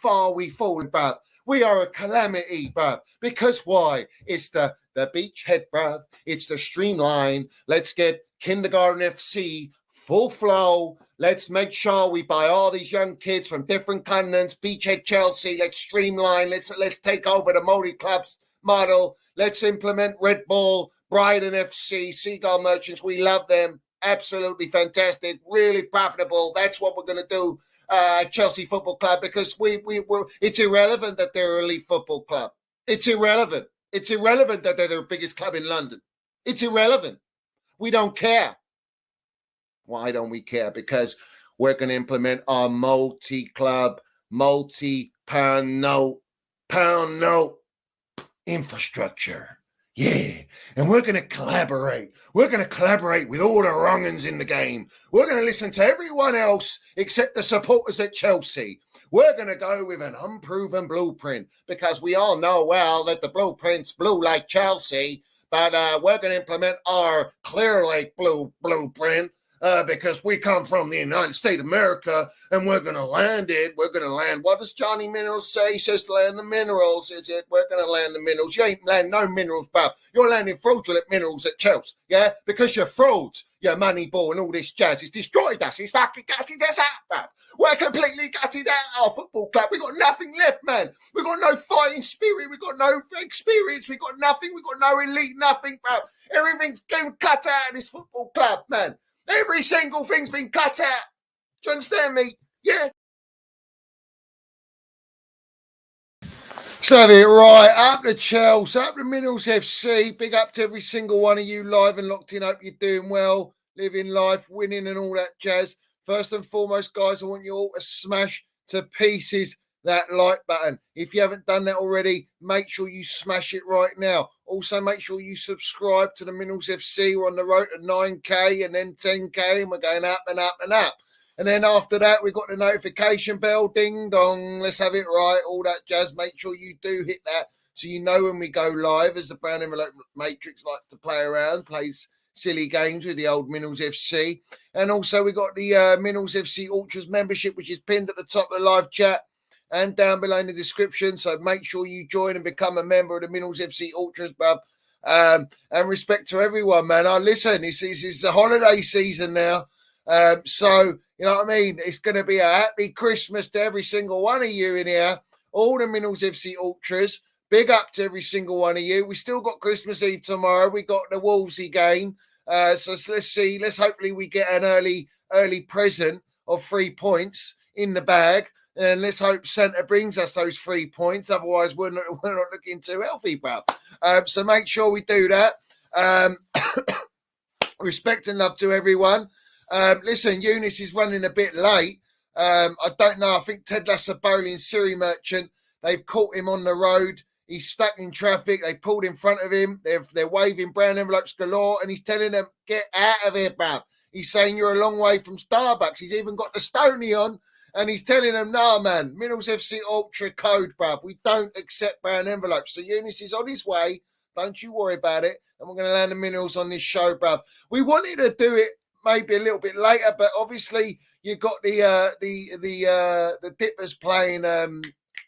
far we fallen, bruv. We are a calamity, bruv. Because why? It's the beachhead, bruv. It's the streamline. Let's get Kindergarten FC full flow. Let's make sure we buy all these young kids from different continents. Beachhead Chelsea. Let's streamline. Let's take over the multi clubs model. Let's implement Red Bull, Brighton FC, Seagull Merchants. We love them. Absolutely fantastic. Really profitable. That's what we're going to do. Chelsea Football Club, because it's irrelevant that they're an elite football club. It's irrelevant. It's irrelevant that they're the biggest club in London. It's irrelevant. We don't care. Why don't we care? Because we're going to implement our multi-club, multi-pound note infrastructure. Yeah, and we're going to collaborate. We're going to collaborate with all the wrong'uns in the game. We're going to listen to everyone else except the supporters at Chelsea. We're going to go with an unproven blueprint because we all know well that the blueprint's blue like Chelsea, but we're going to implement our Clownlake blueprint because we come from the United States of America and we're going to land it. We're going to land. What does Johnny Minerals say? He says to land the minerals, is it? We're going to land the minerals. You ain't land no minerals, bruv. You're landing fraudulent minerals at Chelsea, yeah? Because you're frauds, your money ball and all this jazz. It's destroyed us. It's fucking gutted us out, bruv. We're completely gutted out our football club. We've got nothing left, man. We've got no fighting spirit. We've got no experience. We've got nothing. We've got no elite nothing, bruv. Everything's been cut out of this football club, man. Every single thing's been cut out. Do you understand me? Yeah. So right, up to Chelsea, up to Minerals FC. Big up to every single one of you live and locked in. Hope you're doing well, living life, winning and all that jazz. First and foremost, guys, I want you all to smash to pieces that like button. If you haven't done that already, make sure you smash it right now. Also, make sure you subscribe to the Minerals FC. We're on the road to 9K and then 10K, and we're going up and up and up. And then after that, we've got the notification bell, ding dong. Let's have it right, all that jazz. Make sure you do hit that so you know when we go live, as the Brown Envelope Matrix likes to play around, plays silly games with the old Minerals FC. And also, we've got the Minerals FC Ultras membership, which is pinned at the top of the live chat and down below in the description. So make sure you join and become a member of the Minerals FC Ultras, bruv. And respect to everyone, man. Listen, it's the holiday season now. So, you know what I mean? It's going to be a happy Christmas to every single one of you in here. All the Minerals FC Ultras. Big up to every single one of you. We still got Christmas Eve tomorrow. We got the Wolvesy game. So let's see. Let's hopefully we get an early present of 3 points in the bag. And let's hope Santa brings us those 3 points. Otherwise, we're not looking too healthy, bro. So make sure we do that. Respect and love to everyone. Listen, Unice is running a bit late. I don't know. I think Ted Lassaboli and Siri Merchant, they've caught him on the road. He's stuck in traffic. They pulled in front of him. They're waving brown envelopes galore, and he's telling them, get out of here, bruv. He's saying you're a long way from Starbucks. He's even got the Stony on. And he's telling them, no, man, Minerals FC Ultra code, bruv. We don't accept brown envelopes. So Unice is on his way. Don't you worry about it. And we're going to land the Minerals on this show, bruv. We wanted to do it maybe a little bit later, but obviously you got the Dippers playing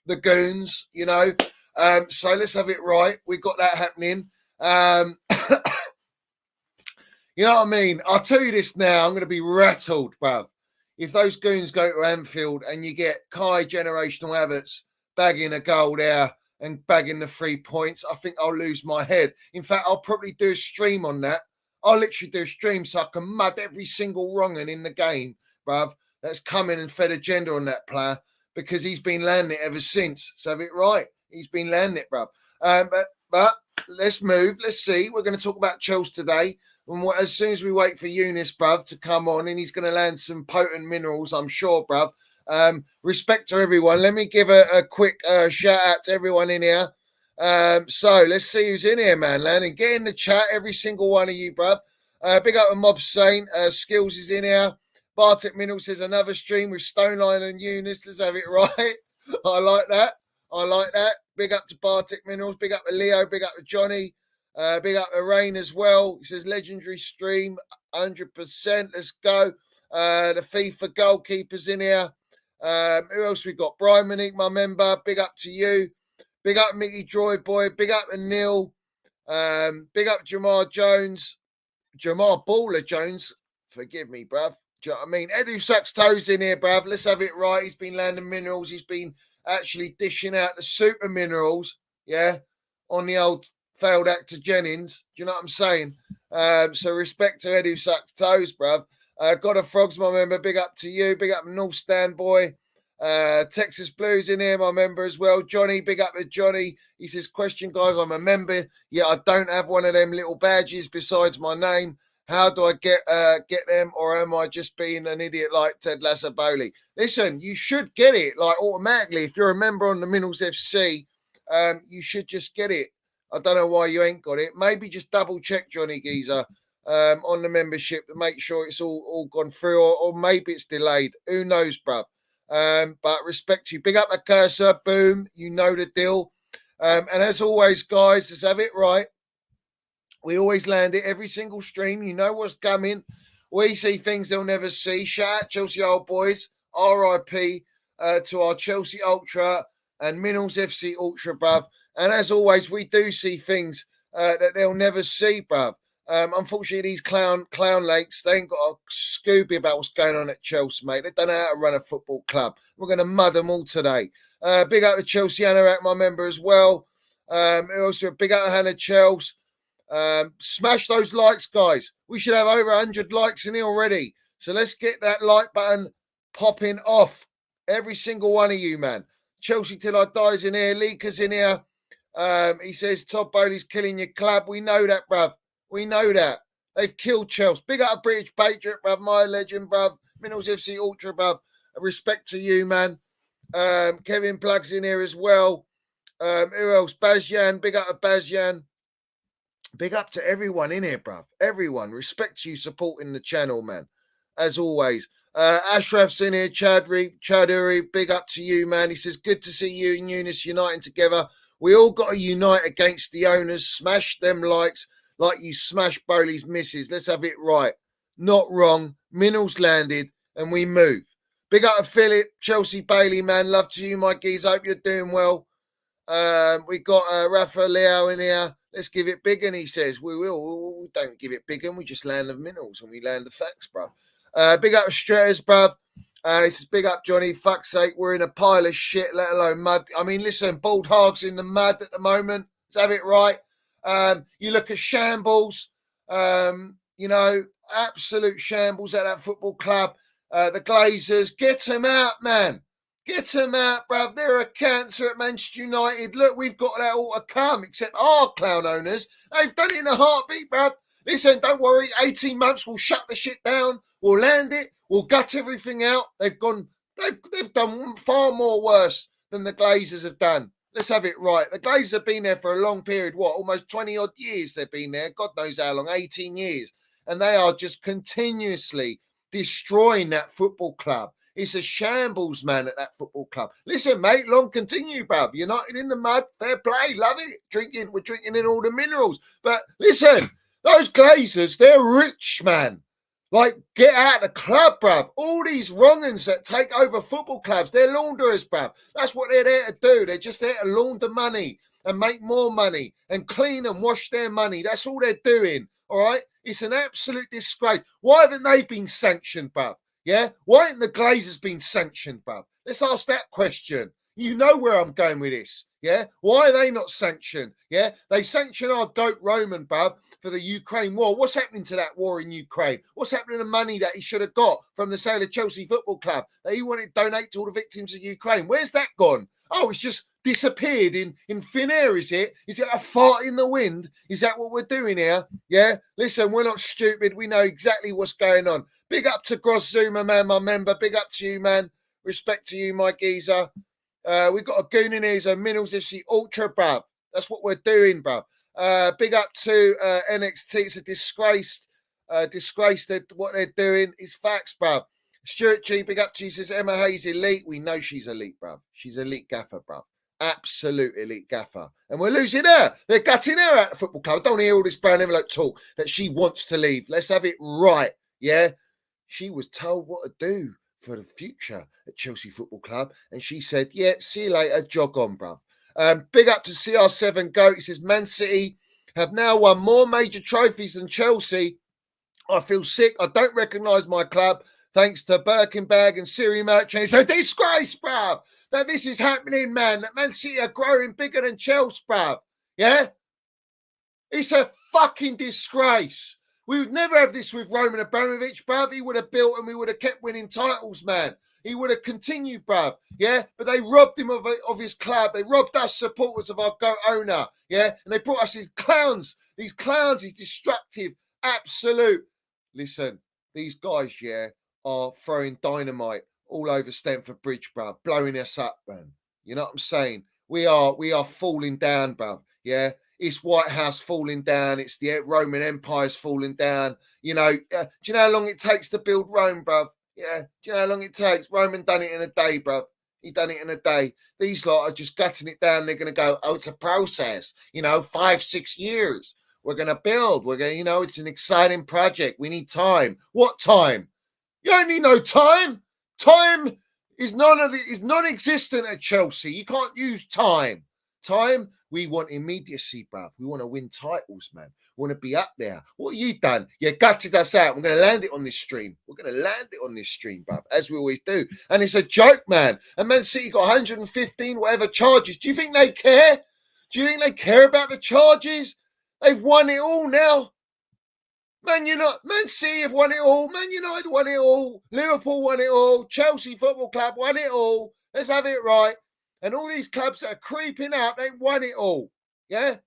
the Goons, you know. So let's have it right. We've got that happening. You know what I mean? I'll tell you this now. I'm going to be rattled, bruv. If those Goons go to Anfield and you get Kai Generational Havertz bagging a goal there and bagging the 3 points, I think I'll lose my head. In fact, I'll probably do a stream on that. I'll literally do a stream so I can mud every single wrong'un in the game, bruv, that's come in and fed agenda on that player, because he's been landing it ever since. So have it right. He's been landing it, bruv. But let's move. Let's see. We're going to talk about Chelsea today. And as soon as we wait for Unice, bruv, to come on, and he's going to land some potent minerals, I'm sure, bruv. Respect to everyone. Let me give a quick shout out to everyone in here. So let's see who's in here, man. Landing, get in the chat, every single one of you, bruv. Big up to Mob Saint. Skills is in here. Bartek Minerals says another stream with Stoneline and Unice. Let's have it right. I like that. I like that. Big up to Bartek Minerals. Big up to Leo. Big up to Johnny. Big up to Rain as well. He says legendary stream, 100%. Let's go. The FIFA goalkeepers in here. Who else we got? Brian Monique, my member. Big up to you. Big up Mickey Droid Boy. Big up to Neil. Big up Jamar Jones. Jamar Baller Jones. Forgive me, bruv. Do you know what I mean? Edu sucks toes in here, bruv. Let's have it right. He's been landing minerals. He's been actually dishing out the super minerals, yeah, on the old failed actor Jennings. Do you know what I'm saying? So respect to Edu sucks toes, bruv. God of Frogs, my member. Big up to you. Big up North Stand Boy. Texas Blues in here, my member as well. Johnny, big up to Johnny. He says, question, guys, I'm a member. Yeah, I don't have one of them little badges besides my name. How do I get them, or am I just being an idiot like Ted Lasso-Bowley? Listen, you should get it like automatically. If you're a member on the Minerals FC, you should just get it. I don't know why you ain't got it. Maybe just double check, Johnny Geezer, on the membership to make sure it's all gone through, or maybe it's delayed. Who knows, bruv? But respect to you. Big up the cursor. Boom. You know the deal. And as always, guys, let's have it right. We always land it every single stream. You know what's coming. We see things they'll never see. Shout out Chelsea Old Boys. RIP to our Chelsea Ultra and Minerals FC Ultra, bruv. And as always, we do see things that they'll never see, bruv. Unfortunately, these Clownlakes, they ain't got a Scooby about what's going on at Chelsea, mate. They don't know how to run a football club. We're going to mud them all today. Big up to Chelsea Anorak, my member as well. Also, big up to Hannah Chels. Smash those likes, guys. We should have over 100 likes in here already. So let's get that like button popping off. Every single one of you, man. Chelsea Till I Die's in here. Leaker's in here. He says, Todd Bowley's killing your club. We know that, bruv. We know that. They've killed Chelsea. Big up a British Patriot, bruv. My legend, bruv. Minerals FC Ultra, bruv. Respect to you, man. Kevin Plugs in here as well. Who else? Bazjan. Big up to Bazjan. Big up to everyone in here, bruv. Everyone. Respect to you supporting the channel, man. As always. Ashraf's in here. Chaduri. Big up to you, man. He says, good to see you and Unice uniting together. We all got to unite against the owners. Smash them likes like you smash Bowley's misses. Let's have it right. Not wrong. Minerals landed and we move. Big up to Philip, Chelsea Bailey, man. Love to you, my geez. Hope you're doing well. We got Rafa Leo in here. Let's give it big, and he says, we will. We don't give it big, and we just land the minerals and we land the facts, bruv. Big up to Stretters, bruv. He says, big up, Johnny. Fuck's sake, we're in a pile of shit, let alone mud. I mean, listen, bald hogs in the mud at the moment. Let's have it right. You look at shambles, absolute shambles at that football club. The Glazers, get them out, man. Get them out, bruv. They're a cancer at Manchester United. Look, we've got that all to come, except our clown owners. They've done it in a heartbeat, bruv. Listen, don't worry. 18 months, we'll shut the shit down. We'll land it. We'll gut everything out. They've done far more worse than the Glazers have done. Let's have it right. The Glazers have been there for a long period. Almost 20 odd years they've been there. God knows how long, 18 years. And they are just continuously destroying that football club. It's a shambles, man, at that football club. Listen, mate, long continue, bruv. United in the mud, fair play, love it. We're drinking in all the minerals. But listen, those Glazers, they're rich, man. Like, get out of the club, bruv. All these wrong'uns that take over football clubs, they're launderers, bruv. That's what they're there to do. They're just there to launder money and make more money and clean and wash their money. That's all they're doing, all right? It's an absolute disgrace. Why haven't they been sanctioned, bruv? Yeah? Why haven't the Glazers been sanctioned, bruv? Let's ask that question. You know where I'm going with this, yeah? Why are they not sanctioned, yeah? They sanction our goat Roman, bruv, for the Ukraine war. What's happening to that war in Ukraine? What's happening to the money that he should have got from the sale of Chelsea Football Club that he wanted to donate to all the victims of Ukraine? Where's that gone? Oh, it's just disappeared in thin air, is it? Is it a fart in the wind? Is that what we're doing here? Yeah? Listen, we're not stupid. We know exactly what's going on. Big up to Gross Zuma, man, my member. Big up to you, man. Respect to you, my geezer. We've got a goon in here, so Minerals FC Ultra, bruv. That's what we're doing, bruv. Big up to NXT. It's a disgrace that what they're doing. It's facts, bruv. Stuart G, big up to you. Says Emma Hayes elite. We know she's elite, bruv. She's elite gaffer, bruv. Absolute elite gaffer. And we're losing her. They're gutting her out of the football club. I don't hear all this brown envelope talk that she wants to leave. Let's have it right, yeah? She was told what to do for the future at Chelsea Football Club. And she said, yeah, see you later, jog on, bruv. Big up to CR7 Goat. He says, Man City have now won more major trophies than Chelsea. I feel sick. I don't recognise my club. Thanks to Birkenbag and Siri Merchant. It's a disgrace, bruv, that this is happening, man. That Man City are growing bigger than Chelsea, bruv. Yeah? It's a fucking disgrace. We would never have this with Roman Abramovich, bruv. He would have built and we would have kept winning titles, man. He would have continued, bruv. Yeah? But they robbed him of his club. They robbed us supporters of our GOAT owner. Yeah? And they brought us these clowns, these destructive, absolute. Listen, these guys, yeah, are throwing dynamite all over Stamford Bridge, bruv, blowing us up, man. You know what I'm saying? We are falling down, bruv. Yeah? It's White House falling down. It's the Roman Empire's falling down. You know, do you know how long it takes to build Rome, bruv? Yeah. Do you know how long it takes? Roman done it in a day, bruv. He done it in a day. These lot are just gutting it down. They're going to go, oh, it's a process. 5-6 years. We're going to build. We're going to, it's an exciting project. We need time. What time? You don't need no time. Time is non-existent at Chelsea. You can't use time. Time, we want immediacy, bruv. We want to win titles, man. We want to be up there. What have you done? You gutted us out. We're going to land it on this stream. We're going to land it on this stream, bruv, as we always do. And it's a joke, man. And Man City got 115 whatever charges. Do you think they care? Do you think they care about the charges? They've won it all now. Man City have won it all. Man United won it all. Liverpool won it all. Chelsea Football Club won it all. Let's have it right. And all these clubs that are creeping out, they won it all. Yeah?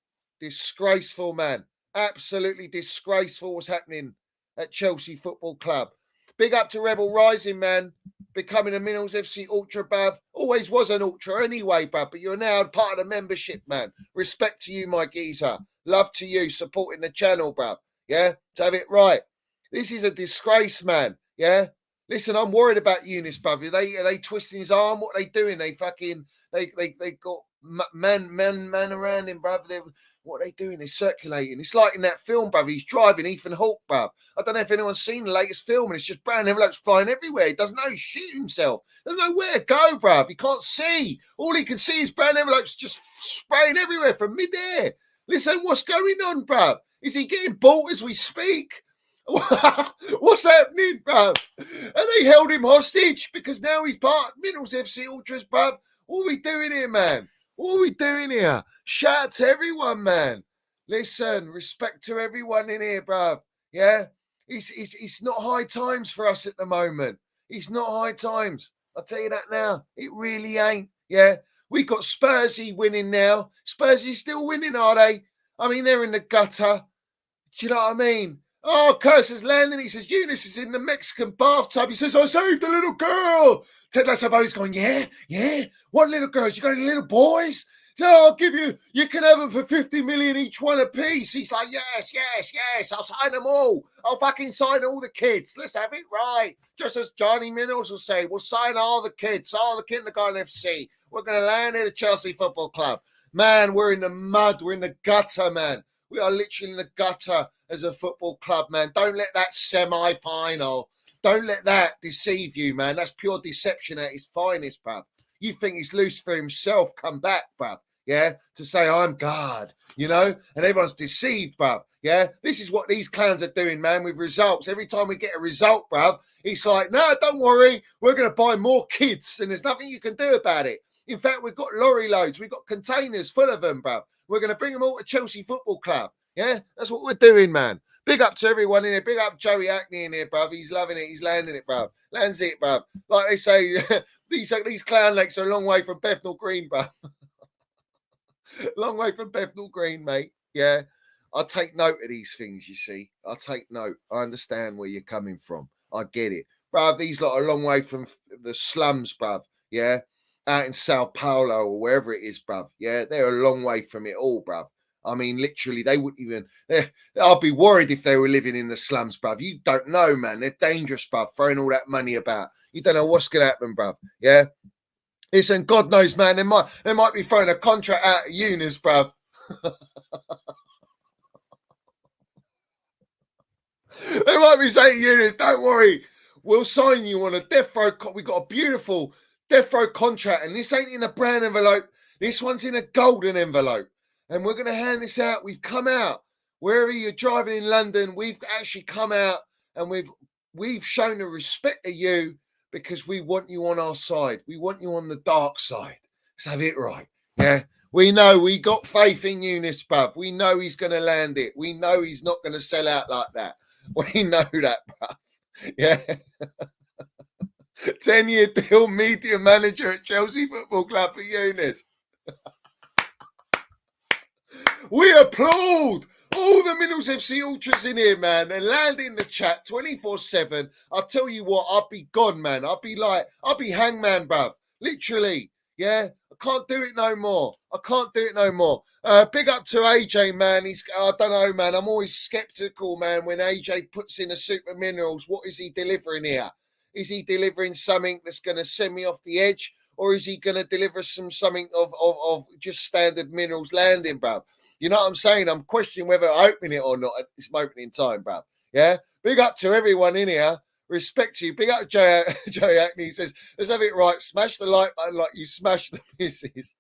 Disgraceful, man. Absolutely disgraceful what's happening at Chelsea Football Club. Big up to Rebel Rising, man. Becoming a Minerals FC Ultra, bruv. Always was an Ultra anyway, bruv. But you're now part of the membership, man. Respect to you, my geezer. Love to you, supporting the channel, bruv. Yeah? To have it right. This is a disgrace, man. Yeah? Listen, I'm worried about Unice, bruv. Are they twisting his arm? What are they doing? They got men around him, bruv. What are they doing? They're circulating. It's like in that film, bruv. He's driving Ethan Hawke, bruv. I don't know if anyone's seen the latest film, and it's just brown envelopes flying everywhere. He doesn't know he's shooting himself. There's nowhere to go, bruv. He can't see. All he can see is brown envelopes just spraying everywhere from midair. Listen, what's going on, bruv? Is he getting bought as we speak? What's happening, bruv? And they held him hostage because now he's part of Minerals FC Ultras, bruv. What are we doing here, man? What are we doing here? Shout out to everyone, man. Listen, respect to everyone in here, bruv. Yeah? It's not high times for us at the moment. It's not high times. I'll tell you that now. It really ain't. Yeah? We got Spursy winning now. Spursy still winning, are they? I mean, they're in the gutter. Do you know what I mean? Oh, Curse landing. He says, Unice is in the Mexican bathtub. He says, I saved a little girl. Ted Lasso's going, yeah. What little girls? You got any little boys? So I'll give you, you can have them for 50 million each one a piece. He's like, yes. I'll sign them all. I'll fucking sign all the kids. Let's have it right. Just as Johnny Minerals will say, we'll sign all the kids, all the kindergarten FC. We're going to land at the Chelsea Football Club. Man, we're in the mud. We're in the gutter, man. We are literally in the gutter as a football club, man. Don't let that semi-final, don't let that deceive you, man. That's pure deception at its finest, bruv. You think he's loose for himself, come back, bruv, yeah, to say, I'm God, and everyone's deceived, bruv, yeah? This is what these clowns are doing, man, with results. Every time we get a result, bruv, it's like, no, don't worry, we're going to buy more kids, and there's nothing you can do about it. In fact, we've got lorry loads, we've got containers full of them, bruv. We're going to bring them all to Chelsea Football Club. Yeah, that's what we're doing, man. Big up to everyone in here. Big up Joey Hackney in here, bruv. He's loving it. He's landing it, bruv. Lands it, bruv. Like they say, these Clownlakes are a long way from Bethnal Green, bruv. Long way from Bethnal Green, mate. Yeah, I take note of these things, you see. I take note. I understand where you're coming from. I get it. Bruv, these lot are a long way from the slums, bruv. Yeah. Out in Sao Paulo or wherever it is, bruv. Yeah, they're a long way from it all, bruv. I mean, literally, they wouldn't even... I'd be worried if they were living in the slums, bruv. You don't know, man. They're dangerous, bruv, throwing all that money about. You don't know what's going to happen, bruv. Yeah? Listen, God knows, man, they might be throwing a contract out at Unice, bruv. They might be saying to Unice, don't worry. we'll sign you on a death row. We got a beautiful death row contract, and this ain't in a brown envelope. This one's in a golden envelope, and we're going to hand this out. We've come out wherever you're driving in London. We've actually come out, and we've shown the respect to you because we want you on our side. We want you on the dark side. Let's have it right. Yeah. We know we got faith in Unice, bruv. We know he's going to land it. We know he's not going to sell out like that. We know that, bruv. Yeah. 10-year deal, media manager at Chelsea Football Club for Unice. We applaud all the Middles FC ultras in here, man. They're landing in the chat 24/7. I'll tell you what, I'll be gone, man. I'll be hangman, bruv. Literally. Yeah. I can't do it no more. Big up to AJ, man. I don't know, man. I'm always skeptical, man, when AJ puts in a super minerals. What is he delivering here? Is he delivering something that's going to send me off the edge? Or is he going to deliver something of just standard minerals landing, bruv? You know what I'm saying? I'm questioning whether I open it or not at this moment in time, bruv. Yeah? Big up to everyone in here. Respect to you. Big up Joe Hackney. He says, let's have it right. Smash the like button like you smashed the misses.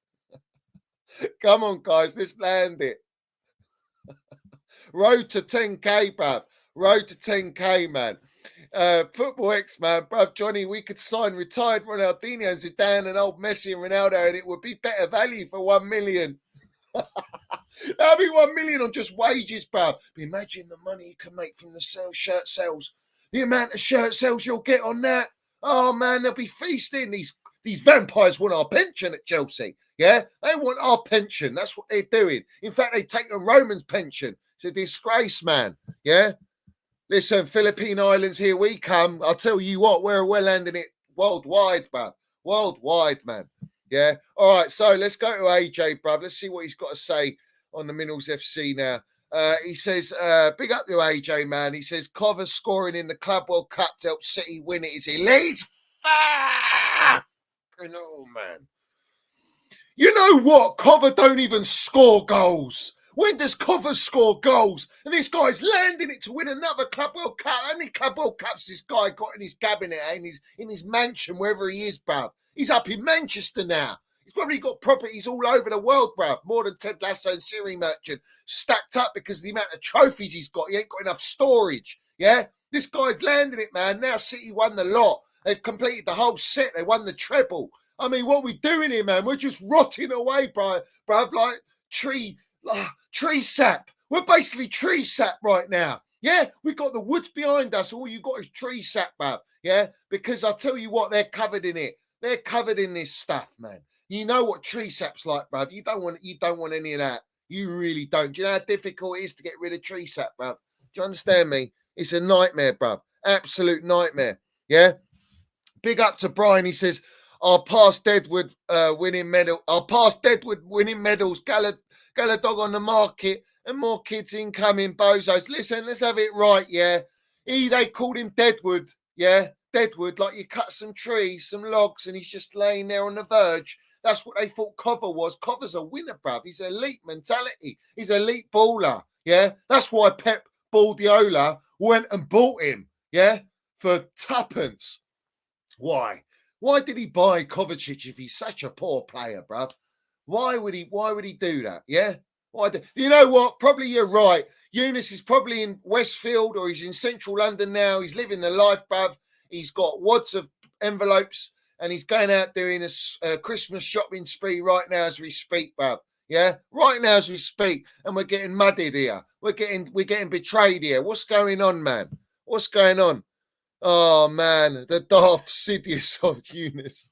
Come on, guys. Let's land it. Road to 10K, bruv. Road to 10K, man. Football X, man. Bruv, Johnny, we could sign retired Ronaldinho and Zidane and old Messi and Ronaldo, and it would be better value for 1 million. That'd be 1 million on just wages, bruv. But imagine the money you can make from the shirt sales. The amount of shirt sales you'll get on that. Oh, man, they'll be feasting. These vampires want our pension at Chelsea. Yeah? They want our pension. That's what they're doing. In fact, they take a Roman's pension. It's a disgrace, man. Yeah? Listen, Philippine Islands, here we come. I'll tell you what, we're landing it worldwide, bruv. Worldwide, man. Yeah? All right, so let's go to AJ, bruv. Let's see what he's got to say on the Minerals FC now. He says, big up to AJ, man. He says, Cover scoring in the Club World Cup to help City win it is elite. Oh, man. You know what? Cover don't even score goals. When does Cover score goals? And this guy's landing it to win another Club World Cup. How many Club World Cups this guy got in his cabinet, in his mansion, wherever he is, bruv? He's up in Manchester now. He's probably got properties all over the world, bruv. More than Ted Lasso and Siri Merchant stacked up because of the amount of trophies he's got. He ain't got enough storage, yeah? This guy's landing it, man. Now City won the lot. They've completed the whole set. They won the treble. I mean, what are we doing here, man? We're just rotting away, bruv, like tree sap. We're basically tree sap right now. Yeah, we've got the woods behind us. All you got is tree sap, bruv. Yeah, because I'll tell you what, they're covered in it. They're covered in this stuff, man. You know what tree sap's like, bruv. You don't want any of that. You really don't. Do you know how difficult it is to get rid of tree sap, bruv? Do you understand me? It's a nightmare, bruv. Absolute nightmare. Yeah. Big up to Brian. He says, our past Deadwood winning medal. Our past Deadwood winning medals. Gallagher on the market and more kids incoming bozos. Listen, let's have it right, yeah. They called him Deadwood, yeah. Deadwood, like you cut some trees, some logs, and he's just laying there on the verge. That's what they thought Cover was. Cover's a winner, bruv. He's elite mentality. He's elite baller, yeah. That's why Pep Guardiola went and bought him, yeah, for tuppence. Why? Why did he buy Kovacic if he's such a poor player, bruv? Why would he do that? Yeah? You know what? Probably you're right. Unice is probably in Westfield or he's in central London now. He's living the life, bruv. He's got wads of envelopes and he's going out doing a Christmas shopping spree right now as we speak, bruv. Yeah? Right now as we speak. And we're getting mudded here. We're getting betrayed here. What's going on, man? What's going on? Oh, man. The Darth Sidious of Unice.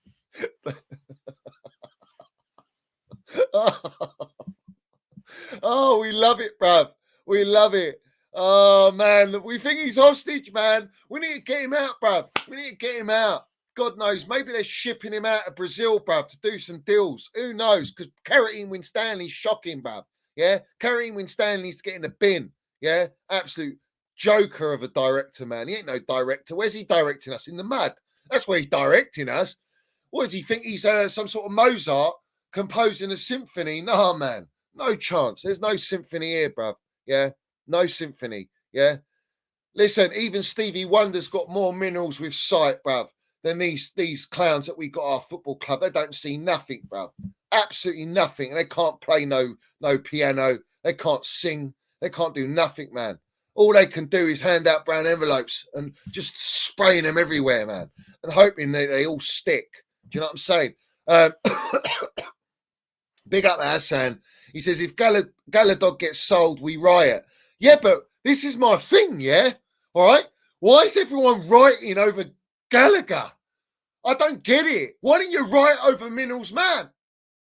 Oh, we love it, bruv. We love it. Oh, man. We think he's hostage, man. We need to get him out, bruv. We need to get him out. God knows. Maybe they're shipping him out of Brazil, bruv, to do some deals. Who knows? Because Carrington Winstanley's shocking, bruv. Yeah? Carrington Winstanley's getting a bin. Yeah? Absolute joker of a director, man. He ain't no director. Where's he directing us? In the mud. That's where he's directing us. What does he think? He's some sort of Mozart composing a symphony? No, man. No chance. There's no symphony here, bruv. Yeah? No symphony. Yeah? Listen, even Stevie Wonder's got more minerals with sight, bruv, than these clowns that we got at our football club. They don't see nothing, bruv. Absolutely nothing. They can't play no piano. They can't sing. They can't do nothing, man. All they can do is hand out brown envelopes and just spraying them everywhere, man, and hoping that they all stick. Do you know what I'm saying? Big up Hassan. He says, if Galadog gets sold, we riot. Yeah, but this is my thing, yeah? All right? Why is everyone rioting over Gallagher? I don't get it. Why didn't you riot over Minerals Man?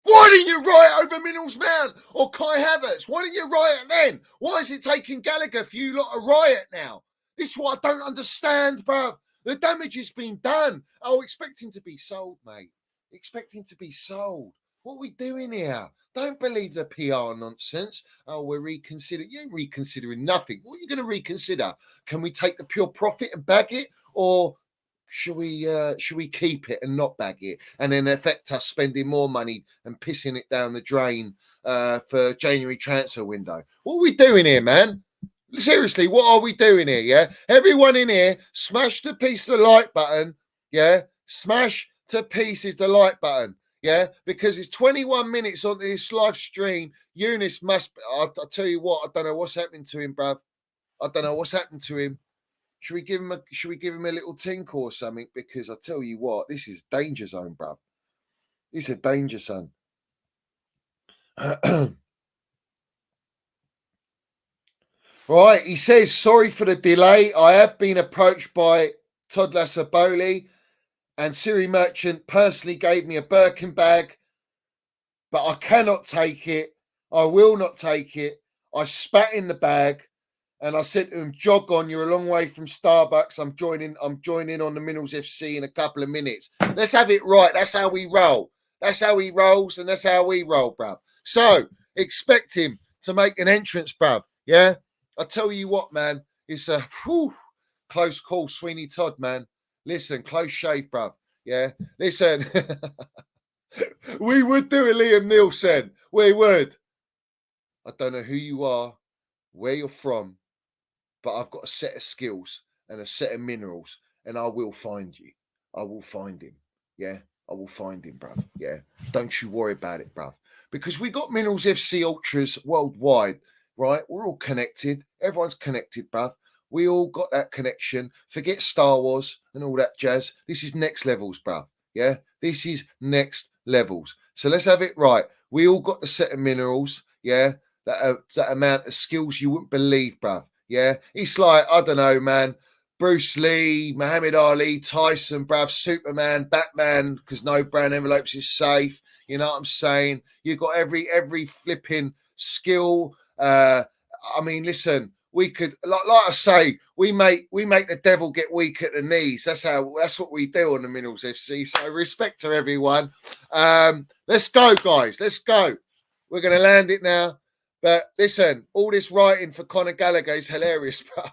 Why didn't you riot over Minerals Man or Kai Havertz? Why didn't you riot then? Why is it taking Gallagher for you lot to riot now? This is what I don't understand, bruv. The damage has been done. Oh, expect him to be sold, mate. Expect him to be sold. What are we doing here? Don't believe the PR nonsense. Oh, we're reconsidering. You ain't reconsidering nothing. What are you going to reconsider? Can we take the pure profit and bag it? Or should we keep it and not bag it and then affect us spending more money and pissing it down the drain for January transfer window? What are we doing here, man? Seriously, what are we doing here? Yeah, everyone in here, smash to pieces the like button. Yeah, smash to pieces the like button. Yeah, because it's 21 minutes onto this live stream. Unice must. I'll tell you what. I don't know what's happening to him, bruv. I don't know what's happened to him. Should we give him a little tink or something? Because I tell you what, this is danger zone, bruv. This is a danger zone. Right, he says, sorry for the delay. I have been approached by Todd Lasaboli, and Siri Merchant personally gave me a Birkin bag, but I cannot take it. I will not take it. I spat in the bag, and I said to him, jog on, you're a long way from Starbucks. I'm joining on the Minerals FC in a couple of minutes. Let's have it right. That's how we roll. That's how he rolls, and that's how we roll, bruv. So, expect him to make an entrance, bruv. Yeah? I tell you what, man, it's a close call, Sweeney Todd, man. Listen, close shave, bruv. Yeah? Listen, we would do a Liam Nielsen. We would. I don't know who you are, where you're from, but I've got a set of skills and a set of minerals, and I will find you. I will find him. Yeah, I will find him, bruv. Yeah, don't you worry about it, bruv. Because we got Minerals FC Ultras worldwide, right? We're all connected. Everyone's connected, bruv. We all got that connection. Forget Star Wars and all that jazz. This is next levels, bruv. Yeah, this is next levels. So let's have it right. We all got the set of minerals, yeah, that amount of skills you wouldn't believe, bruv. Yeah, it's like, I don't know, man, Bruce Lee, Muhammad Ali, Tyson, bruv, Superman, Batman, because no brown envelopes is safe. You know what I'm saying? You've got every flipping skill. I mean, listen, we could, like I say, we make the devil get weak at the knees. That's what we do on the Minerals FC. So respect to everyone. Let's go, guys. Let's go. We're going to land it now. But listen, all this writing for Conor Gallagher is hilarious, bruv.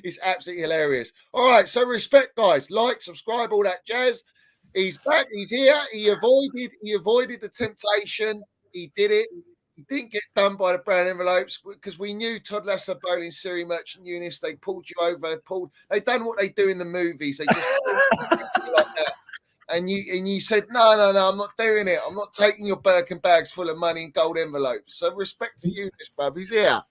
It's absolutely hilarious. All right, so respect, guys. Like, subscribe, all that jazz. He's back. He's here. He avoided the temptation. He did it. He didn't get done by the brown envelopes because we knew Todd Lasser, Bowling, Siri Merchant, Unice. They pulled you over. They done what they do in the movies. They just like that. And you said, no, I'm not doing it. I'm not taking your Birkin bags full of money and gold envelopes. So respect to you, this bruv. He's here.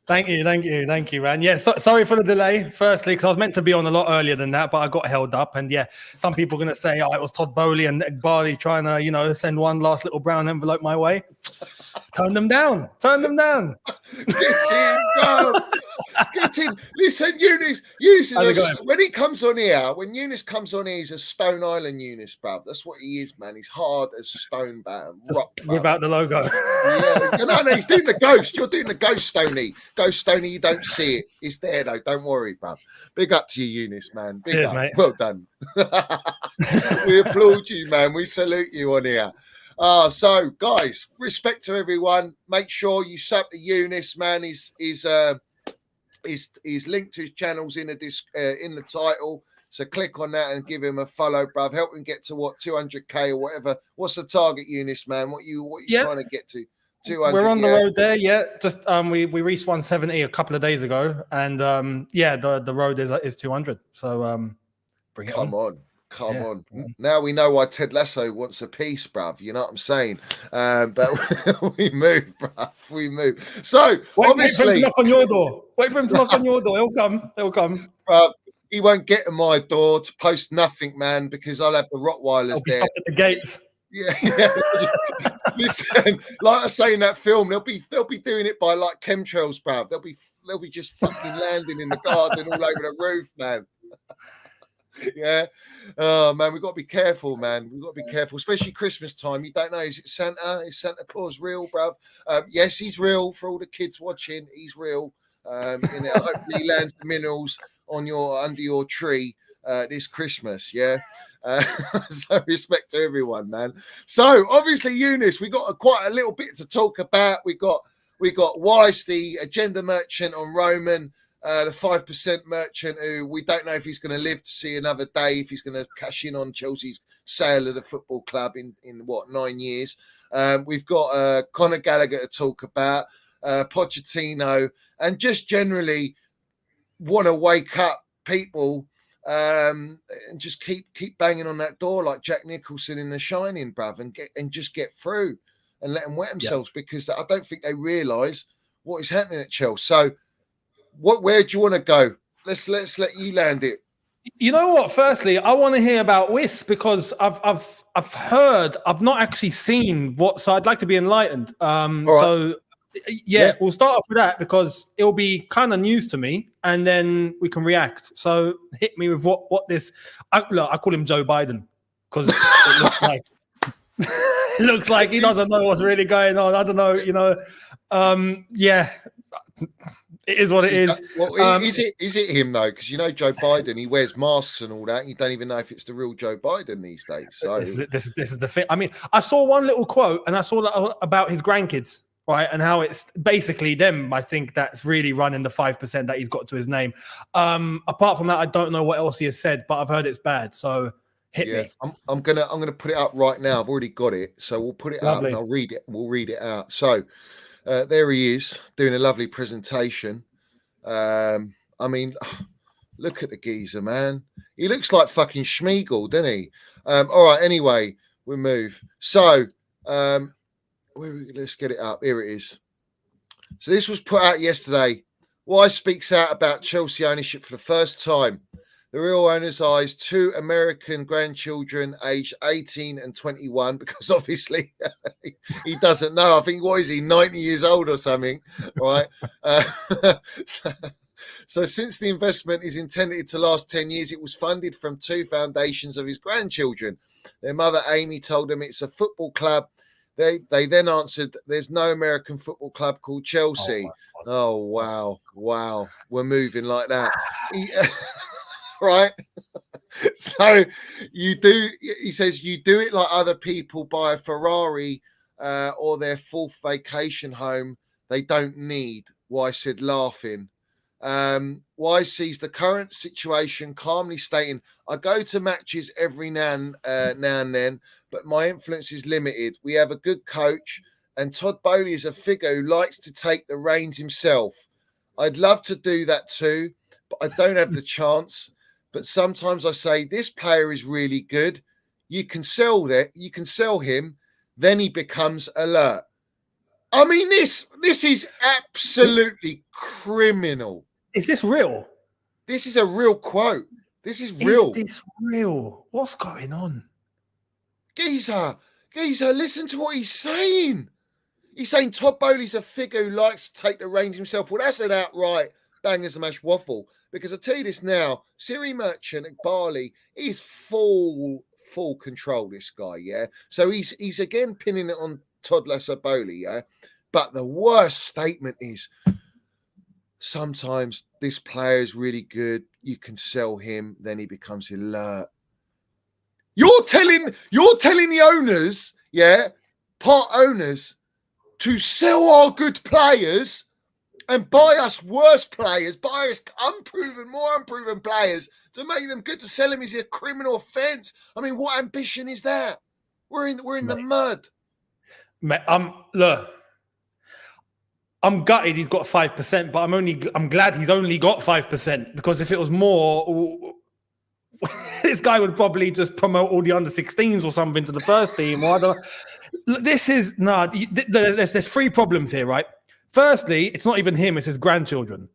Thank you, man. Yeah, sorry for the delay, firstly, because I was meant to be on a lot earlier than that, but I got held up. And yeah, some people are going to say, it was Todd Bowley and Barley trying to, send one last little brown envelope my way. Turn them down. Get him, bro. Get him. Listen, Unice when he comes on here, when Unice comes on here, he's a Stone Island Unice, bruv. That's what he is, man. He's hard as stone, man. Rock, without the logo. Yeah, no, he's doing the ghost. You're doing the ghost, Stoney. Ghost, Stoney, you don't see it. It's there, though. Don't worry, bruv. Big up to you, Unice, man. Cheers, mate. Well done. We applaud you, man. We salute you on here. So, guys, respect to everyone. Make sure you sub to Unice, man. He's linked to his channels in the title. So click on that and give him a follow, bruv. Help him get to 200k or whatever. What's the target, Unice, man? What you trying to get to? 200. We're on the Yeah. road there, yeah. Just we reached 170 a couple of days ago, and the road is 200. So bring it on. Come Yeah. on. Now we know why Ted Lasso wants a piece, bruv. You know what I'm saying? But we move, bruv. We move. So Wait for him obviously, to knock on your door. Wait for him to knock on your door. He'll come. He'll come. bruv, he won't get to my door to post nothing, man, because I'll have the Rottweilers He'll be there. stopped at the gates. Yeah. Listen, like I say in that film, they'll be doing it by like chemtrails, bruv. They'll be just fucking landing in the garden all over the roof, man. Yeah. Oh man, we've got to be careful, man. We've got to be careful, especially Christmas time. You don't know, is it Santa? Is Santa Claus real, bruv? Yes, he's real. For all the kids watching, he's real. Hopefully he lands the minerals on under your tree this Christmas. Yeah. So respect to everyone, man. So obviously, Unice, we got quite a little bit to talk about. We got Wyss, the agenda merchant on Roman. The 5% merchant who we don't know if he's going to live to see another day, if he's going to cash in on Chelsea's sale of the football club in 9 years. We've got Conor Gallagher to talk about, Pochettino, and just generally want to wake up people and just keep banging on that door like Jack Nicholson in The Shining, bruv, and just get through and let them wet themselves, because I don't think they realise what is happening at Chelsea. So where do you want to go? Let's let you land it. You know what? Firstly, I want to hear about Wyss, because I've heard, I've not actually seen so I'd like to be enlightened. Right. So we'll start off with that, because it'll be kind of news to me, and then we can react. So hit me with what this. I call him Joe Biden, because it looks like it looks like he doesn't know what's really going on. I don't know. It is what it is. Well, is it him though? Because Joe Biden, he wears masks and all that. And you don't even know if it's the real Joe Biden these days. So this is the thing. I mean, I saw one little quote, and I saw that about his grandkids, right, and how it's basically them. I think that's really running the 5% that he's got to his name. Apart from that, I don't know what else he has said, but I've heard it's bad. So hit me. I'm gonna put it up right now. I've already got it, so we'll put it up and I'll read it. We'll read it out. So. There he is doing a lovely presentation. I mean, look at the geezer, man. He looks like fucking Schmeagol, doesn't he? All right, anyway, we move. So let's get it up. Here it is. So this was put out yesterday. Wyss speaks out about Chelsea ownership for the first time. The real owner's eyes 2 American grandchildren aged 18 and 21, because obviously he doesn't know. I think, what is he, 90 years old or something, right? So since the investment is intended to last 10 years, it was funded from 2 foundations of his grandchildren. Their mother, Amy, told them it's a football club. They then answered, there's no American football club called Chelsea. Oh wow. We're moving like that. Right. So he says, you do it like other people buy a Ferrari or their 4th vacation home they don't need. Wyss said, laughing. Wyss sees the current situation calmly, stating, I go to matches every now and then, but my influence is limited. We have a good coach, and Todd Boehly is a figure who likes to take the reins himself. I'd love to do that too, but I don't have the chance. But sometimes I say, this player is really good. You can sell him, then he becomes alert. I mean, this is absolutely criminal. Is this real? This is a real quote. This is real. Is this real? What's going on? Geezer, listen to what he's saying. He's saying Todd Boehly's a figure who likes to take the reins himself. Well, that's an outright bangers and mash waffle. Because I tell you this now, Siri Merchant at Barley, he's full control, this guy, yeah? So he's again pinning it on Todd Boehly, yeah? But the worst statement is, sometimes this player is really good, you can sell him, then he becomes alert. You're telling the owners, yeah, part owners, to sell our good players and buy us worse players, buy us more unproven players to make them good. To sell them is a criminal offence. I mean, what ambition is that? We're in the mud. Look, I'm gutted he's got 5%, but I'm glad he's only got 5%, because if it was more, this guy would probably just promote all the under 16s or something to the first team. Or this is there's three problems here, right? Firstly, it's not even him; it's his grandchildren.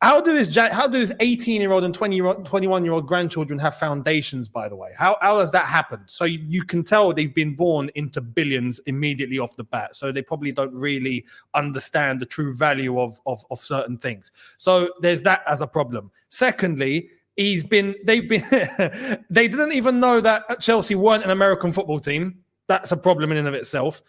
How do his 18-year-old and 21-year-old grandchildren have foundations, by the way? How has that happened? So you can tell they've been born into billions immediately off the bat. So they probably don't really understand the true value of certain things. So there's that as a problem. Secondly, they didn't even know that Chelsea weren't an American football team. That's a problem in and of itself.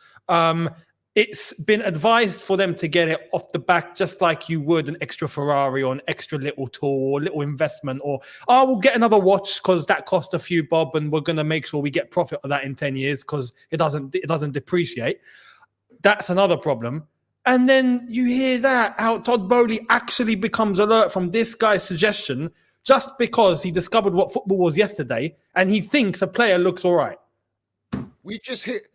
It's been advised for them to get it off the back, just like you would an extra Ferrari or an extra little tool or little investment, or, we'll get another watch because that cost a few bob and we're going to make sure we get profit of that in 10 years because it doesn't depreciate. That's another problem. And then you hear that how Todd Bowley actually becomes alert from this guy's suggestion just because he discovered what football was yesterday and he thinks a player looks all right. We just hit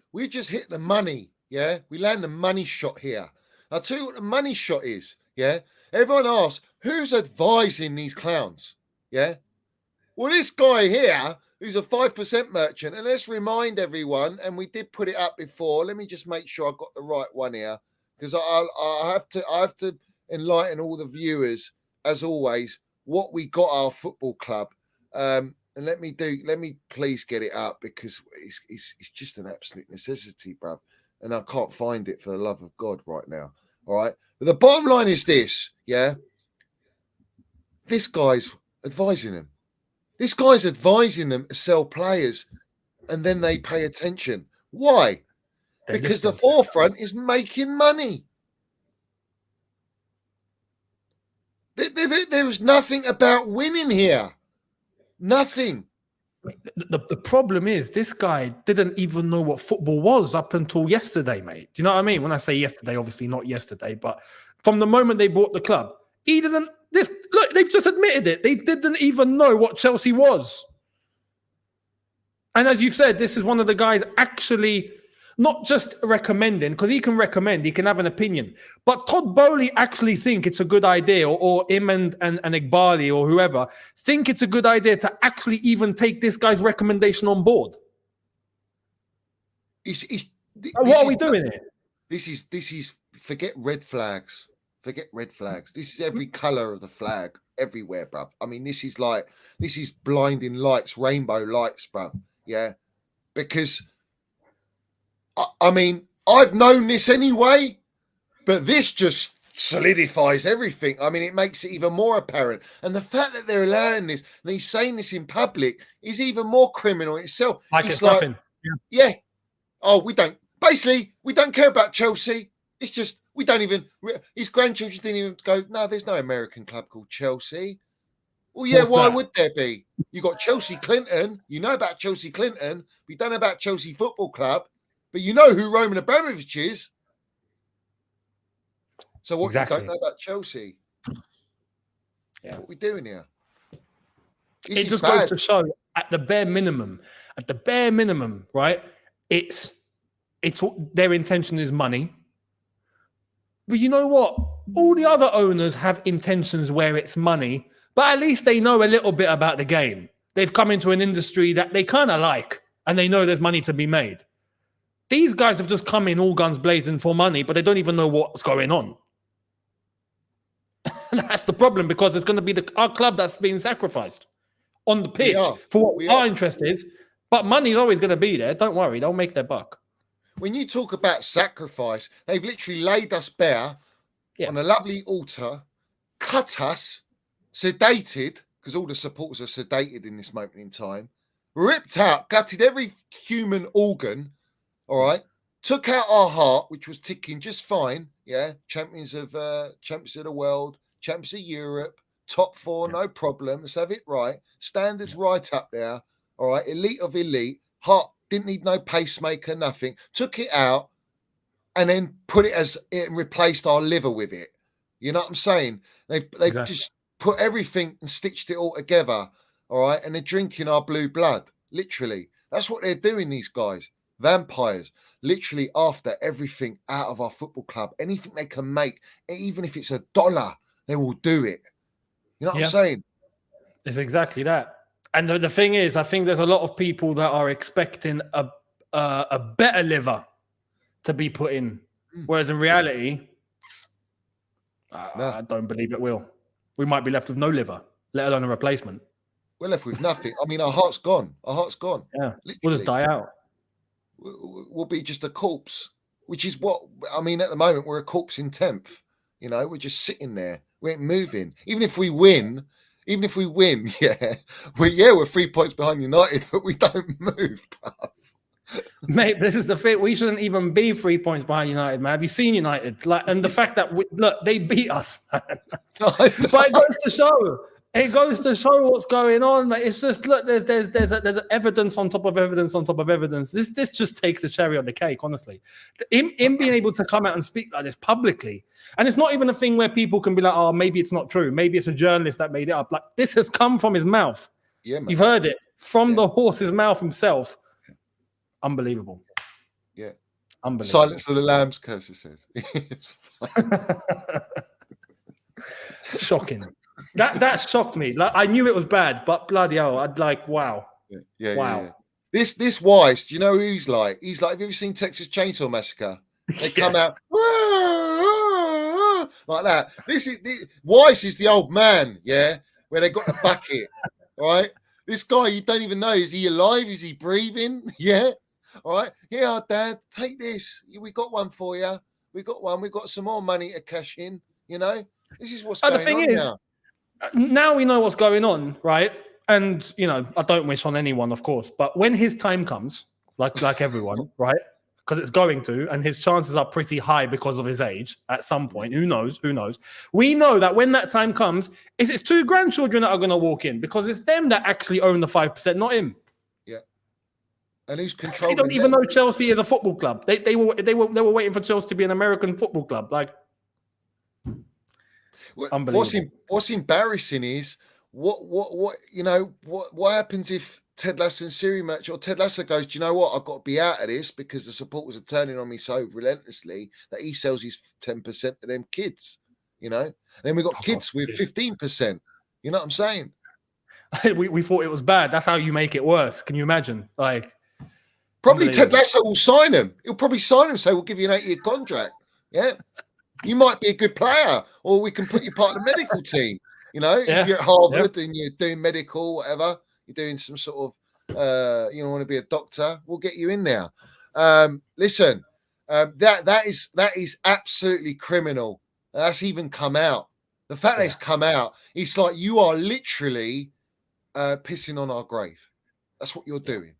the money. Yeah, we land the money shot here. I'll tell you what the money shot is. Yeah, everyone asks, who's advising these clowns? Yeah, well, this guy here, who's a 5% merchant, and let's remind everyone, and we did put it up before. Let me just make sure I've got the right one here, because I have to enlighten all the viewers, as always, what we got our football club. And let me please get it up, because it's just an absolute necessity, bruv. And I can't find it for the love of God right now. All right. But the bottom line is this, yeah. This guy's advising them. This guy's advising them to sell players, and then they pay attention. Why? Because the forefront is making money. There was nothing about winning here. Nothing. The problem is this guy didn't even know what football was up until yesterday, mate. Do you know what I mean? When I say yesterday, obviously not yesterday, but from the moment they bought the club, he didn't. Look, they've just admitted it. They didn't even know what Chelsea was. And as you've said, this is one of the guys actually not just recommending, because he can recommend, he can have an opinion. But Todd Bowley actually think it's a good idea, or him and Igbali or whoever think it's a good idea to actually even take this guy's recommendation on board. What are we doing here? This is forget red flags. Forget red flags. This is every color of the flag everywhere, bruv. I mean, this is blinding lights, rainbow lights, bruv. Yeah, because I mean, I've known this anyway, but this just solidifies everything. I mean, it makes it even more apparent. And the fact that they're allowing this and he's saying this in public is even more criminal itself. Like it's nothing. Yeah. Oh, we don't care about Chelsea. It's just, we don't even, his grandchildren didn't even go, no, there's no American club called Chelsea. Well, yeah, why would there be? You got Chelsea Clinton. You know about Chelsea Clinton. We don't know about Chelsea Football Club. But you know who Roman Abramovich is. So what you don't know about Chelsea? Yeah. What are we doing here? It just goes to show at the bare minimum, right? It's their intention is money. But you know what? All the other owners have intentions where it's money, but at least they know a little bit about the game. They've come into an industry that they kind of like, and they know there's money to be made. These guys have just come in all guns blazing for money, but they don't even know what's going on. And that's the problem, because it's going to be our club that's being sacrificed on the pitch for what our interest is. But money's always going to be there. Don't worry. They'll make their buck. When you talk about sacrifice, they've literally laid us bare on a lovely altar, cut us, sedated, because all the supporters are sedated in this moment in time, ripped out, gutted every human organ, all right, took out our heart, which was ticking just fine. Yeah, champions of the world, champions of Europe, top four, no problem. Let's have it right. Standards right up there. All right, elite of elite. Heart didn't need no pacemaker, nothing. Took it out and then put it and replaced our liver with it. You know what I'm saying? They just put everything and stitched it all together. All right, and they're drinking our blue blood. Literally, that's what they're doing. These guys. vampires, literally after everything out of our football club. Anything they can make, even if it's $1, they will do it. You know what I'm saying? It's exactly that. And the thing is, I think there's a lot of people that are expecting a better liver to be put in, whereas in reality, I don't believe it will. We might be left with no liver, let alone a replacement. We're left with nothing. I mean, our heart's gone. Our heart's gone. Yeah, literally. We'll just die out. We'll be just a corpse, which is what I mean. At the moment, we're a corpse in 10th. You know, we're just sitting there. We ain't moving. Even if we win, we're 3 points behind United, but we don't move. Mate, this is the thing. We shouldn't even be 3 points behind United, man. Have you seen United? And the fact that they beat us, man. But it goes to show. It goes to show what's going on. Like, it's just there's evidence on top of evidence on top of evidence. This just takes the cherry on the cake, honestly. Him being able to come out and speak like this publicly, and it's not even a thing where people can be like, "Oh, maybe it's not true. Maybe it's a journalist that made it up." Like, this has come from his mouth. Yeah, man. You've heard it from the horse's mouth himself. Unbelievable. Yeah. Unbelievable. Silence of the Lambs, Cursor says. Shocking. That shocked me. Like, I knew it was bad, but bloody hell, I'd like, wow. Yeah. Wow. Yeah. This Wyss, do you know who he's like? He's like, have you ever seen Texas Chainsaw Massacre? They come out like that. Wyss is the old man, where they got the bucket, right? This guy, you don't even know, is he alive? Is he breathing? Yeah. All right. Here, Dad, take this. We got one for you. We got one. We got some more money to cash in. You know, this is what's going on. The thing is, now we know what's going on, right? And I don't wish on anyone, of course, but when his time comes, like everyone, right? Because it's going to, and his chances are pretty high because of his age at some point. Who knows? We know that when that time comes, it's his 2 grandchildren that are going to walk in because it's them that actually own the 5%, not him. Yeah. And who's controlling? They don't even know Chelsea is a football club. They were waiting for Chelsea to be an American football club. Like, unbelievable. What's embarrassing is what happens if Ted Lasso and Siri match, or Ted Lasso goes, do you know what? I've got to be out of this because the supporters are turning on me so relentlessly that he sells his 10% to them kids, And then we've got kids with 15%. You know what I'm saying? we thought it was bad. That's how you make it worse. Can you imagine? Like, probably Ted Lasso will sign him. He'll probably sign him and say, we'll give you an 8-year contract. Yeah. You might be a good player, or we can put you part of the medical team. If you're at Harvard and you're doing medical, whatever, you're doing some sort of, you want to be a doctor, we'll get you in there. Listen, that is absolutely criminal. That's even come out. The fact that it's come out, it's like you are literally pissing on our grave. That's what you're doing.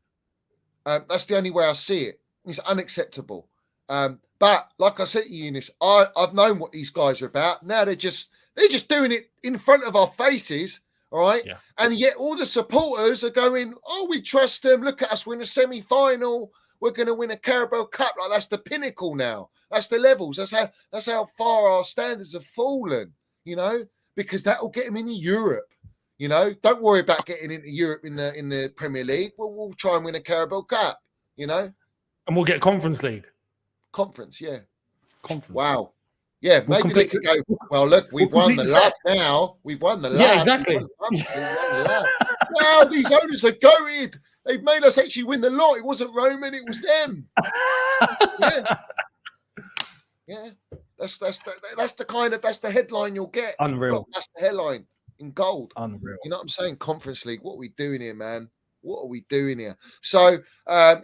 That's the only way I see it. It's unacceptable. But like I said to you, Unice, I've known what these guys are about. Now they're just doing it in front of our faces, all right? Yeah. And yet all the supporters are going, oh, we trust them. Look at us, we're in a semi-final. We're going to win a Carabao Cup. Like, that's the pinnacle now. That's the levels. That's how far our standards have fallen, because that will get them into Europe. Don't worry about getting into Europe in the Premier League. We'll try and win a Carabao Cup, And we'll get Conference League. Conference. Conference. Wow. Yeah, maybe they could go, well, look, we've won the lap now. We've won the lap. Yeah, exactly. Wow, these owners are goated. They've made us actually win the lot. It wasn't Roman, it was them. Yeah. That's the headline you'll get. Unreal. That's the headline in gold. Unreal. You know what I'm saying? Conference League. What are we doing here, man? What are we doing here? So, I'm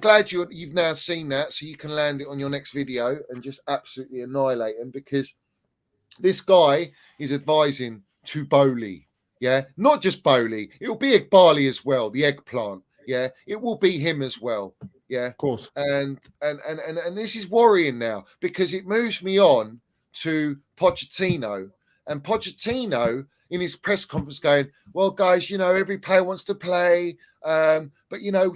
glad you've now seen that, so you can land it on your next video and just absolutely annihilate him, because this guy is advising to Bowley. Yeah, not just Bowley. It will be Igbali as well, the eggplant. Yeah, it will be him as well. Yeah, of course. And this is worrying now, because it moves me on to Pochettino. And Pochettino in his press conference going, well, guys, every player wants to play, but,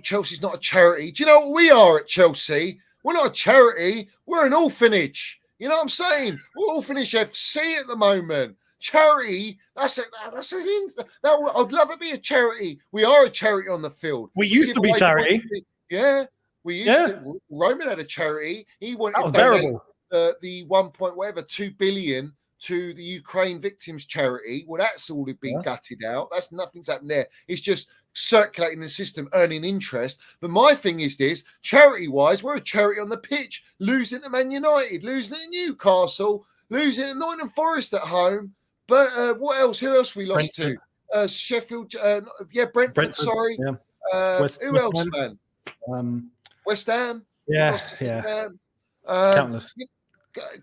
Chelsea's not a charity. Do you know what we are at Chelsea? We're not a charity. We're an orphanage. You know what I'm saying? We're Orphanage FC at the moment. Charity, I'd love to be a charity. We are a charity on the field. We used to be charity. Yeah. We used to. Roman had a charity. He wanted That was to donate bearable. the 2 billion to the Ukraine victims charity. Well, that's all been gutted out. That's nothing's happened there. It's just circulating the system, earning interest. But my thing is this: charity-wise, we're a charity on the pitch, losing to Man United, losing to Newcastle, losing to Nottingham Forest at home. But what else? Who else we lost to? Sheffield. Brentford. Sorry. Yeah. Who else, man? West Ham. Yeah.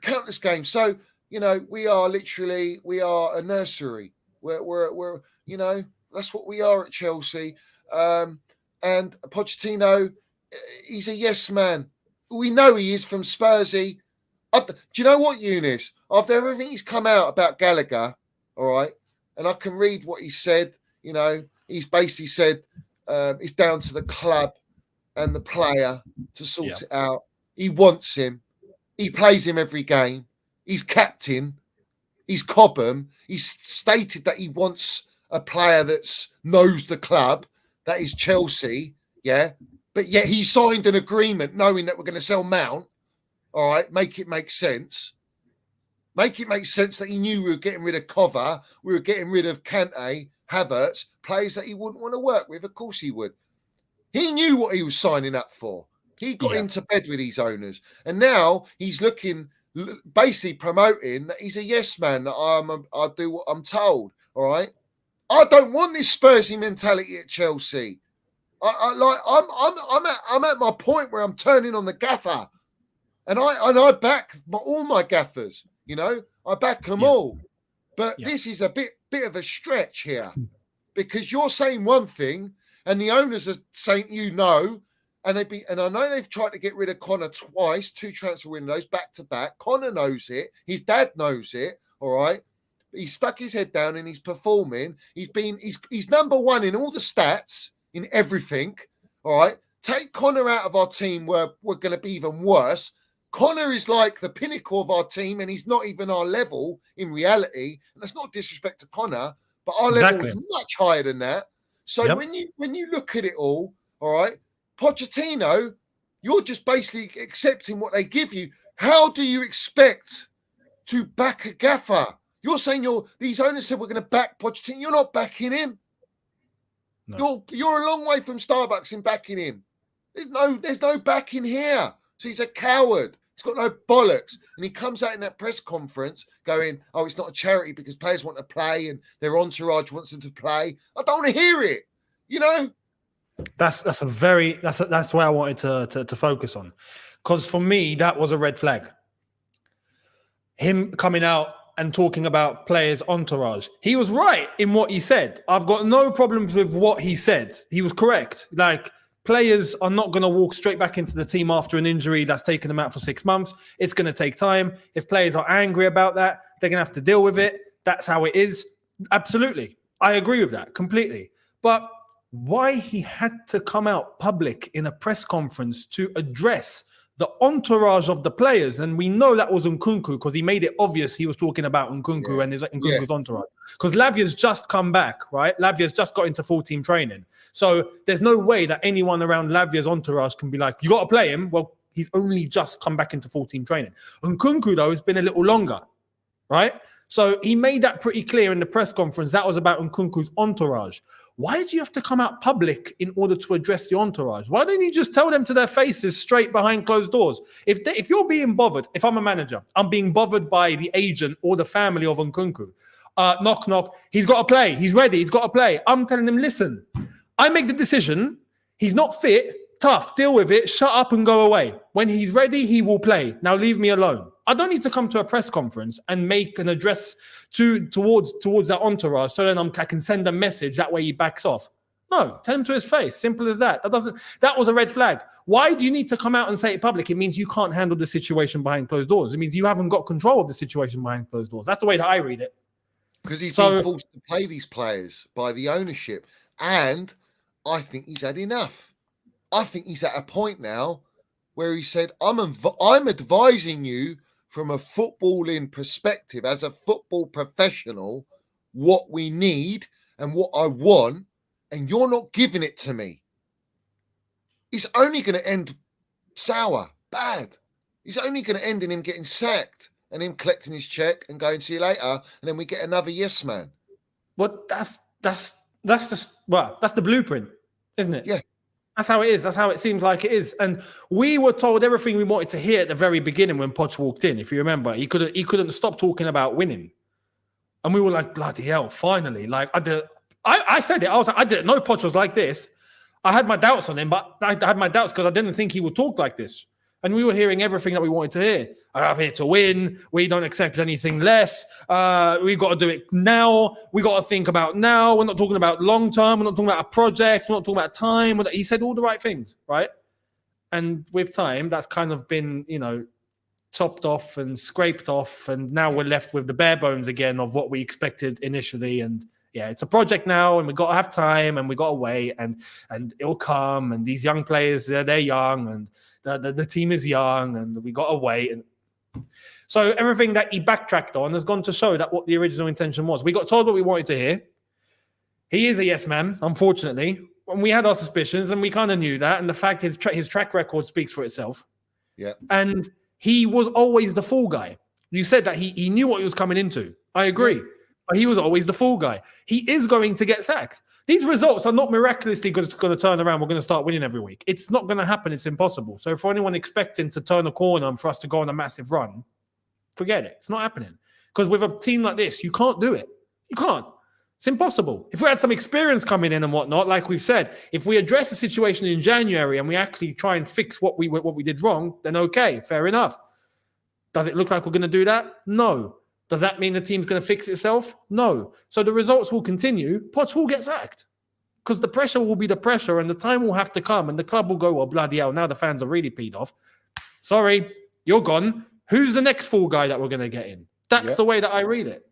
Countless games. So we are a nursery. We're that's what we are at Chelsea. And Pochettino, he's a yes man. We know he is from Spursy. Do you know what, Unice? After everything he's come out about Gallagher, all right, and I can read what he said. He's basically said it's down to the club and the player to sort it out. He wants him. He plays him every game. He's captain. He's Cobham. He's stated that he wants a player that knows the club. That is Chelsea. Yeah. But yet he signed an agreement knowing that we're going to sell Mount. All right. Make it make sense. Make it make sense that he knew we were getting rid of Cover. We were getting rid of Kante, Havertz, players that he wouldn't want to work with. Of course he would. He knew what he was signing up for. He got into bed with these owners. And now he's basically promoting that he's a yes man, that I do what I'm told. All right. I don't want this Spursy mentality at Chelsea. I'm at my point where I'm turning on the gaffer. And I back all my gaffers, I back them all. But this is a bit of a stretch here, because you're saying one thing and the owners are saying, and I know they've tried to get rid of Connor twice, 2 transfer windows back to back. Connor knows it. His dad knows it. All right. He's stuck his head down and he's performing. He's number one in all the stats, in everything. All right. Take Connor out of our team, we're going to be even worse. Connor is like the pinnacle of our team, and he's not even our level in reality. And that's not disrespect to Connor, but our level is much higher than that. So when you look at it all right, Pochettino, you're just basically accepting what they give you. How do you expect to back a gaffer? You're saying these owners said we're going to back Pochettino. You're not backing him. No. You're a long way from Starbucks in backing him. There's no backing here. So he's a coward. He's got no bollocks. And he comes out in that press conference going, oh, it's not a charity because players want to play and their entourage wants them to play. I don't want to hear it. That's where I wanted to focus on. Because for me, that was a red flag. Him coming out and talking about players' entourage. He was right in what he said. I've got no problems with what he said. He was correct. Players are not going to walk straight back into the team after an injury that's taken them out for 6 months. It's going to take time. If players are angry about that, they're going to have to deal with it. That's how it is. Absolutely. I agree with that completely. But why he had to come out public in a press conference to address the entourage of the players, and we know that was Nkunku because he made it obvious he was talking about Nkunku and his Nkunku's entourage. Because Lavia's just come back, right? Lavia's just got into full-team training. So there's no way that anyone around Lavia's entourage can be like, you got to play him. Well, he's only just come back into full-team training. Nkunku, though, has been a little longer, right? So he made that pretty clear in the press conference. That was about Nkunku's entourage. Why do you have to come out public in order to address the entourage? Why don't you just tell them to their faces straight behind closed doors? If you're being bothered, if I'm a manager, I'm being bothered by the agent or the family of Nkunku. Knock, knock. He's got to play. He's ready. He's got to play. I'm telling them, listen, I make the decision. He's not fit. Tough. Deal with it. Shut up and go away. When he's ready, he will play. Now leave me alone. I don't need to come to a press conference and make an address towards that entourage so then I can send a message. That way he backs off. No, tell him to his face. Simple as that. That was a red flag. Why do you need to come out and say it public? It means you can't handle the situation behind closed doors. It means you haven't got control of the situation behind closed doors. That's the way that I read it. Because he's been forced to play these players by the ownership. And I think he's had enough. I think he's at a point now where he said, I'm advising you from a footballing perspective, as a football professional, what we need and what I want, and you're not giving it to me. It's only going to end sour, bad. He's only going to end in him getting sacked and him collecting his check and going, see you later. And then we get another yes man. Well, that's the blueprint, isn't it? Yeah. That's how it is. That's how it seems like it is. And we were told everything we wanted to hear at the very beginning when Poch walked in. If you remember, he couldn't stop talking about winning, and we were like, bloody hell! Finally, like I said it. I was like, I didn't know Poch was like this. I had my doubts on him, but I had my doubts because I didn't think he would talk like this. And we were hearing everything that we wanted to hear. I'm here to win. We don't accept anything less. We got to do it now. We got to think about now. We're not talking about long term. We're not talking about a project. We're not talking about time. He said all the right things, right? And with time, that's kind of been, chopped off and scraped off. And now we're left with the bare bones again of what we expected initially. And yeah, it's a project now, and we got to have time, and we got to wait, and it'll come. And these young players, they're young, and the team is young, and we got to wait. And so everything that he backtracked on has gone to show that what the original intention was. We got told what we wanted to hear. He is a yes man, unfortunately. And we had our suspicions, and we kind of knew that. And the fact his track record speaks for itself. Yeah. And he was always the fall guy. You said that he knew what he was coming into. I agree. Yeah. But he was always the fall guy. He is going to get sacked. These results are not miraculously going to turn around. We're going to start winning every week. It's not going to happen. It's impossible. So for anyone expecting to turn a corner and for us to go on a massive run, forget it. It's not happening. Because with a team like this, you can't do it. You can't. It's impossible. If we had some experience coming in and whatnot, like we've said, if we address the situation in January and we actually try and fix what we did wrong, then okay, fair enough. Does it look like we're going to do that? No. Does that mean the team's going to fix itself? No. So the results will continue. Poch will get sacked because the pressure will be the pressure, and the time will have to come, and the club will go, well, bloody hell, now the fans are really peed off. Sorry, you're gone. Who's the next fall guy that we're going to get in? That's the way that I read it.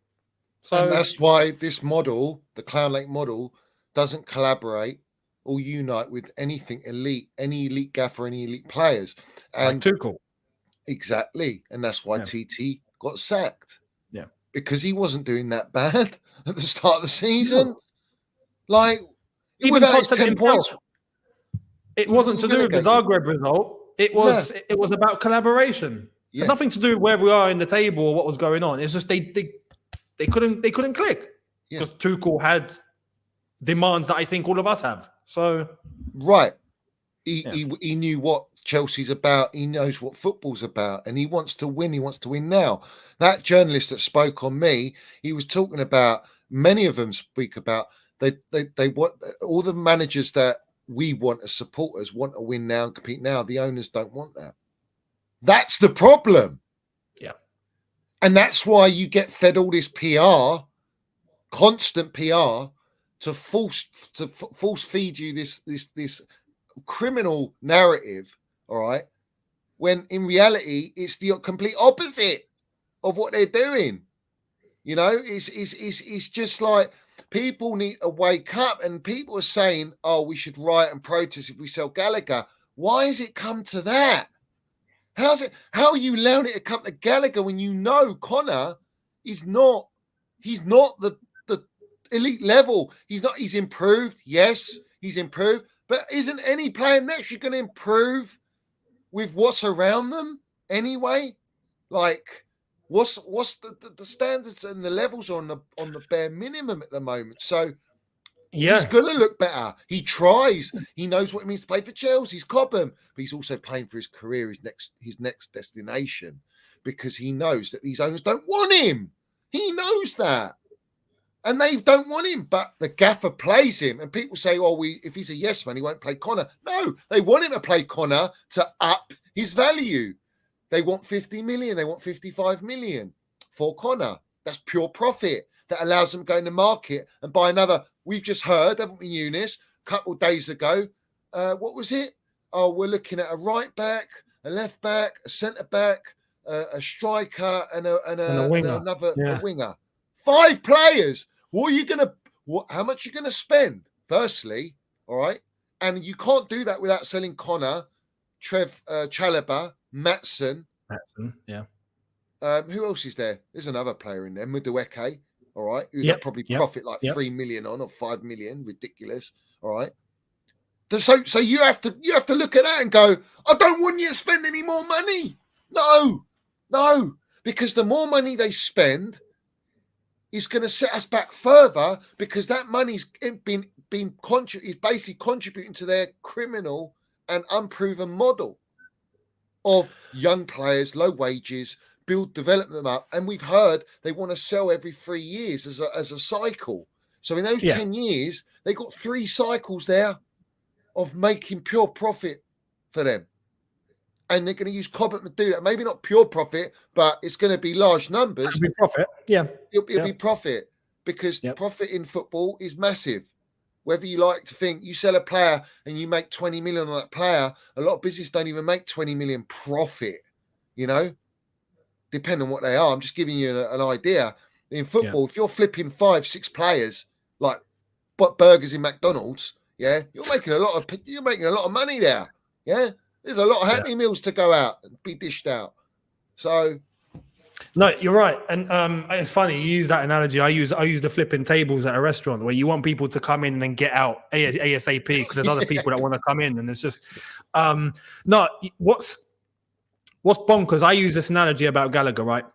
So and that's why this model, the Clownlake model, doesn't collaborate or unite with anything elite, any elite gaffer, any elite players. And like Tuchel. Exactly. And that's why TT got sacked. Yeah. Because he wasn't doing that bad at the start of the season. No. Like, even Todd said 10 points. It wasn't to do with the Zagreb result. It was about collaboration. Yeah. It had nothing to do with where we are in the table or what was going on. It's just they couldn't click. Because Tuchel had demands that I think all of us have. So right. He knew what Chelsea's about. He knows what football's about, and he wants to win. He wants to win now. That journalist that spoke on me, he was talking about, many of them speak about, they want, all the managers that we want as supporters want to win now and compete now. The owners don't want that. That's the problem. Yeah. And that's why you get fed all this PR, constant PR, to force feed you this criminal narrative, all right, when in reality it's the complete opposite of what they're doing. It's just like people need to wake up, and people are saying, oh, we should riot and protest if we sell Gallagher. Why has it come to that? How are you allowing it to come to Gallagher when you know Connor is not, he's not the elite level. He's improved. Yes, he's improved. But isn't any player next year going to improve with what's around them anyway? Like, what's the standards and the levels on the bare minimum at the moment? So he's going to look better. He tries. He knows what it means to play for Chelsea. He's Cobham, but he's also playing for his career, his next destination, because he knows that these owners don't want him. He knows that. And they don't want him, but the gaffer plays him. And people say, oh, if he's a yes man, he won't play Connor. No, they want him to play Connor to up his value. They want 50 million. They want 55 million for Connor. That's pure profit that allows them to go in the market and buy another. We've just heard, haven't we, Unice, a couple of days ago. What was it? Oh, we're looking at a right back, a left back, a centre back, a striker, and a winger. And a winger. 5 players. How much are you gonna spend? Firstly, all right, and you can't do that without selling Connor, Chalobah, Maatsen. Yeah. Who else is there? There's another player in there, Madueke. All right, who they'll probably profit like 3 million on or 5 million. Ridiculous. All right. So you have to look at that and go, I don't want you to spend any more money. No, because the more money they spend is going to set us back further, because that money's been is basically contributing to their criminal and unproven model of young players, low wages, develop them up. And we've heard they want to sell every 3 years as a cycle. So in those 10 years, they got 3 cycles there of making pure profit for them. And they're going to use Cobham to do that. Maybe not pure profit, but it's going to be large numbers. It'll be profit. Yeah. It'll be profit, because profit in football is massive. Whether you like to think you sell a player and you make 20 million on that player, a lot of business don't even make 20 million profit, depending on what they are. I'm just giving you an idea. In football, if you're flipping 5-6 players like burgers in McDonald's, you're making a lot of money there. Yeah. There's a lot of Happy Meals to go out and be dished out. So, no, you're right, and it's funny you use that analogy. I use the flipping tables at a restaurant where you want people to come in and then get out ASAP, because there's other people that want to come in, and it's just no. What's bonkers? I use this analogy about Gallagher, right?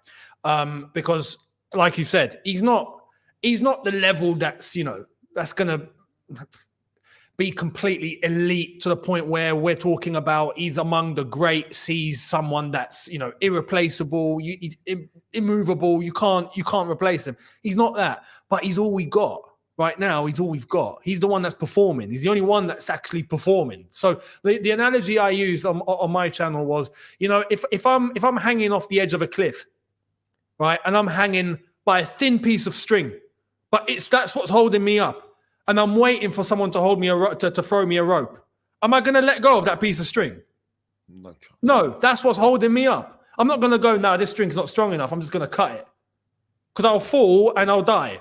Because, like you said, he's not the level that's that's gonna be completely elite to the point where we're talking about he's among the greats. He's someone that's irreplaceable, he's immovable. You can't replace him. He's not that, but he's all we got right now. He's all we've got. He's the one that's performing. He's the only one that's actually performing. So the analogy I used on my channel was, if I'm hanging off the edge of a cliff, right, and I'm hanging by a thin piece of string, but that's what's holding me up. And I'm waiting for someone to hold me to throw me a rope. Am I going to let go of that piece of string? No, that's what's holding me up. I'm not going to go, no, this string's not strong enough. I'm just going to cut it, because I'll fall and I'll die.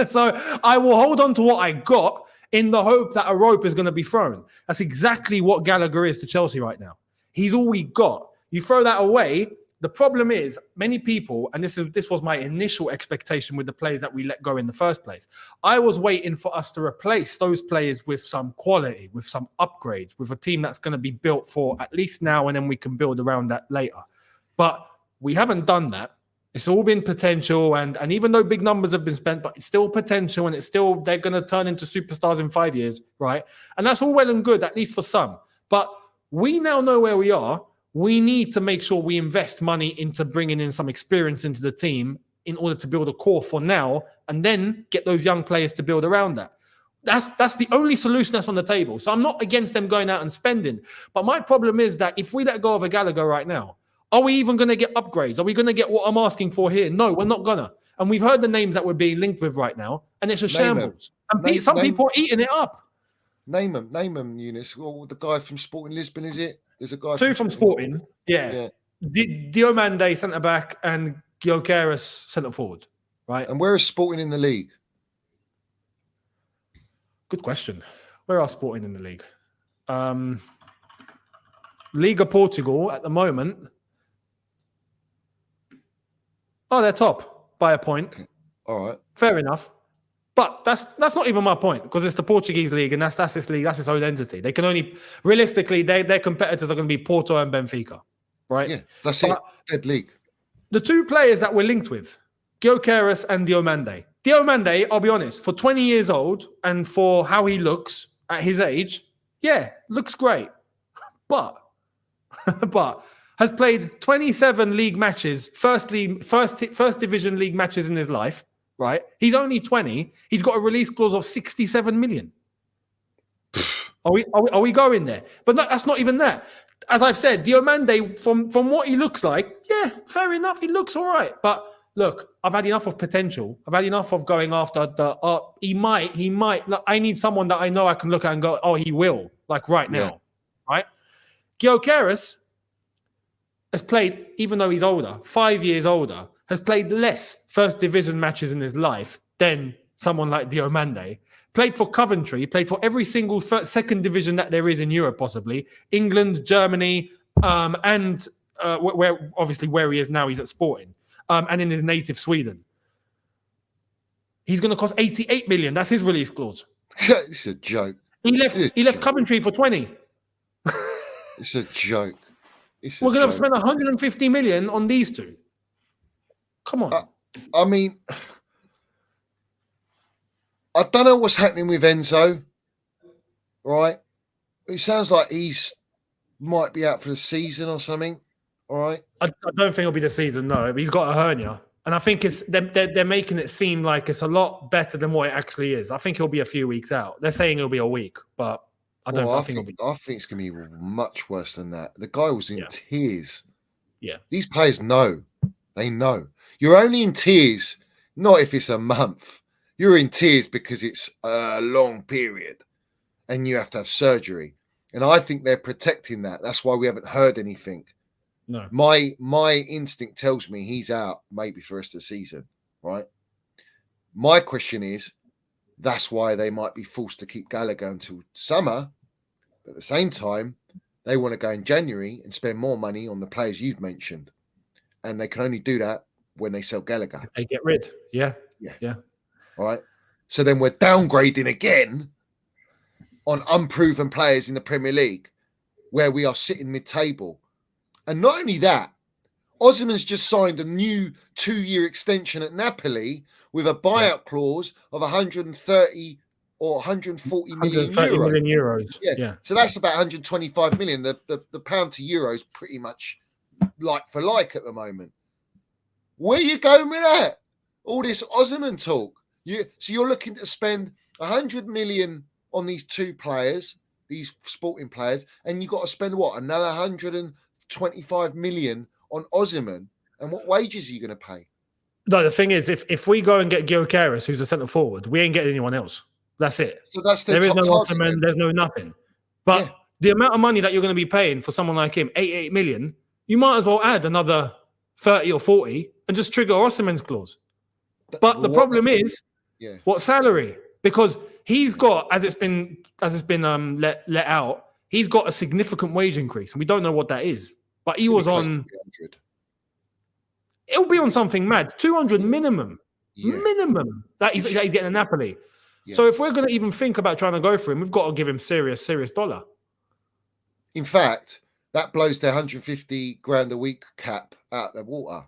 So I will hold on to what I got in the hope that a rope is going to be thrown. That's exactly what Gallagher is to Chelsea right now. He's all we got. You throw that away. The problem is, many people, and this was my initial expectation with the players that we let go in the first place. I was waiting for us to replace those players with some quality, with some upgrades, with a team that's going to be built for at least now, and then we can build around that later. But we haven't done that. It's all been potential, and even though big numbers have been spent, but it's still potential, and they're going to turn into superstars in 5 years, right? And that's all well and good, at least for some. But we now know where we are. We need to make sure we invest money into bringing in some experience into the team in order to build a core for now, and then get those young players to build around that. That's the only solution that's on the table. So I'm not against them going out and spending. But my problem is that if we let go of a Gallagher right now, are we even going to get upgrades? Are we going to get what I'm asking for here? No, we're not going to. And we've heard the names that we're being linked with right now, and it's a shambles. And some people are eating it up. Name them, Unice. Well, the guy from Sporting Lisbon, is it? There's a guy. 2 from Sporting. Yeah. Diomande centre back and Gallagher centre forward. Right. And where is Sporting in the league? Good question. Where are Sporting in the league? Liga Portugal at the moment. Oh, they're top by a point. Okay. All right. Fair enough. But that's not even my point, because it's the Portuguese league, and that's this league, that's its own entity. They can only, realistically, their competitors are going to be Porto and Benfica, right? Yeah, that's it. Dead league. The 2 players that we're linked with, Gallagher and Diomande. Diomande, I'll be honest, for 20 years old and for how he looks at his age, looks great. But has played 27 league matches, first division league matches in his life. Right, he's only 20. He's got a release clause of 67 million. Are we going there? But no, that's not even that. As I've said, Diomande, from what he looks like, fair enough. He looks all right. But look, I've had enough of potential. I've had enough of going after the. He might. Look, I need someone that I know I can look at and go, oh, he will. Like right now, right? Gallagher has played, even though he's older, 5 years older, has played less first division matches in his life than someone like Diomande. Played for Coventry, played for every single second division that there is in Europe, possibly. England, Germany, and where he is now, he's at Sporting, and in his native Sweden. He's going to cost 88 million. That's his release clause. It's a joke. He left Coventry for 20. It's a joke. We're going to spend 150 million on these two. Come on. I mean, I don't know what's happening with Enzo, right? It sounds like he's might be out for the season or something, all right? I don't think it'll be the season, no. He's got a hernia. And I think it's they're making it seem like it's a lot better than what it actually is. I think he'll be a few weeks out. They're saying it'll be a week, but I think it'll be. I think it's going to be much worse than that. The guy was in tears. Yeah. These players know. They know. You're only in tears, not if it's a month. You're in tears because it's a long period and you have to have surgery. And I think they're protecting that. That's why we haven't heard anything. No. My instinct tells me he's out maybe for the rest of the season, right? My question is, that's why they might be forced to keep Gallagher until summer. But at the same time, they want to go in January and spend more money on the players you've mentioned. And they can only do that when they sell Gallagher. If they get rid. Yeah. All right. So then we're downgrading again on unproven players in the Premier League where we are sitting mid-table. And not only that, Osimhen's just signed a new 2-year extension at Napoli with a buyout clause of 130 or 140 million euros. Yeah. So that's about 125 million. The pound to euro is pretty much like for like at the moment. Where are you going with that? All this Osimhen talk. So you're looking to spend 100 million on these two players, these sporting players, and you've got to spend what? Another 125 million on Osimhen. And what wages are you going to pay? No, the thing is, if we go and get Gyökeres, who's a centre forward, we ain't getting anyone else. That's it. So that's there is no Osimhen, there's no nothing. But the amount of money that you're going to be paying for someone like him, 88 million, you might as well add another 30 or 40 and just trigger Osimhen's clause. But the problem is, what salary? Because he's got, as it's been let out, he's got a significant wage increase, and we don't know what that is. But he was on. It'll be on something mad, 200 minimum, minimum that he's getting in Napoli. Yeah. So if we're going to even think about trying to go for him, we've got to give him serious dollar. In fact, that blows their 150 grand a week cap out the water.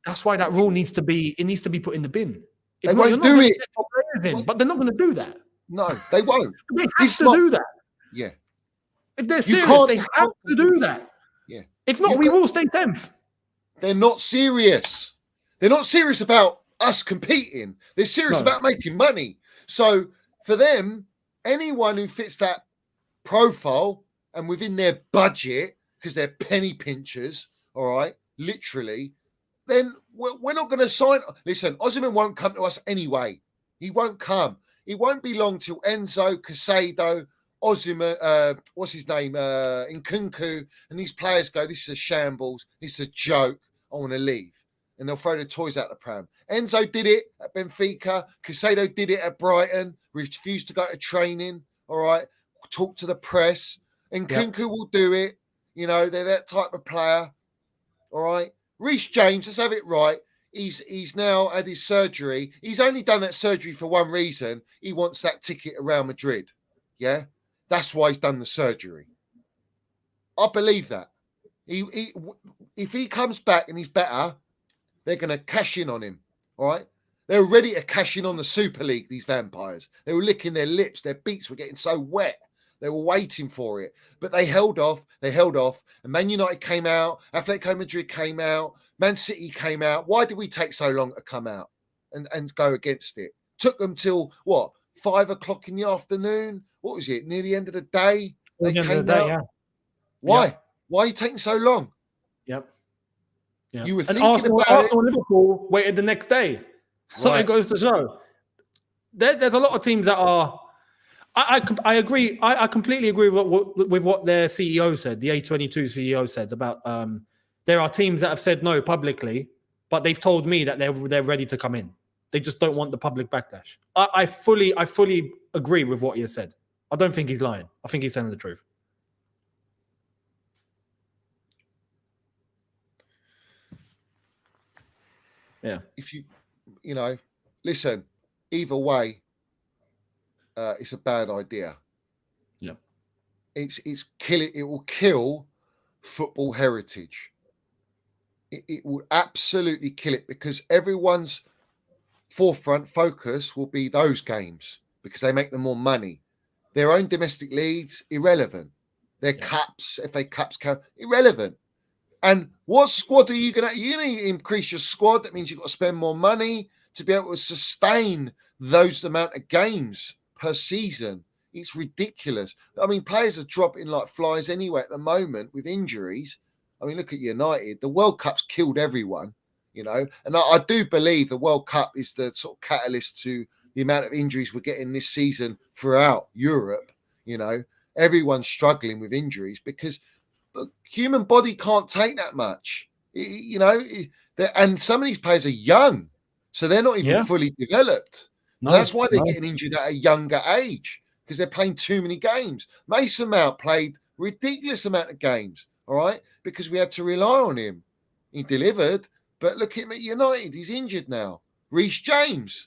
That's why that rule needs to be put in the bin. They won't do it. But they're not going to do that. No, they won't. They have to do that. Yeah. If they're serious, they have to do that. Yeah. If not, we will stay 10th. They're not serious. They're not serious about us competing. They're serious about making money. So for them, anyone who fits that profile and within their budget, because they're penny pinchers, all right, literally, then we're not going to sign. Listen, Osimhen won't come to us anyway. He won't come. It won't be long till Enzo, Caicedo, Osimhen, what's his name, Nkunku, and these players go, this is a shambles. This is a joke. I want to leave. And they'll throw the toys out the pram. Enzo did it at Benfica. Caicedo did it at Brighton. Refused to go to training. All right. Talk to the press. And Nkunku will do it. You know, they're that type of player. All right. Reece James, let's have it right. He's now had his surgery. He's only done that surgery for one reason. He wants that ticket around Madrid. Yeah. That's why he's done the surgery. I believe that. If he comes back and he's better, they're going to cash in on him, all right? They were ready to cash in on the Super League, these vampires. They were licking their lips. Their beaks were getting so wet. They were waiting for it. But they held off. And Man United came out. Atletico Madrid came out. Man City came out. Why did we take so long to come out and go against it? Took them till, 5 o'clock in the afternoon? What was it? Near the end of the day? They came out. Yeah. Why? Yeah. Why are you taking so long? Yep. Yeah. You were and Arsenal and Liverpool waited the next day. So it goes to show. There's a lot of teams that are. I agree. I completely agree with what their CEO said. The A22 CEO said about there are teams that have said no publicly, but they've told me that they're ready to come in. They just don't want the public backlash. I fully agree with what he has said. I don't think he's lying. I think he's telling the truth. Yeah. If listen, either way, it's a bad idea. it's killing. It will kill football heritage. It will absolutely kill it because everyone's forefront focus will be those games because they make them more money. Their own domestic leagues, irrelevant. Their cups, FA Cups, irrelevant. And what squad are you going to? You're going to increase your squad. That means you've got to spend more money to be able to sustain those amount of games per season. It's ridiculous. I mean, players are dropping like flies anyway at the moment with injuries. I mean, look at United. The World Cup's killed everyone, you know. And I do believe the World Cup is the sort of catalyst to the amount of injuries we're getting this season throughout Europe. You know, everyone's struggling with injuries because the human body can't take that much. You know, and some of these players are young, so they're not even fully developed. No, that's why they're getting injured at a younger age because they're playing too many games. Mason Mount played ridiculous amount of games, all right, because we had to rely on him. He delivered, but look at him at United. He's injured now. Reece James,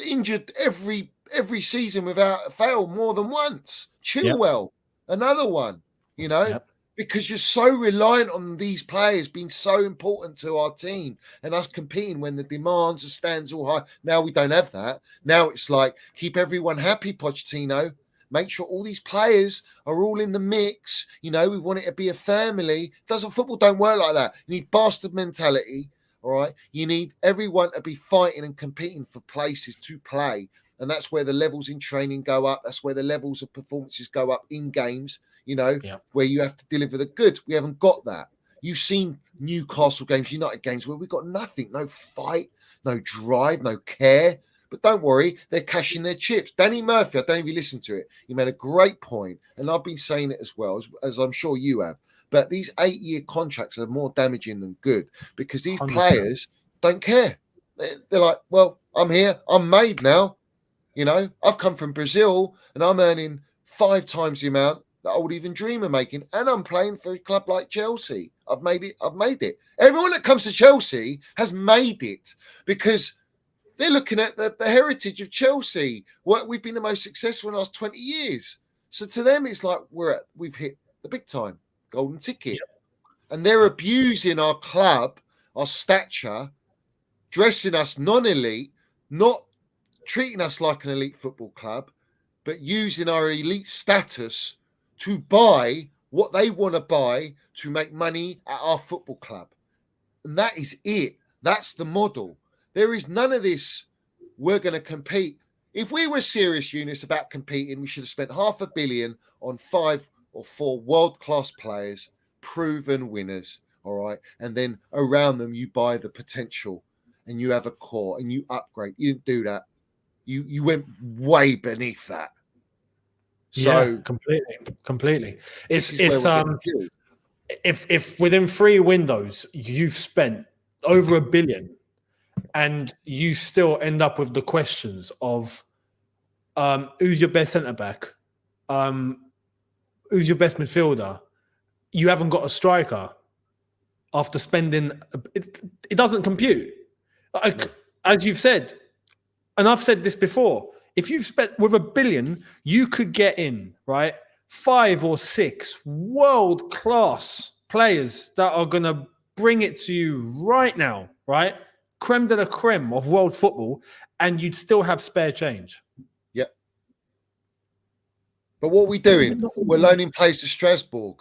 injured every season without fail more than once. Chilwell, another one, you know, because you're so reliant on these players being so important to our team and us competing when the demands and stands all high. Now we don't have that. Now it's like, keep everyone happy, Pochettino. Make sure all these players are all in the mix. You know, we want it to be a family. Football don't work like that. You need bastard mentality, all right? You need everyone to be fighting and competing for places to play. And that's where the levels in training go up. That's where the levels of performances go up in games, you know, where you have to deliver the goods. We haven't got that. You've seen Newcastle games, United games, where we've got nothing, no fight, no drive, no care. But don't worry, they're cashing their chips. Danny Murphy, I don't know if you listened to it. He made a great point, and I've been saying it as well, as I'm sure you have. But these 8-year contracts are more damaging than good because these 100%. Players don't care. They're like, well, I'm here. I'm made now. You know, I've come from Brazil, and I'm earning 5 times the amount that I would even dream of making. And I'm playing for a club like Chelsea. I've made it. Everyone that comes to Chelsea has made it because they're looking at the heritage of Chelsea. We've been the most successful in the last 20 years. So to them, it's like we've hit the big time, golden ticket. And they're abusing our club, our stature, dressing us non-elite, not treating us like an elite football club, but using our elite status to buy what they want to buy to make money at our football club. And that is it. That's the model. There is none of this, we're going to compete. If we were serious, Unice, about competing, we should have spent $500 million on 5 or 4 world-class players, proven winners, all right? And then around them, you buy the potential and you have a core and you upgrade. You didn't do that. You went way beneath that. So completely. It's if within 3 windows, you've spent over $1 billion, and you still end up with the questions of who's your best centre-back? Who's your best midfielder? You haven't got a striker after spending... It doesn't compute. As you've said, and I've said this before, if you've spent with $1 billion, you could get in, right, 5 or 6 world-class players that are going to bring it to you right now, right? Creme de la creme of world football, and you'd still have spare change. Yep. But what are we doing? We're loaning players to Strasbourg.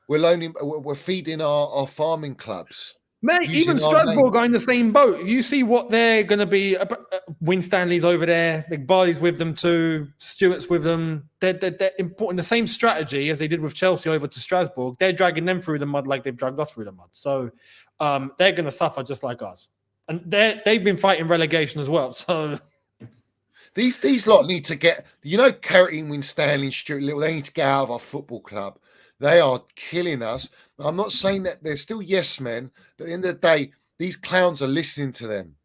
We're feeding our farming clubs. Mate, even Strasbourg are in the same boat. You see what they're going to be. Winstanley's over there. Barley's with them too. Stewart's with them. They're importing the same strategy as they did with Chelsea over to Strasbourg. They're dragging them through the mud like they've dragged us through the mud. So they're going to suffer just like us. And they've been fighting relegation as well. So these lot need to get, Carrington, Winstanley, Stewart Little, they need to get out of our football club. They are killing us. I'm not saying that they're still yes men, but at the end of the day, these clowns are listening to them.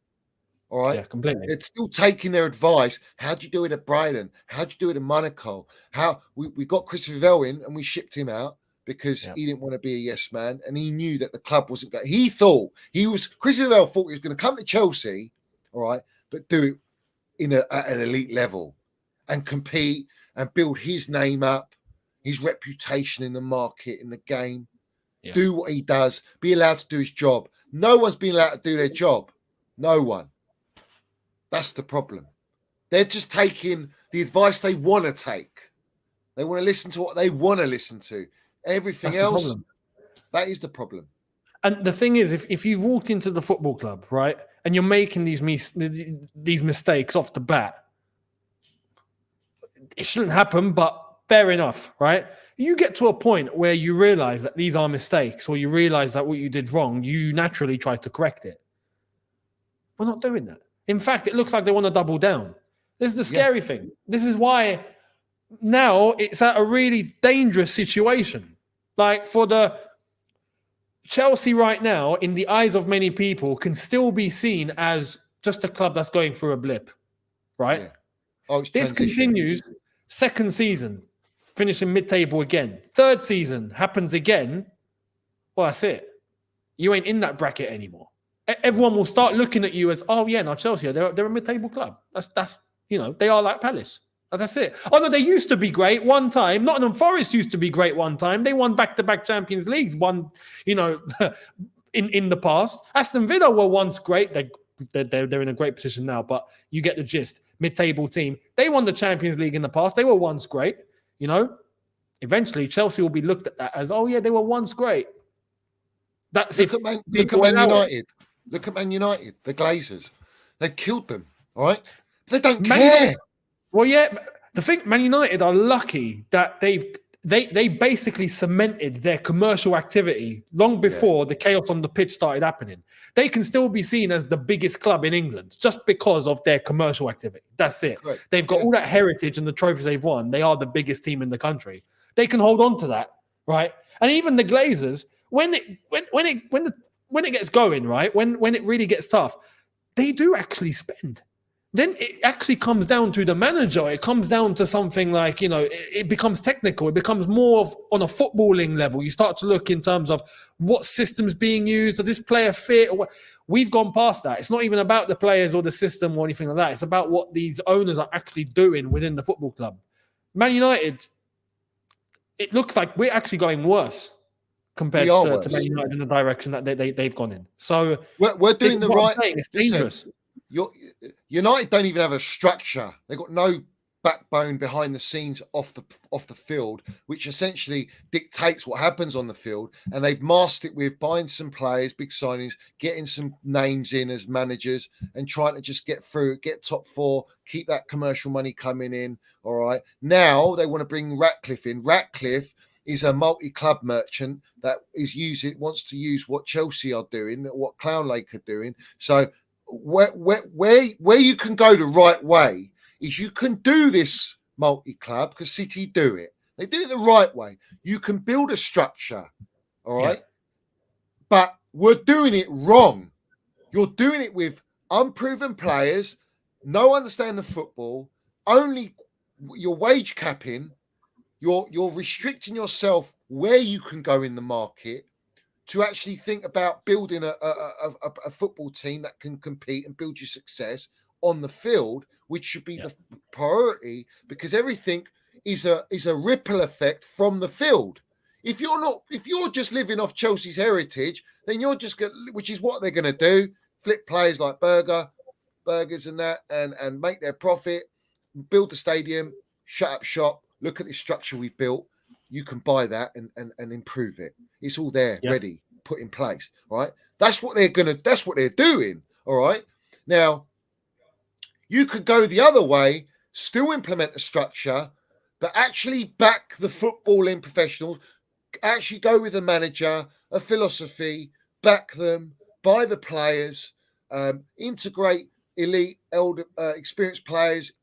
All right? Yeah, completely. They're still taking their advice. How'd you do it at Brighton? How'd you do it in Monaco? We got Christopher Vell in and we shipped him out because he didn't want to be a yes man, and he knew that the club wasn't going. Christopher Vell thought he was going to come to Chelsea, all right, but do it at an elite level and compete and build his name up. his reputation in the market, in the game, Yeah. do what he does, be allowed to do his job. No one's been allowed to do their job. No one. That's the problem. They're just taking the advice they want to take. They want to listen to what they want to listen to. Everything else, that is the problem. And the thing is, if you've walked into the football club, right, and you're making these mistakes off the bat, it shouldn't happen, but fair enough, right? You get to a point where you realize that these are mistakes, or you realize that what you did wrong, you naturally try to correct it. We're not doing that. In fact, it looks like they want to double down. This is the scary thing. This is why now it's at a really dangerous situation. Like for the Chelsea right now, in the eyes of many people, can still be seen as just a club that's going through a blip, right? Yeah. Oh, this continues, second season, finishing mid-table again. Third season happens again. Well, that's it. You ain't in that bracket anymore. Everyone will start looking at you as, oh yeah, now Chelsea, they're a mid-table club. That's they are like Palace. That's it. Oh no, they used to be great one time. Nottingham Forest used to be great one time. They won back-to-back Champions Leagues. In the past. Aston Villa were once great. They're in a great position now, but you get the gist. Mid-table team. They won the Champions League in the past. They were once great. Eventually Chelsea will be looked at that as, oh yeah, they were once great. That's look at Man United. Look at Man United. The Glazers. They killed them. All right. They don't care. Well, yeah, the thing, Man United are lucky that they basically cemented their commercial activity long before the chaos on the pitch started happening. They can still be seen as the biggest club in England just because of their commercial activity. That's it. Correct. They've got all that heritage and the trophies they've won. They are the biggest team in the country. They can hold on to that, right? And even the Glazers, when it gets going, right, when it really gets tough, they do actually spend. Then it actually comes down to the manager. It comes down to something like, it becomes technical. It becomes more on a footballing level. You start to look in terms of what system's being used. Does this player fit? We've gone past that. It's not even about the players or the system or anything like that. It's about what these owners are actually doing within the football club. Man United, it looks like we're actually going worse compared to Man United in the direction that they've gone in. So we're doing the right thing. It's dangerous. United don't even have a structure. They've got no backbone behind the scenes off the field, which essentially dictates what happens on the field. And they've masked it with buying some players, big signings, getting some names in as managers, and trying to just get through, get top four, keep that commercial money coming in. All right. Now they want to bring Ratcliffe in. Ratcliffe is a multi-club merchant that wants to use what Chelsea are doing, what Clownlake are doing. So where you can go the right way is you can do this multi-club, because City do it. They do it the right way. You can build a structure, all right? Yeah. But we're doing it wrong. You're doing it with unproven players, no understanding of football, only your wage capping, you're restricting yourself where you can go in the market to actually think about building a football team that can compete and build your success on the field, which should be the priority, because everything is a ripple effect from the field. If you're just living off Chelsea's heritage, then you're just going, which is what they're going to do, flip players like burgers and that, and make their profit, build the stadium, shut up shop, look at the structure we've built. You can buy that and improve it. It's all there, ready, put in place. All right. That's what they're doing. All right. Now, you could go the other way, still implement a structure, but actually back the footballing professionals, actually go with a manager, a philosophy, back them, buy the players, integrate elite, elder, experienced players,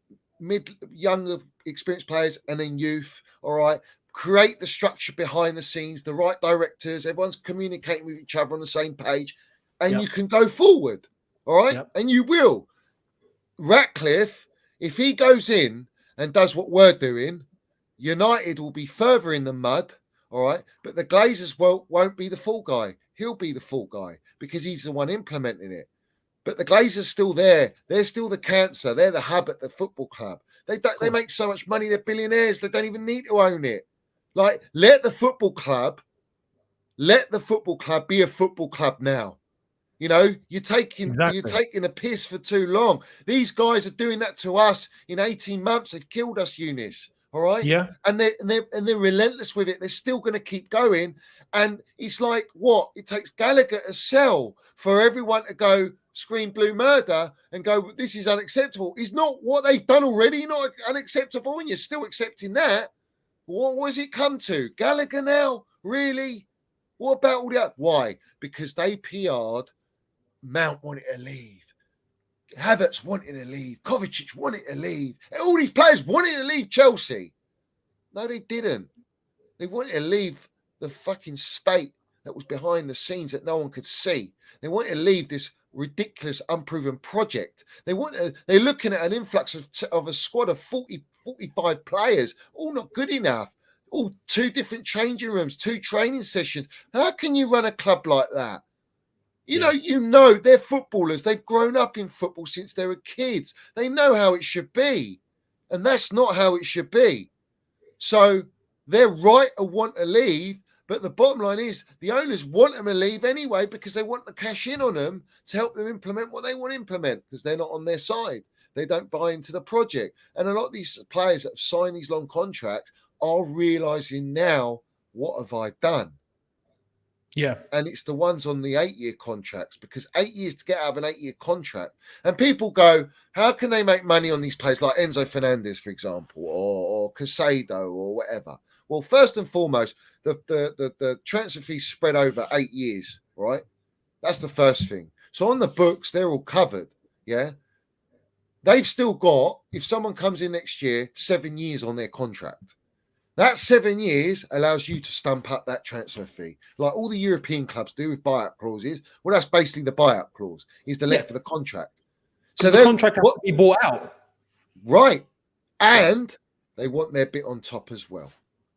younger experienced players, and then youth. All right. Create the structure behind the scenes, the right directors, everyone's communicating with each other on the same page, and you can go forward. All right. And you will. Ratcliffe, if he goes in and does what we're doing, United will be further in the mud. All right. But the Glazers won't be the fall guy. He'll be the fall guy because he's the one implementing it. But the Glazers still there. They're still the cancer. They're the hub at the football club. They make so much money. They're billionaires. They don't even need to own it. Like, let the football club be a football club now. You know, you're taking a piss for too long. These guys are doing that to us in 18 months. They've killed us, Unice. All right. Yeah. And they're relentless with it. They're still going to keep going. And it's like, what? It takes Gallagher to sell for everyone to go scream blue murder and go, this is unacceptable. It's not what they've done already, not unacceptable, and you're still accepting that. What has it come to? Gallagher now? Really? What about all that? Why? Because they PR'd Mount wanted to leave. Havertz wanted to leave. Kovacic wanted to leave. And all these players wanted to leave Chelsea. No, they didn't. They wanted to leave the fucking state that was behind the scenes that no one could see. They wanted to leave this ridiculous, unproven project. They're looking at an influx of a squad of 40, 45 players, all not good enough. All 2 different changing rooms, 2 training sessions. How can you run a club like that? You know, they're footballers. They've grown up in football since they were kids. They know how it should be. And that's not how it should be. So they're right to want to leave. But the bottom line is the owners want them to leave anyway because they want to cash in on them to help them implement what they want to implement because they're not on their side. They don't buy into the project. And a lot of these players that have signed these long contracts are realising now, what have I done? Yeah. And it's the ones on the 8-year contracts because 8 years to get out of an 8-year contract. And people go, how can they make money on these players like Enzo Fernandez, for example, or Casado or whatever? Well, first and foremost, the transfer fees spread over 8 years, right? That's the first thing. So on the books, they're all covered. Yeah. They've still got, if someone comes in next year, 7 years on their contract. That 7 years allows you to stump up that transfer fee, like all the European clubs do with buyout clauses. Well, that's basically the buyout clause, is the length of the contract. So the contract has to be bought out. Right. And they want their bit on top as well.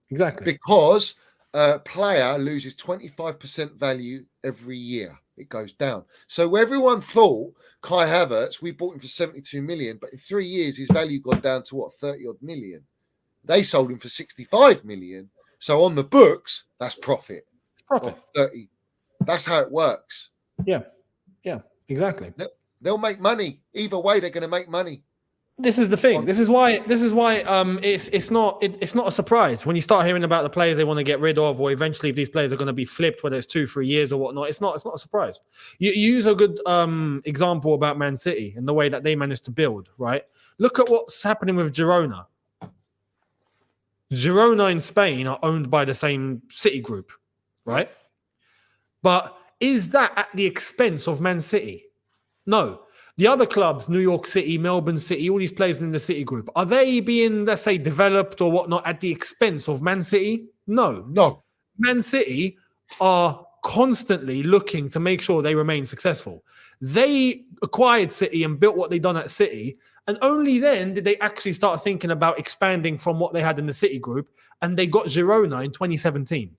Exactly. Because a player loses 25% value every year. It goes down. So everyone thought Kai Havertz, we bought him for 72 million, but in 3 years, his value gone down to 30 odd million. They sold him for 65 million. So on the books, that's profit. It's profit. 30. That's how it works. Yeah. Yeah, exactly. They'll make money. Either way, they're going to make money. This is the thing. This is why it's not a surprise when you start hearing about the players they want to get rid of, or eventually if these players are going to be flipped, whether it's 2-3 years or whatnot. It's not a surprise. You use a good example about Man City and the way that they managed to build, right? Look at what's happening with Girona. Girona in Spain are owned by the same City group, right? But is that at the expense of Man City? No. The other clubs, New York City, Melbourne City, all these players in the City group, are they being, let's say, developed or whatnot at the expense of Man City? No. No. Man City are constantly looking to make sure they remain successful. They acquired City and built what they've done at City, and only then did they actually start thinking about expanding from what they had in the City group, and they got Girona in 2017.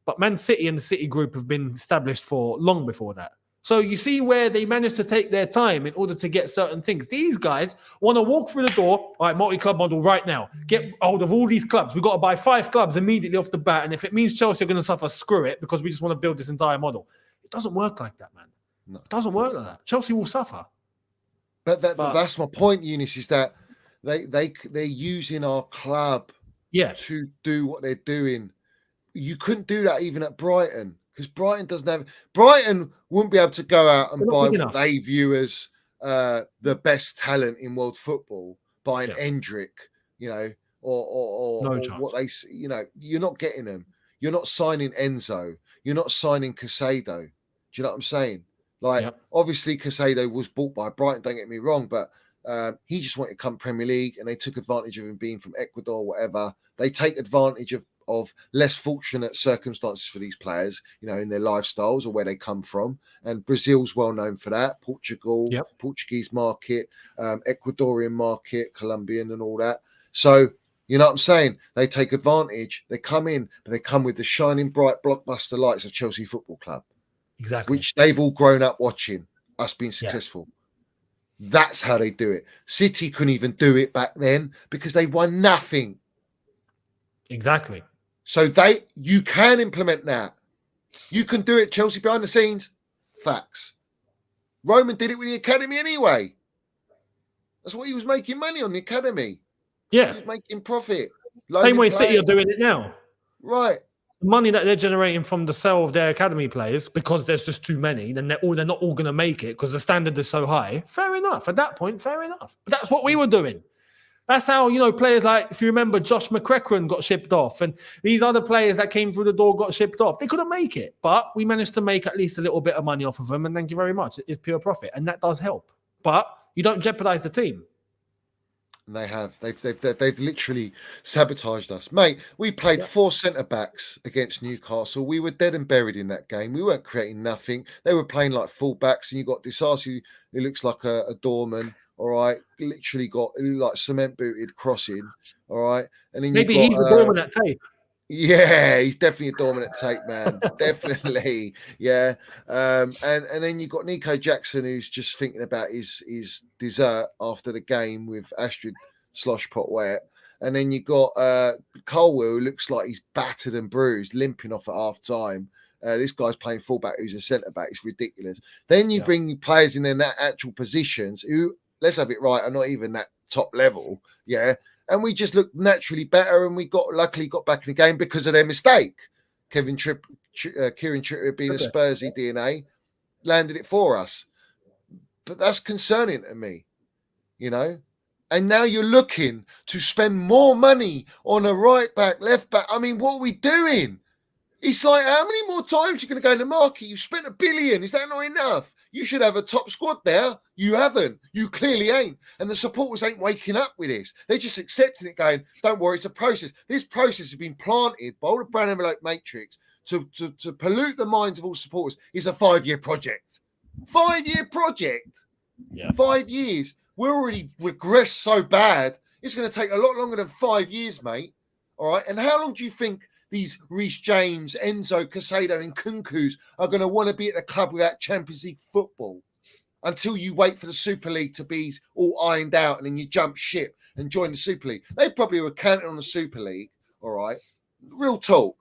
But Man City and the City group have been established for long before that. So you see where they managed to take their time in order to get certain things. These guys want to walk through the door, all right, multi-club model right now. Get hold of all these clubs. We've got to buy 5 clubs immediately off the bat. And if it means Chelsea are going to suffer, screw it, because we just want to build this entire model. It doesn't work like that, man. No. It doesn't work like that. Chelsea will suffer. But that's my point, Unice, is that they're using our club to do what they're doing. You couldn't do that even at Brighton. Because Brighton wouldn't be able to go out and buy what they view as the best talent in world football, buying Hendrick, or what they, you're not getting them. You're not signing Enzo. You're not signing Casado. Do you know what I'm saying? Obviously Casado was bought by Brighton, don't get me wrong, but he just wanted to come Premier League and they took advantage of him being from Ecuador or whatever. They take advantage of less fortunate circumstances for these players, in their lifestyles or where they come from. And Brazil's well known for that. Portugal, Portuguese market, Ecuadorian market, Colombian and all that. So, you know what I'm saying? They take advantage. They come in, but they come with the shining bright blockbuster lights of Chelsea Football Club. Exactly. Which they've all grown up watching us being successful. That's how they do it. City couldn't even do it back then because they won nothing. Exactly. So you can implement that. You can do it, Chelsea, behind the scenes. Facts. Roman did it with the academy anyway. That's what he was making money on, the academy. Yeah. He was making profit. Same way City are doing it now. Right. The money that they're generating from the sale of their academy players, because there's just too many, then they're not all going to make it because the standard is so high. Fair enough. At that point, fair enough. But that's what we were doing. That's how, players like, if you remember, Josh McCracken got shipped off, and these other players that came through the door got shipped off. They couldn't make it, but we managed to make at least a little bit of money off of them, and thank you very much. It is pure profit, and that does help. But you don't jeopardize the team. They have. They've literally sabotaged us, mate. We played 4 centre backs against Newcastle. We were dead and buried in that game. We weren't creating nothing. They were playing like full backs, and you got Disasi, who looks like a doorman. All right, literally got like cement booted crossing. All right, and then maybe he's the doorman at tape. Yeah, he's definitely a dominant tape, man. Definitely, yeah. And then you've got Nico Jackson, who's just thinking about his dessert after the game with Astrid Slosh Pot Wet. And then you got Colwell, who looks like he's battered and bruised, limping off at half time. This guy's playing fullback, who's a centre back. It's ridiculous. Then you bring players in their actual positions who, let's have it right, are not even that top level, yeah. And we just looked naturally better, and we luckily got back in the game because of their mistake. Kieran Trippier being a Spursy DNA landed it for us. But that's concerning to me, And now you're looking to spend more money on a right back, left back. I mean, what are we doing? It's like, how many more times are you going to go in the market? You've spent $1 billion. Is that not enough? You should have a top squad there. You haven't. You clearly ain't. And the supporters ain't waking up with this. They're just accepting it, going, don't worry, it's a process. This process has been planted by all the brand envelope matrix to pollute the minds of all supporters. It's a 5-year project. 5-year project. Yeah. 5 years. We're already regressed so bad. It's going to take a lot longer than 5 years, mate. All right. And how long do you think these Reece James, Enzo, Casado, and Kunkus are going to want to be at the club without Champions League football until you wait for the Super League to be all ironed out and then you jump ship and join the Super League? They probably were counting on the Super League, all right? Real talk,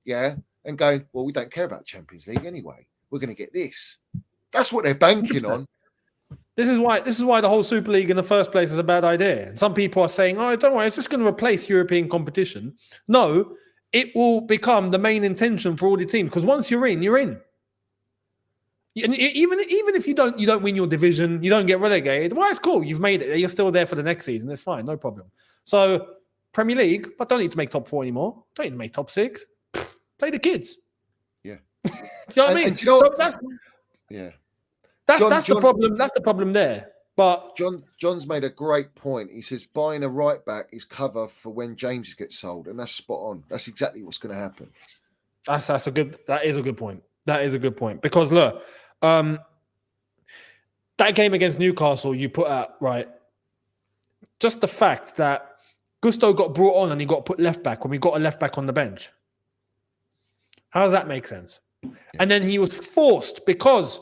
yeah? And going, well, we don't care about Champions League anyway. We're going to get this. That's what they're banking on. This is why the whole Super League in the first place is a bad idea. And some people are saying, oh, don't worry, it's just going to replace European competition. No, it will become the main intention for all the teams, because once you're in, you're in. And even if you don't win your division, you don't get relegated. Well, it's cool. You've made it. You're still there for the next season. It's fine, no problem. So Premier League, but don't need to make top 4 anymore. Don't need to make top 6. Play the kids. Yeah. Do you know what I mean? So that's the problem. That's the problem there. But John's made a great point. He says buying a right back is cover for when James gets sold, and that's spot on. That's exactly what's going to happen. That is a good point. That is a good point, because look, that game against Newcastle, you put out right. Just the fact that Gusto got brought on and he got put left back when we got a left back on the bench. How does that make sense? Yeah. And then he was forced, because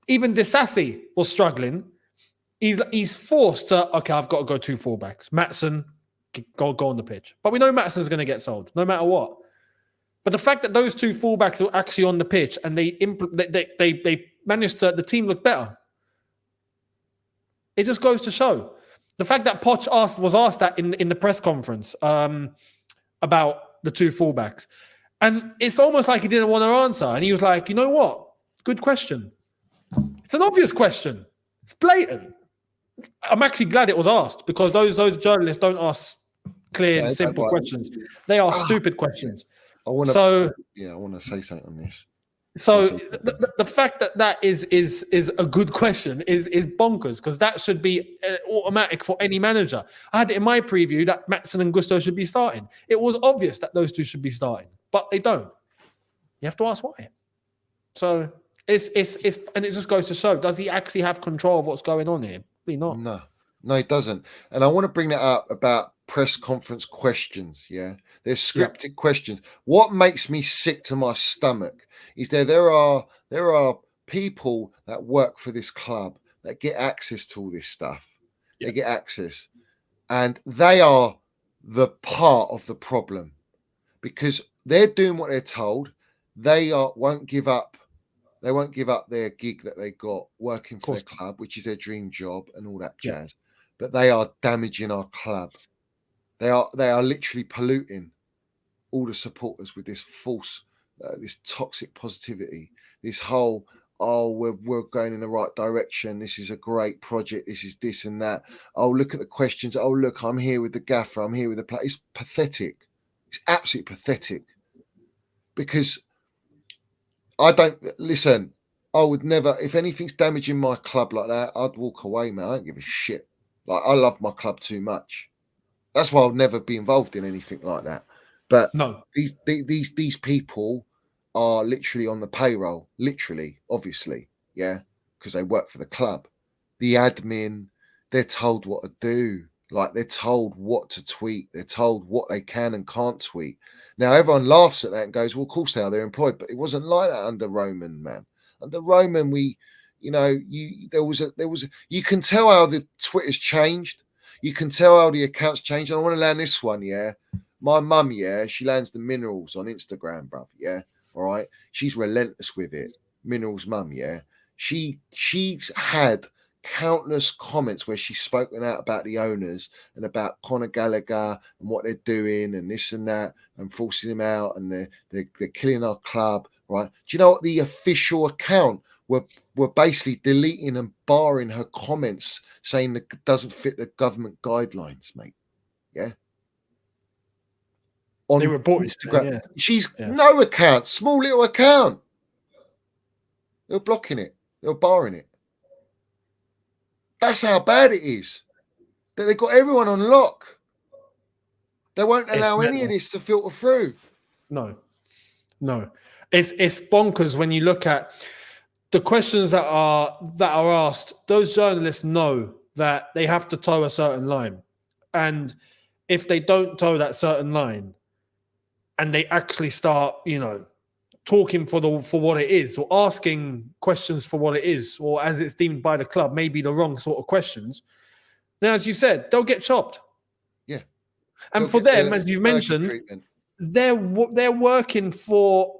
even Disasi was struggling. He's forced to, okay, I've got to go 2 fullbacks. Maatsen, go on the pitch. But we know Matson's going to get sold, no matter what. But the fact that those 2 fullbacks are actually on the pitch and they managed to, the team look better. It just goes to show. The fact that Poch was asked that in the press conference about the 2 fullbacks. And it's almost like he didn't want to answer. And he was like, you know what? Good question. It's an obvious question. It's blatant. I'm actually glad it was asked, because those journalists don't ask clear and simple questions. They ask stupid questions. I want to say something on this. So the fact that is a good question is bonkers, because that should be automatic for any manager. I had it in my preview that Maatsen and Gusto should be starting. It was obvious that those 2 should be starting, but they don't. You have to ask why. So it's and it just goes to show, does he actually have control of what's going on here? Probably not. No, he doesn't. And I want to bring that up about press conference questions. Yeah, there's scripted questions. What makes me sick to my stomach is there are people that work for this club that get access to all this stuff. They get access, and they are the part of the problem, because they're doing what they're told. They won't give up. They won't give up their gig that they got working for their club, which is their dream job and all that jazz. But they are damaging our club. They are literally polluting all the supporters with this false, this toxic positivity. This whole, we're going in the right direction. This is a great project. This is this and that. Oh, look at the questions. Oh, look, I'm here with the gaffer. I'm here with the player. It's pathetic. It's absolutely pathetic. Because I don't listen. I would never, if anything's damaging my club like that, I'd walk away, man. I don't give a shit. Like, I love my club too much. That's why I'll never be involved in anything like that. But no, these people are literally on the payroll, literally, obviously, yeah, because they work for the club. The admin, they're told what to do. Like, they're told what to tweet. They're told what they can and can't tweet. Now, everyone laughs at that and goes, well, of course they are. They're employed. But it wasn't like that under Roman, man. Under Roman, you can tell how the Twitter's changed. You can tell how the accounts changed. And I want to land this one, yeah. My mum, yeah, she lands the minerals on Instagram, bruv, yeah. All right. She's relentless with it. Minerals mum, yeah. She's had countless comments where she's spoken out about the owners and about Conor Gallagher and what they're doing and this and that and forcing him out and they're killing our club, right? Do you know what the official account were basically deleting and barring her comments saying that it doesn't fit the government guidelines, mate? Yeah. On they reported Instagram. She's no account, small little account. They're blocking it. They're barring it. That's how bad it is. That they've got everyone on lock. They won't allow any of this to filter through. No. It's bonkers when you look at the questions that are asked. Those journalists know that they have to toe a certain line, and if they don't toe that certain line, and they actually start, talking for what it is, or asking questions for what it is, or as it's deemed by the club, maybe the wrong sort of questions, then, as you said, they'll get chopped. Yeah. And for them, as you've mentioned, they're working for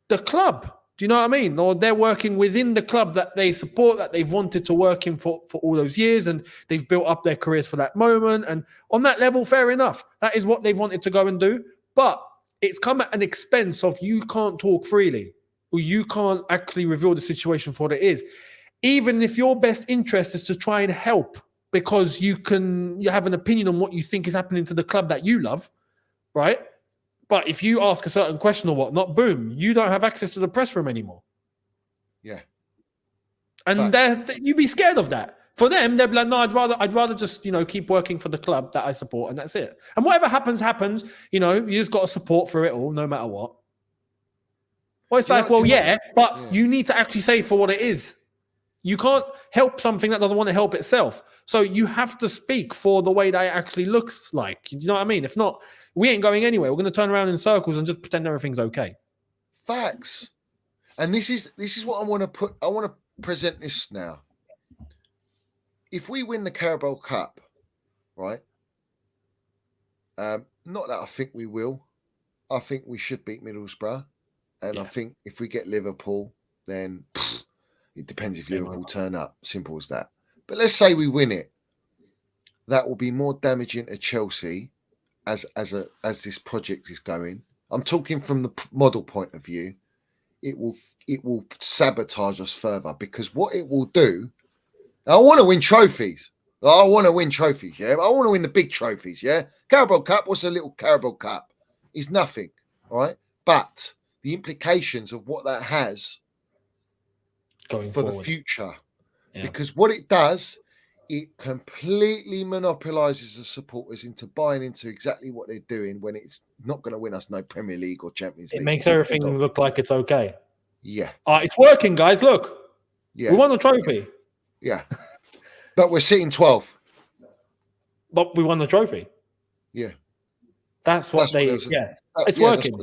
the club. Do you know what I mean? Or they're working within the club that they support, that they've wanted to work in for all those years, and they've built up their careers for that moment. And on that level, fair enough. That is what they've wanted to go and do. But it's come at an expense of you can't talk freely, or you can't actually reveal the situation for what it is. Even if your best interest is to try and help because you have an opinion on what you think is happening to the club that you love, right? But if you ask a certain question or whatnot, boom, you don't have access to the press room anymore. Yeah. And you'd be scared of that. For them, they'd be like, no, I'd rather just, keep working for the club that I support, and that's it. And whatever happens. You just got to support through it all, no matter what. Well, it's but you need to actually say for what it is. You can't help something that doesn't want to help itself. So you have to speak for the way that it actually looks like. You know what I mean? If not, we ain't going anywhere. We're going to turn around in circles and just pretend everything's okay. Facts. And this is what I want to put. I want to present this now. If we win the Carabao Cup, right? Not that I think we will. I think we should beat Middlesbrough. And I think if we get Liverpool, then it depends if Liverpool turn up. Simple as that. But let's say we win it. That will be more damaging to Chelsea as this project is going. I'm talking from the model point of view. It will sabotage us further, because what it will do. I want to win trophies. Yeah. I want to win the big trophies. Yeah. Carabao Cup. What's a little Carabao Cup? It's nothing. All right. But the implications of what that has going for forward. The future, because what it does, it completely monopolizes the supporters into buying into exactly what they're doing when it's not going to win us no Premier League or Champions League. It makes everything look like it's okay. Yeah. It's working, guys. Look. Yeah. We won the trophy. Yeah. But we're sitting 12th. But we won the trophy. Yeah. It's working. It's working.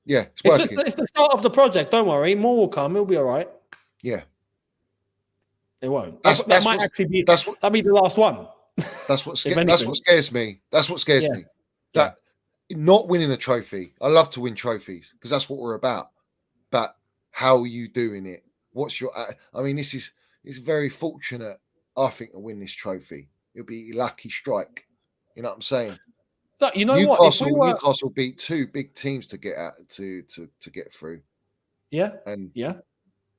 It's the start of the project. Don't worry. More will come. It'll be all right. Yeah. It won't. That might be the last one. That's what scares me. That's what scares me. That not winning the trophy. I love to win trophies because that's what we're about. But how are you doing it? What's your? I mean, it's very fortunate. I think to win this trophy, it'll be a lucky strike. You know what I'm saying? Look, you know what? If we were... Newcastle beat two big teams to get out to get through. Yeah, and yeah,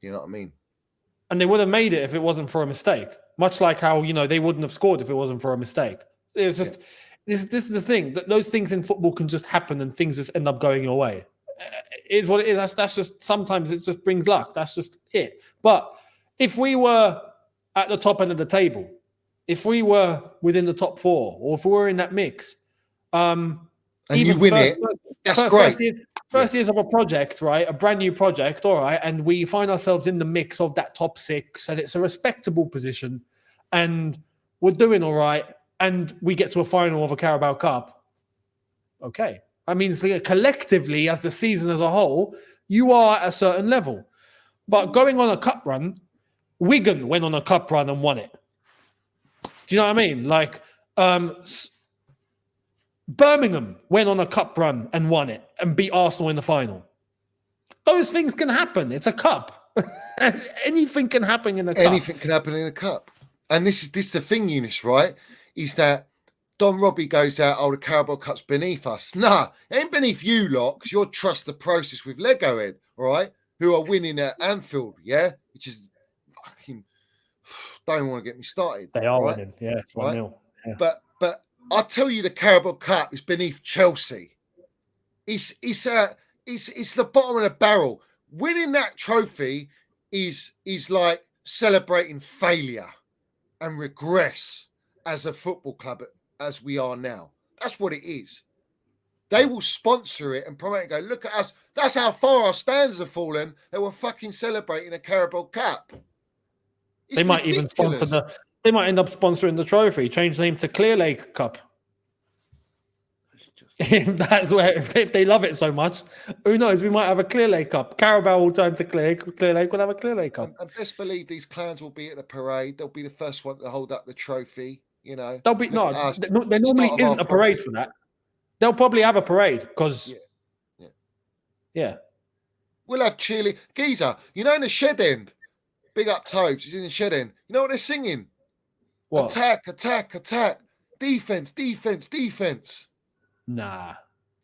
you know what I mean. And they would have made it if it wasn't for a mistake. Much like how they wouldn't have scored if it wasn't for a mistake. It's just this is the thing, that those things in football can just happen and things just end up going your way. It is what it is. That's just, sometimes it just brings luck. That's just it. But if we were at the top end of the table, if we were within the top four, or if we were in that mix, and you win that's great. First years of a project, right? A brand new project, all right, and we find ourselves in the mix of that top six, and it's a respectable position, and we're doing all right, and we get to a final of a Carabao Cup. Okay. That means collectively, as the season as a whole, you are at a certain level. But going on a cup run, Wigan went on a cup run and won it. Do you know what I mean? Like, Birmingham went on a cup run and won it and beat Arsenal in the final. Those things can happen. It's a cup. Anything can happen in a cup. Anything can happen in a cup. And this is the thing, Unice, right? Is that Don Robbie goes out, the Carabao Cup's beneath us. Nah, it ain't beneath you lot, because you'll trust the process with Lego Head, all right? Who are winning at Anfield, yeah? Which is fucking, don't want to get me started. They are winning, yeah, it's 1-0. Yeah. But I'll tell you, the Carabao Cup is beneath Chelsea. It's the bottom of the barrel. Winning that trophy is like celebrating failure and regress as a football club as we are now. That's what it is. They will sponsor it and promote it and go, look at us. That's how far our standards have fallen. They were fucking celebrating a Carabao Cup. They might even sponsor they might end up sponsoring the trophy, change the name to Clownlake Cup. That's where, if they love it so much, who knows? We might have a Clownlake Cup. Carabao will turn to Clownlake will have a Clownlake Cup. And best believe these clowns will be at the parade. They'll be the first one to hold up the trophy. You know, they'll be there normally isn't a parade for that. They'll probably have a parade because yeah. We'll have cheerleading. Geezer, in the shed end. Big up Tobes, he's in the shed end. You know what they're singing? What? Attack, attack, attack. Defense, defense, defense. Nah.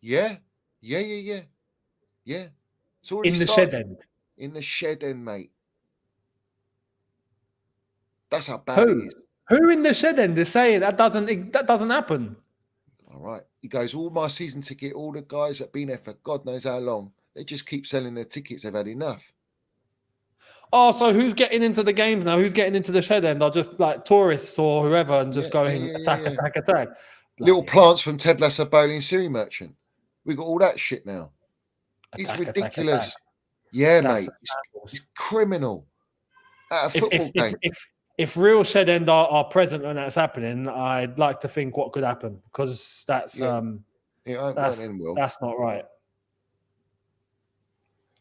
Yeah. Yeah. It's already in the shed end. In the shed end, mate. That's how bad it is. Who in the shed end is saying that doesn't happen? All right. He goes, all my season ticket, all the guys that have been there for God knows how long, they just keep selling their tickets. They've had enough. Oh, so who's getting into the games now? Who's getting into the shed end? Or just like tourists or whoever and just going attack. Little plants from Ted Lasso Bowling Siri Merchant. We got all that shit now. It's ridiculous. Attack. Yeah, mate. It's criminal. At a football game. If real shed end are present and that's happening, I'd like to think what could happen, because that's not right.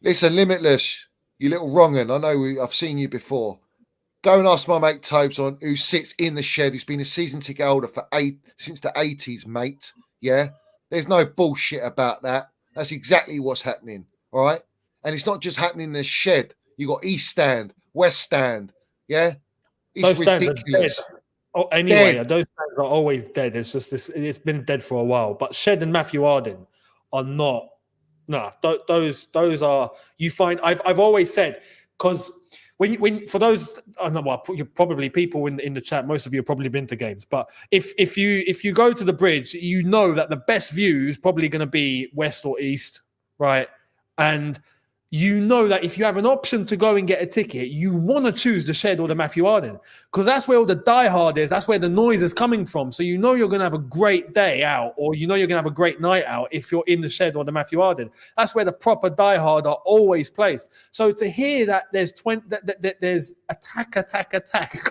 Listen, Limitless, you little wrong'un. I know I've seen you before. Go and ask my mate Tobes on who sits in the shed, who's been a season ticket holder since the 80s, mate. Yeah? There's no bullshit about that. That's exactly what's happening. All right? And it's not just happening in the shed. You got East Stand, West Stand. Yeah? It's those stands ridiculous. Are dead. Oh, anyway, those stands are always dead. It's just this. It's been dead for a while. But Shed and Matthew Arden are not. No, those are. You find I've always said, because when for those, I don't know, well, you're probably people in the chat. Most of you have probably been to games, but if you go to the bridge, you know that the best view is probably going to be west or east, right? And you know that if you have an option to go and get a ticket, you want to choose the Shed or the Matthew Arden, because that's where all the diehard is. That's where the noise is coming from. So you know you're going to have a great day out, or you know you're going to have a great night out if you're in the Shed or the Matthew Arden. That's where the proper diehard are always placed. So to hear that there's there's attack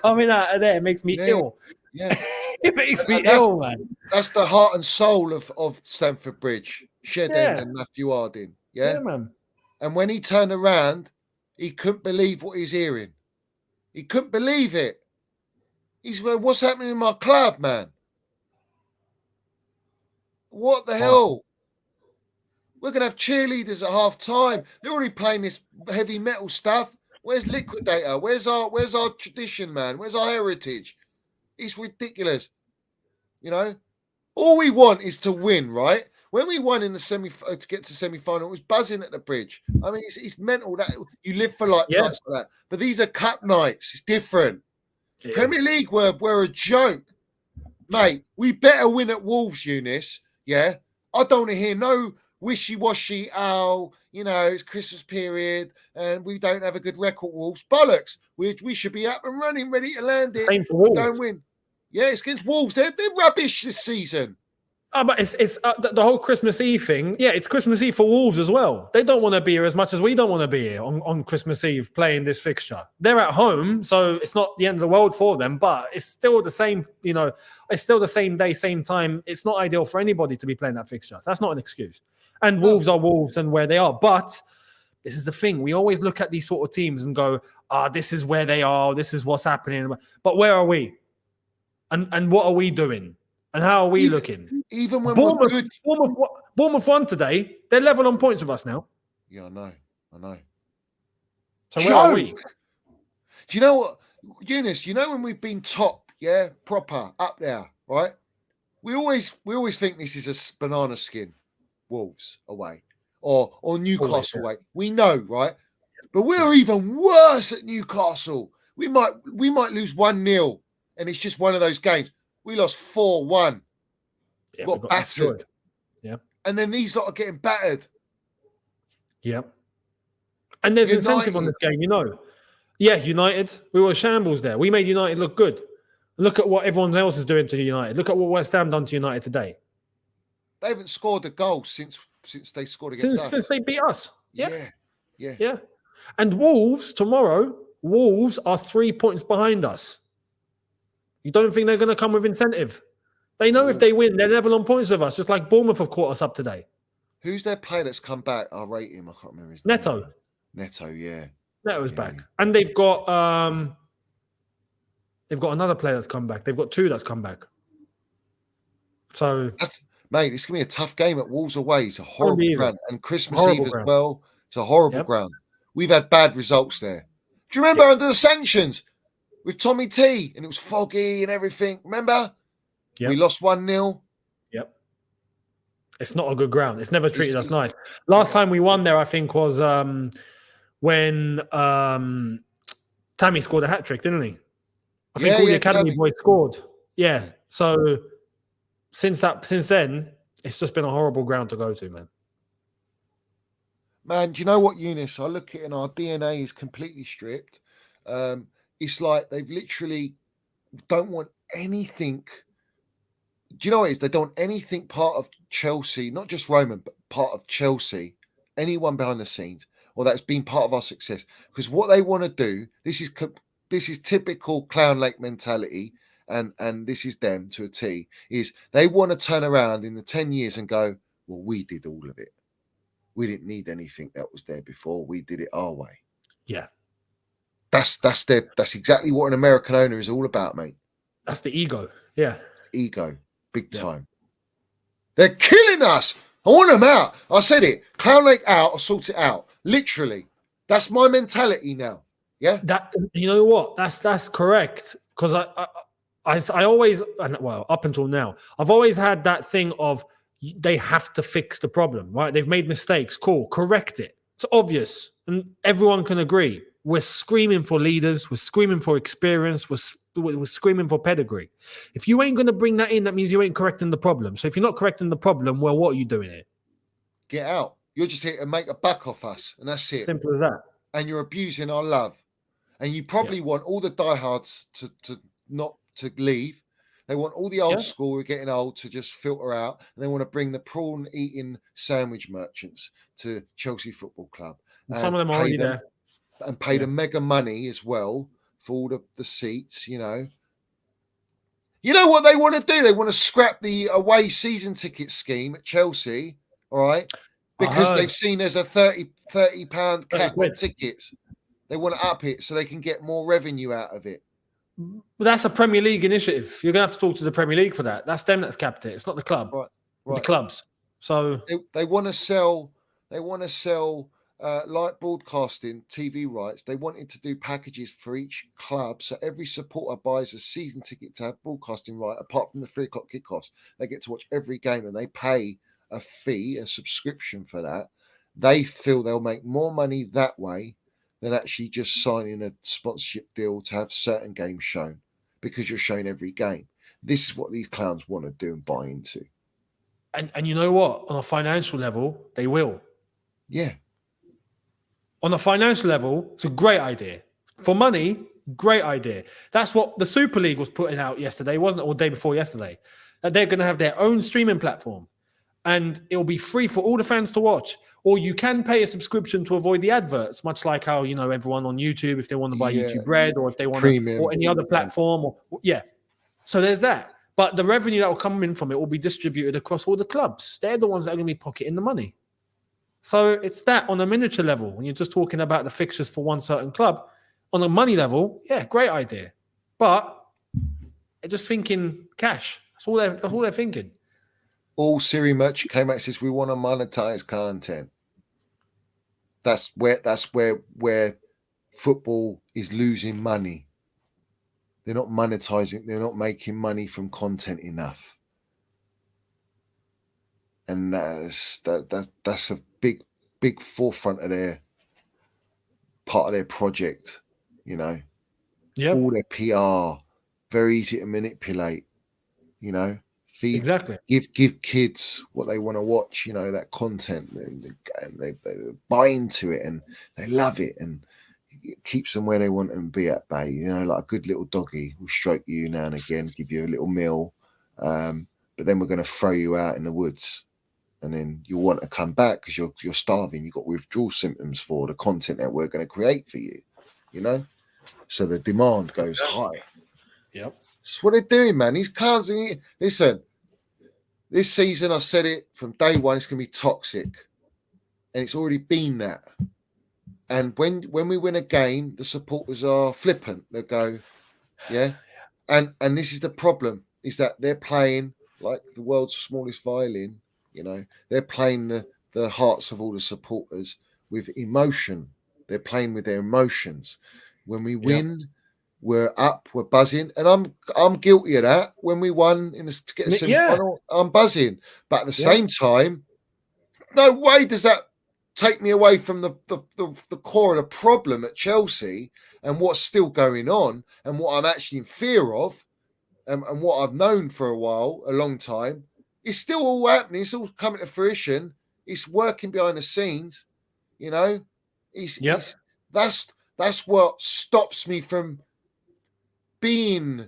coming out of there makes me ill. Yeah, it makes me ill, man. That's the heart and soul of Stamford Bridge, Shed End and Matthew Arden. Yeah, man. And when he turned around, he couldn't believe what he's hearing. He couldn't believe it. He's like, what's happening in my club, man? What the hell? We're going to have cheerleaders at half time. They're already playing this heavy metal stuff. Where's Liquidator? Where's our tradition, man? Where's our heritage? It's ridiculous. You know, all we want is to win, right? When we won in the to get to semi-final, it was buzzing at the bridge. I mean, it's mental that you live for nights like that. But these are cup nights. It's different. Premier League were a joke. Mate, we better win at Wolves, Unice. Yeah? I don't want to hear no wishy-washy, it's Christmas period and we don't have a good record, Wolves. Bollocks. We should be up and running, ready to land it. Same for Wolves. Go and win. Yeah, it's against Wolves. They're rubbish this season. But it's the whole Christmas Eve thing. Yeah, it's Christmas Eve for Wolves as well. They don't want to be here as much as we don't want to be here on Christmas Eve playing this fixture. They're at home, so it's not the end of the world for them, but it's still the same, it's still the same day, same time. It's not ideal for anybody to be playing that fixture. So that's not an excuse. And Wolves are Wolves and where they are. But this is the thing. We always look at these sort of teams and go, this is where they are. This is what's happening. But where are we? And what are we doing? And how are we looking? Even when Bournemouth, we're good. Bournemouth won today. They're level on points with us now. Yeah, I know. So where are we? Do you know what, Unice? You know when we've been top, proper up there, right? We always think this is a banana skin, Wolves away or Newcastle away. We know, right? But we're even worse at Newcastle. We might lose 1-0, and it's just one of those games. We lost 4-1. Yeah, got battered. Destroyed. Yeah. And then these lot are getting battered. Yeah. And there's incentive on this game, Yeah, United. We were shambles there. We made United look good. Look at what everyone else is doing to United. Look at what West Ham done to United today. They haven't scored a goal since they scored against us. Since they beat us. Yeah. And Wolves, tomorrow, are 3 points behind us. You don't think they're going to come with incentive? They know if they win, they're level on points with us, just like Bournemouth have caught us up today. Who's their player that's come back? I'll rate him. I can't remember his name. Neto, yeah. Neto's back. And they've got another player that's come back. They've got two that's come back. So mate, it's gonna be a tough game at Wolves away. It's a horrible ground. And Christmas Eve as well. It's a horrible ground. We've had bad results there. Do you remember under the sanctions? With Tommy T, and it was foggy and everything. Remember? Yep. We lost 1-0. Yep. It's not a good ground. It's never treated us nice. Last time we won there, I think, was when Tammy scored a hat-trick, didn't he? I think all the academy boys scored. Yeah. So since then, it's just been a horrible ground to go to, man. Man, do you know what, Unice? I look at it and our DNA is completely stripped. It's like they've literally don't want anything. Do you know what it is? They don't want anything part of Chelsea, not just Roman, but part of Chelsea, anyone behind the scenes, or that's been part of our success. Because what they want to do, this is typical Clownlake mentality, and this is them to a T, is they want to turn around in the 10 years and go, well, we did all of it. We didn't need anything that was there before. We did it our way. Yeah. That's exactly what an American owner is all about, mate. That's the ego. Yeah. Ego. Big time. They're killing us. I want them out. I said it. Clownlake out or sort it out. Literally. That's my mentality now. Yeah. That, you know what? That's correct. Because I always, well, up until now, I've always had that thing of they have to fix the problem, right? They've made mistakes. Cool. Correct it. It's obvious. And everyone can agree. We're screaming for leaders. We're screaming for experience. We're screaming for pedigree. If you ain't going to bring that in, that means you ain't correcting the problem. So if you're not correcting the problem, well, what are you doing here? Get out. You're just here to make a buck off us. And that's it. Simple as that. And you're abusing our love. And you probably want all the diehards to not to leave. They want all the old school, we're getting old, to just filter out. And they want to bring the prawn-eating sandwich merchants to Chelsea Football Club. And some of them are already there. And pay them mega money as well for all the seats, You know what they want to do? They want to scrap the away season ticket scheme at Chelsea, all right? Because they've seen there's a £30 cap on tickets. They want to up it so they can get more revenue out of it. But that's a Premier League initiative. You're going to have to talk to the Premier League for that. That's them that's capped it. It's not the club. Right. The clubs. So they want to sell They want to sell like broadcasting TV rights. They wanted to do packages for each club, so every supporter buys a season ticket to have broadcasting right. Apart from the 3:00 kickoffs, they get to watch every game, and they pay a fee, a subscription for that. They feel they'll make more money that way than actually just signing a sponsorship deal to have certain games shown, because you're showing every game. This is what these clowns want to do and buy into. And you know what? On a financial level, they will. Yeah. On a financial level, it's a great idea. For money, great idea. That's what the Super League was putting out yesterday, wasn't it? Or the day before yesterday. That they're going to have their own streaming platform. And it'll be free for all the fans to watch. Or you can pay a subscription to avoid the adverts, much like how, everyone on YouTube, if they want to buy YouTube Red, or if they want to, or any other platform. So there's that. But the revenue that will come in from it will be distributed across all the clubs. They're the ones that are going to be pocketing the money. So it's that on a miniature level. When you're just talking about the fixtures for one certain club, on a money level, yeah, great idea. But they're just thinking cash. That's all they're thinking. All Siri merchant came out and says we want to monetize content. That's where football is losing money. They're not monetizing. They're not making money from content enough, and that's a big forefront of their part of their project. Yeah. All their PR, very easy to manipulate. Exactly. Give kids what they want to watch. That content, and they buy into it and they love it, and it keeps them where they want them to be at bay. Like a good little doggy will stroke you now and again, give you a little meal, but then we're going to throw you out in the woods, and then you'll want to come back because you're starving. You've got withdrawal symptoms for the content that we're going to create for you. So the demand goes high. Yep. That's what they're doing, man. These cars. Listen, this season, I said it from day one, it's going to be toxic. And it's already been that. And when we win a game, the supporters are flippant. They go, yeah. And this is the problem, is that they're playing like the world's smallest violin. They're playing the hearts of all the supporters with emotion. They're playing with their emotions. When we win, we're up, we're buzzing, and I'm guilty of that. When we won to get a semi-final, I'm buzzing. But at the same time, no way does that take me away from the core of the problem at Chelsea and what's still going on and what I'm actually in fear of, and what I've known for a long time. It's still all happening. It's all coming to fruition. It's working behind the scenes. That's what stops me from being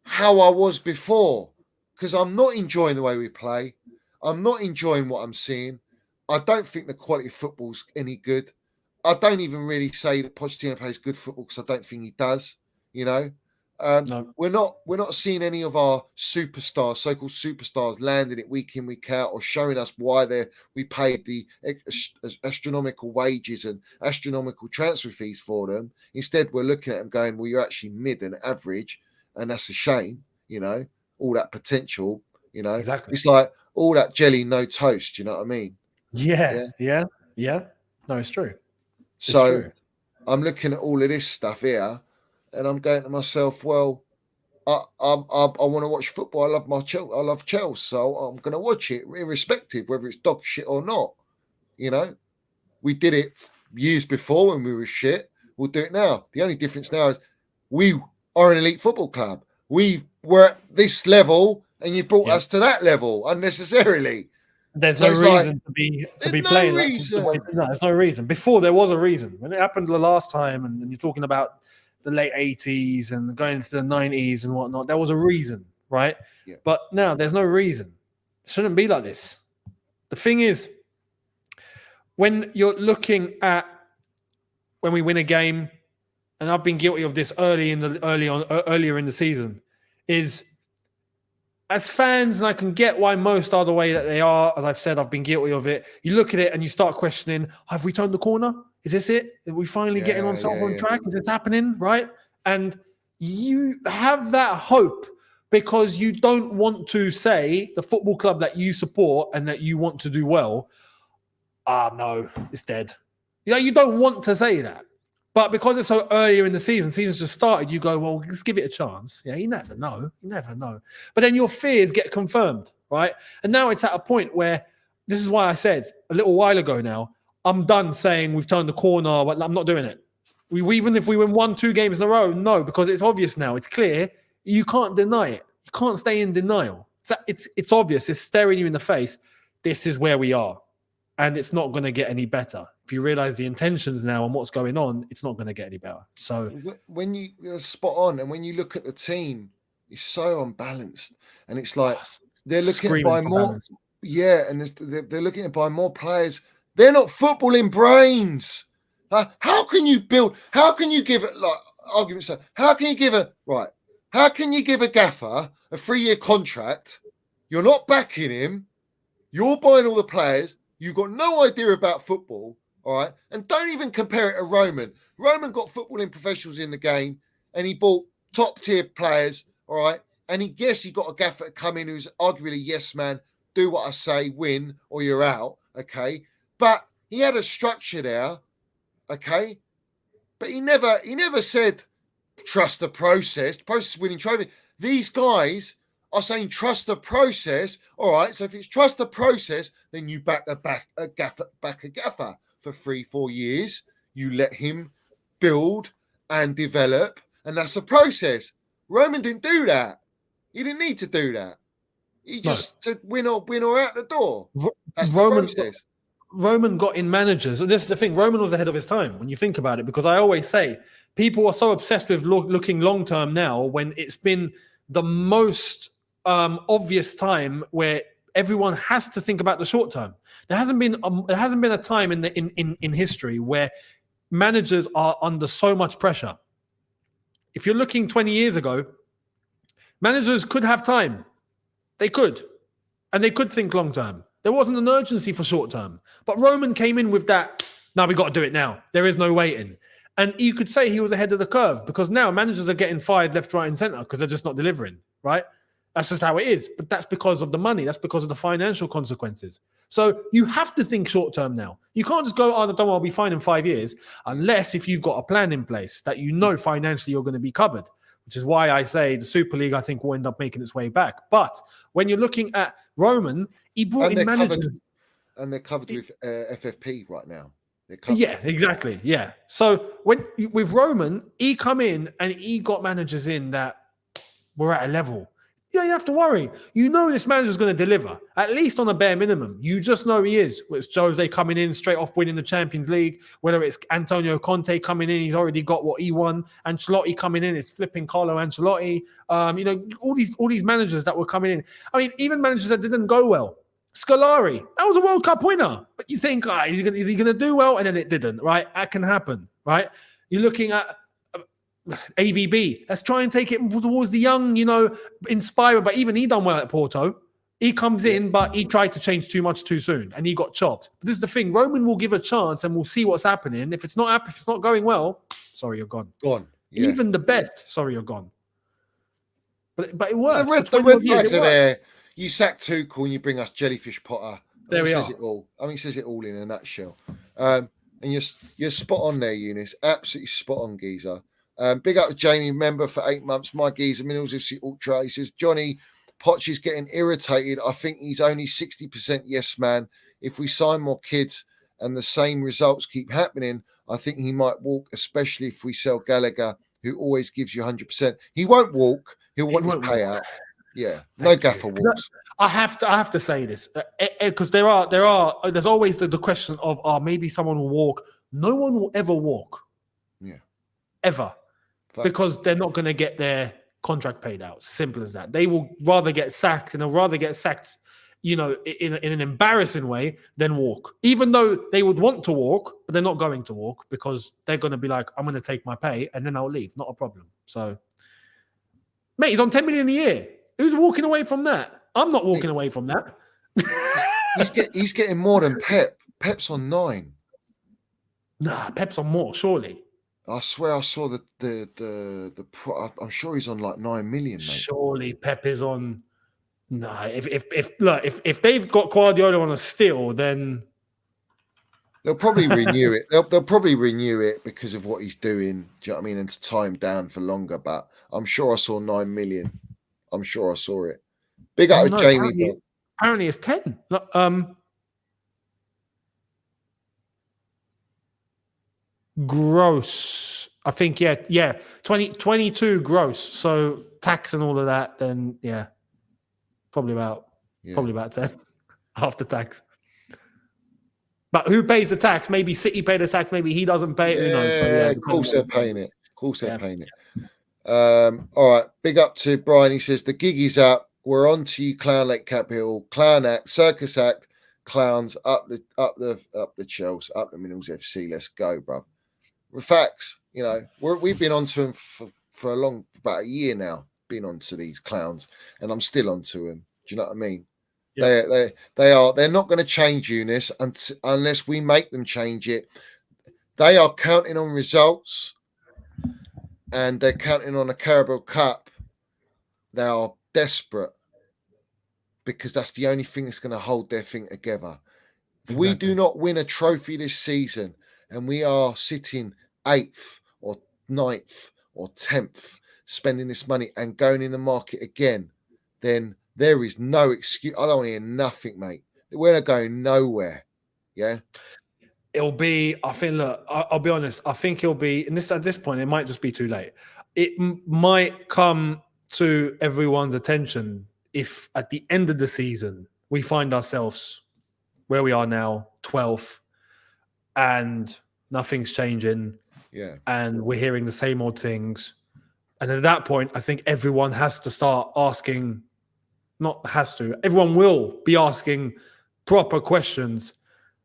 how I was before, because I'm not enjoying the way we play. I'm not enjoying what I'm seeing. I don't think the quality of football's any good. I don't even really say that Pochettino plays good football, because I don't think he does. No. We're not seeing any of our superstars, so-called superstars, landing it week in, week out, or showing us why we paid the astronomical wages and astronomical transfer fees for them. Instead, we're looking at them going, well, you're actually mid and average, and that's a shame. All that potential. Exactly. It's like all that jelly, no toast. You know what I mean? Yeah. No, it's true. So I'm looking at all of this stuff here, and I'm going to myself, well, I want to watch football. I love Chelsea, so I'm going to watch it, irrespective whether it's dog shit or not. We did it years before when we were shit. We'll do it now. The only difference now is we are an elite football club. We were at this level, and you brought us to that level unnecessarily. There's no reason to be playing. There's no reason. Before there was a reason. When it happened the last time, and you're talking about the late 80s and going into the 90s and whatnot, there was a reason, right? Yeah. But now there's no reason. It shouldn't be like this. The thing is, when you're looking at when we win a game, and I've been guilty of this earlier in the season, is as fans, and I can get why most are the way that they are. As I've said, I've been guilty of it. You look at it and you start questioning, have we turned the corner? Is this it? Are we finally getting on track? Is this happening? Right? And you have that hope because you don't want to say the football club that you support and that you want to do well no, it's dead. You don't want to say that. But because it's so earlier in the season's just started, you go, well, let's give it a chance. Yeah, you never know. But then your fears get confirmed, right? And now it's at a point where, this is why I said a little while ago now, I'm done saying we've turned the corner, but I'm not doing it. Even if we win 1-2 games in a row, no, because it's obvious now. It's clear. You can't deny it. You can't stay in denial. It's obvious. It's staring you in the face. This is where we are. And it's not going to get any better. If you realize the intentions now and what's going on, it's not going to get any better. So when you're spot on, and when you look at the team, it's so unbalanced, and it's like they're looking to buy more. Balance. Yeah, and they're looking to buy more players. They're not footballing brains. How can you build? How can you give it like arguments? How can you give How can you give a gaffer a 3-year contract? You're not backing him. You're buying all the players. You've got no idea about football, all right? And don't even compare it to Roman. Roman got footballing professionals in the game, and he bought top-tier players, all right? And he got a gaffer to come in who's arguably yes man, do what I say, win, or you're out, okay? But he had a structure there, okay? But he never said trust the process. The process is winning trophy. These guys are saying trust the process. All right, so if it's trust the process, then you back a gaffer for 3-4 years. You let him build and develop, and that's the process. Roman didn't do that. He didn't need to do that. He just said win or out the door. That's the process. Roman got in managers. This is the thing. Roman was ahead of his time when you think about it, because I always say people are so obsessed with looking long term now, when it's been the most obvious time where everyone has to think about the short term. There hasn't been a time in history where managers are under so much pressure. If you're looking 20 years ago, managers could have time. They could. And they could think long term. There wasn't an urgency for short term. But Roman came in with that, now we got to do it now. There is no waiting. And you could say he was ahead of the curve, because now managers are getting fired left, right, and center because they're just not delivering, right? That's just how it is. But that's because of the money. That's because of the financial consequences. So you have to think short term now. You can't just go, oh, don't worry, I'll be fine in 5 years, unless if you've got a plan in place that you know financially you're going to be covered, which is why I say the Super League, I think, will end up making its way back. But when you're looking at Roman, he brought in managers. And they're covered with FFP right now. Yeah, exactly. Yeah. So with Roman, he come in and he got managers in that were at a level. You don't have to worry. You know this manager's going to deliver, at least on a bare minimum. You just know he is. Whether it's Jose coming in straight off winning the Champions League, whether it's Antonio Conte coming in, he's already got what he won. Ancelotti coming in, it's flipping Carlo Ancelotti. All these managers that were coming in. I mean, even managers that didn't go well. Scolari, that was a World Cup winner. But you think, is he going to do well? And then it didn't, right? That can happen, right? You're looking at AVB. Let's try and take it towards the young, inspired. But even he done well at Porto. He comes in, but he tried to change too much too soon, and he got chopped. But this is the thing. Roman will give a chance, and we'll see what's happening. If it's not going well, sorry, you're gone. Gone. Yeah. Even the best, sorry, you're gone. But it works. The red flags are there. You sack Tuchel and you bring us Jellyfish Potter. There we are. It says it all in a nutshell. And you're spot on there, Unice. Absolutely spot on, geezer. Big up to Jamie, member for 8 months. My geezer, Minerals FC Ultra. He says, Johnny, Poch is getting irritated. I think he's only 60% yes man. If we sign more kids and the same results keep happening, I think he might walk, especially if we sell Gallagher, who always gives you 100%. He won't walk. He'll want his payout. Yeah, no gaffer walks. I have to say this because there's always the question of maybe someone will walk. No one will ever walk. Yeah, ever, because they're not going to get their contract paid out. Simple as that. They will rather get sacked, and they'll rather get sacked, in an embarrassing way than walk. Even though they would want to walk, but they're not going to walk because they're going to be like, I'm going to take my pay and then I'll leave. Not a problem. So, mate, he's on 10 million a year. Who's walking away from that? I'm not walking away from that. he's getting more than Pep. Pep's on 9. Nah, Pep's on more, surely. I swear I saw I'm sure he's on like 9 million, mate. Surely Pep is on. Nah, if they've got Guardiola on a steal, then They'll probably renew it. They'll probably renew it because of what he's doing. Do you know what I mean? And to tie him down for longer. But I'm sure I saw 9 million. I'm sure I saw it. Big up to Jamie. Apparently it's 10. Gross. I think, yeah. 22 gross. So tax and all of that, then yeah. Probably about 10 after tax. But who pays the tax? Maybe City pay the tax, maybe he doesn't pay it. Who knows? So, yeah, of course they're paying it. Of course they're paying it. All right. Big up to Brian. He says the gig is up. We're on to you, Clownlake Capital, Clown Act, Circus Act, Clowns, up the Chels, up the Minerals FC. Let's go, bruv. With facts, you know, we've been on to them for about a year now. Been on to these clowns, and I'm still on to them. Do you know what I mean? Yeah. They're not going to change Unice unless we make them change it. They are counting on results, and they're counting on a Carabao Cup. They are desperate because that's the only thing that's going to hold their thing together. If we do not win a trophy this season, and we are sitting 8th or 9th or 10th, spending this money and going in the market again, then there is no excuse. I don't want to hear nothing, mate. We're not going nowhere. Yeah. It'll be, I think, look, I'll be honest. I think it'll be, and at this point, it might just be too late. It might come to everyone's attention if at the end of the season, we find ourselves where we are now, 12th, and nothing's changing. Yeah. And we're hearing the same old things. And at that point, I think everyone has to start asking, everyone will be asking proper questions.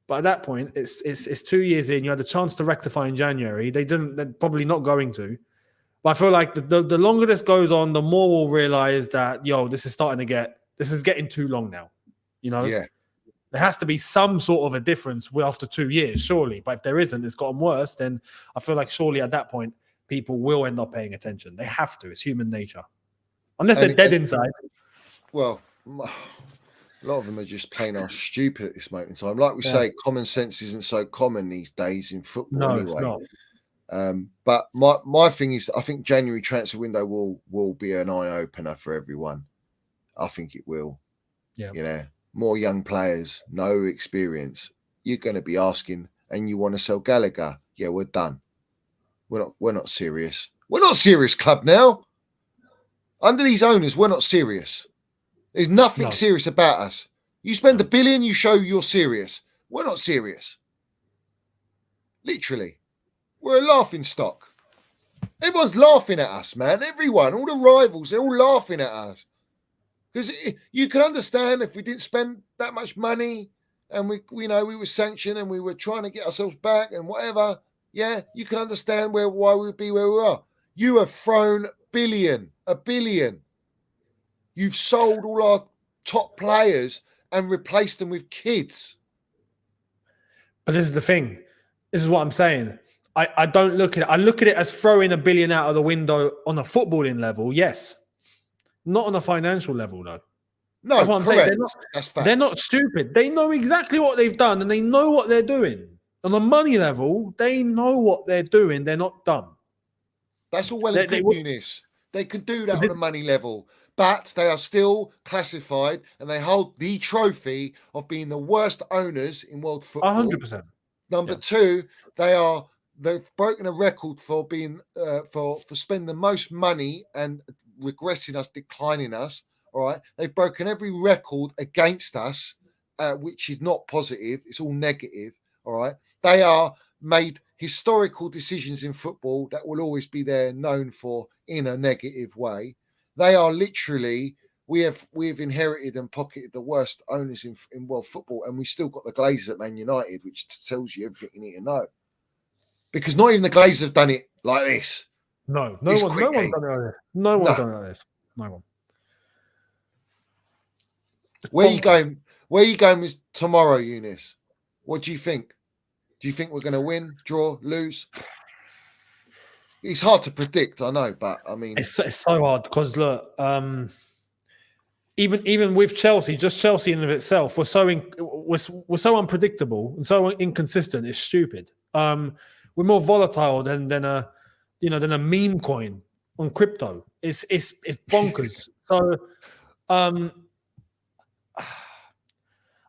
But at that point, it's 2 years in. You had a chance to rectify in January. They're probably not going to. But I feel like the longer this goes on, the more we'll realize that, this is getting too long now. You know? Yeah. There has to be some sort of a difference after 2 years, surely. But if there isn't, it's gotten worse, then I feel like surely at that point, people will end up paying attention. They have to. It's human nature. Unless they're dead inside. Well, a lot of them are just plain old stupid at this moment in time. Like we say, common sense isn't so common these days in football anyway. It's not. But my thing is, I think January transfer window will be an eye-opener for everyone. I think it will. Yeah. You know, more young players, no experience. You're going to be asking, and you want to sell Gallagher? Yeah, we're done. We're not serious. We're not a serious club now. Under these owners, we're not serious. There's nothing serious about us. You spend $1 billion, you show you're serious. We're not serious. Literally. We're a laughing stock. Everyone's laughing at us, man. Everyone, all the rivals, they're all laughing at us. Because you can understand if we didn't spend that much money and we were sanctioned and we were trying to get ourselves back and whatever. Yeah, you can understand why we'd be where we are. You have thrown a billion. You've sold all our top players and replaced them with kids. But this is the thing. This is what I'm saying. I don't look at it. I look at it as throwing $1 billion out of the window on a footballing level. Yes. Not on a financial level, though. No, that's what I'm correct. saying. They're not stupid. They know exactly what they've done and they know what they're doing. On a money level, they know what they're doing. They're not dumb. That's all well and good, Unice. They can do that on a money level. But they are still classified and they hold the trophy of being the worst owners in world football. 100%. Number two, they've broken a record for being for spending the most money and regressing us, declining us. All right, they've broken every record against us, which is not positive. It's all negative. All right, they are made historical decisions in football that will always be there, known for in a negative way. They are literally, we've inherited and pocketed the worst owners in world football, and we still got the Glazers at Man United, which tells you everything you need to know. Because not even the Glazers have done it like this. No one's done it like this. No one's done it like this. No one. Where are you going? Where are you going with tomorrow, Unice? What do you think? Do you think we're going to win, draw, lose? It's hard to predict, I know, but I mean, it's so hard because look, even with Chelsea, just Chelsea in and of itself, we're so unpredictable and so inconsistent. It's stupid. We're more volatile than a meme coin on crypto. It's bonkers. So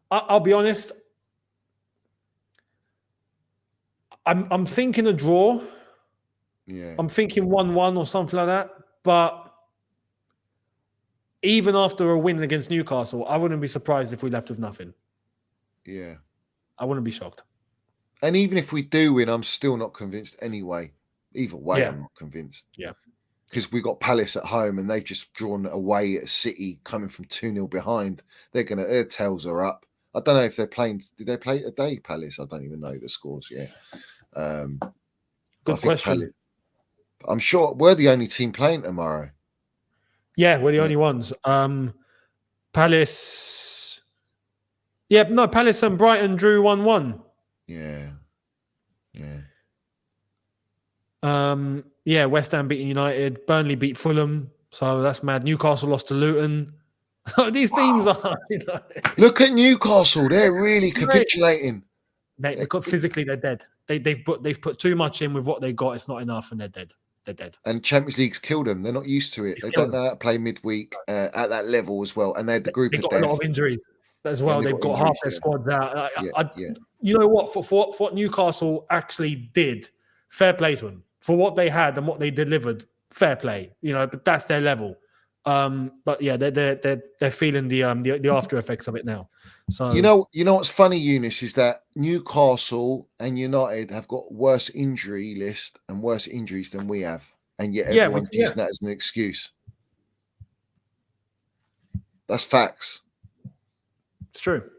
I'll be honest. I'm thinking a draw. Yeah. I'm thinking 1-1 or something like that. But even after a win against Newcastle, I wouldn't be surprised if we left with nothing. Yeah. I wouldn't be shocked. And even if we do win, I'm still not convinced anyway. Either way, Yeah. I'm not convinced. Yeah. Because we got Palace at home and they've just drawn away at City coming from 2-0 behind. Their tails are up. I don't know if they're playing. Did they play today, Palace? I don't even know the scores yet. Good question. Palace, I'm sure we're the only team playing tomorrow. Yeah, we're the only ones. Palace. Yeah, no, Palace and Brighton drew 1-1. Yeah. Yeah, West Ham beating United. Burnley beat Fulham. So that's mad. Newcastle lost to Luton. So these teams are. Look at Newcastle. They're really capitulating. Because physically they're dead. They've put too much in with what they got. It's not enough, and they're dead. They're dead. And Champions League's killed them. They're not used to it. They don't know how to play midweek at that level as well. And they're the group They've got a lot of injuries as well. They've got half their squads out. You know what? For what Newcastle actually did, fair play to them. For what they had and what they delivered, fair play. But that's their level. But yeah, they're feeling the after effects of it now. So you know what's funny, Unice, is that Newcastle and United have got worse injury list and worse injuries than we have, and yet everyone's using that as an excuse. That's facts. It's true.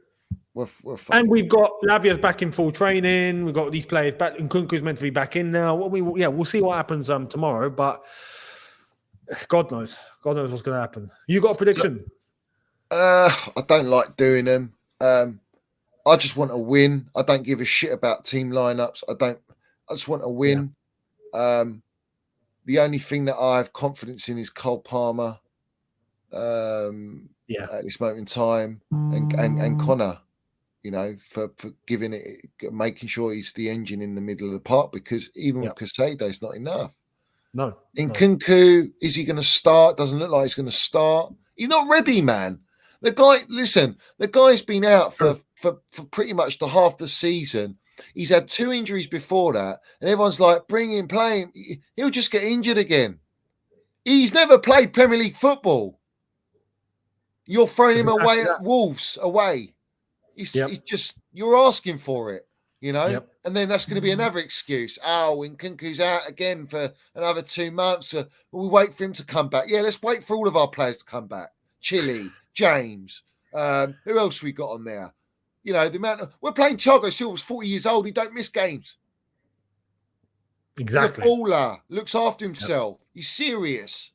We're and we've got Lavia's back in full training. We've got these players back, and Nkunku's meant to be back in now. We'll see what happens tomorrow, but God knows what's going to happen. You got a prediction? I don't like doing them. I just want to win. I don't give a shit about team lineups. I just want to win. Yeah. The only thing that I have confidence in is Cole Palmer. At this moment in time, and Connor. For giving it, making sure he's the engine in the middle of the park, because even with Casado, it's not enough. No. Nkunku, is he going to start? Doesn't look like he's going to start. He's not ready, man. The guy's been out for pretty much the half the season. He's had 2 injuries before that, and everyone's like, bring him, play him. He'll just get injured again. He's never played Premier League football. You're throwing him away at Wolves away. It's just, you're asking for it, and then that's going to be another excuse. Oh, Nkunku's out again for another 2 months. We wait for him to come back. Yeah, let's wait for all of our players to come back. Chile, James, who else we got on there? The amount of, we're playing Thiago Silva's 40 years old. He don't miss games. Exactly. He's a baller, looks after himself. He's serious.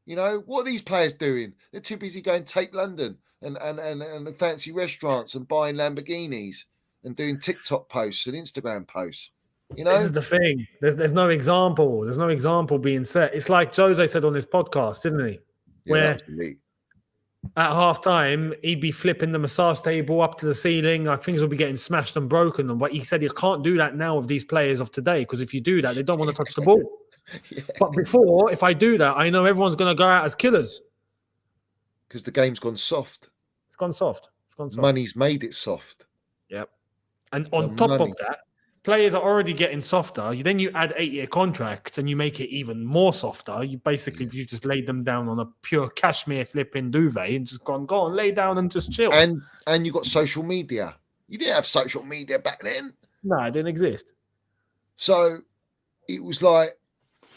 What are these players doing? They're too busy going tape London and fancy restaurants and buying Lamborghinis and doing TikTok posts and Instagram posts. This is the thing. There's no example. There's no example being set. It's like Jose said on this podcast, didn't he? Where at half time, he'd be flipping the massage table up to the ceiling. Like things will be getting smashed and broken. But he said you can't do that now with these players of today, because if you do that, they don't want to touch the ball. But before, if I do that, I know everyone's going to go out as killers. Because the game's gone soft. It's gone soft. Money's made it soft. Yep. And on top of that, players are already getting softer. Then you add 8-year contracts and you make it even more softer. You just laid them down on a pure cashmere flipping duvet and just gone, lay down and just chill. And you got social media. You didn't have social media back then. No, it didn't exist. So it was like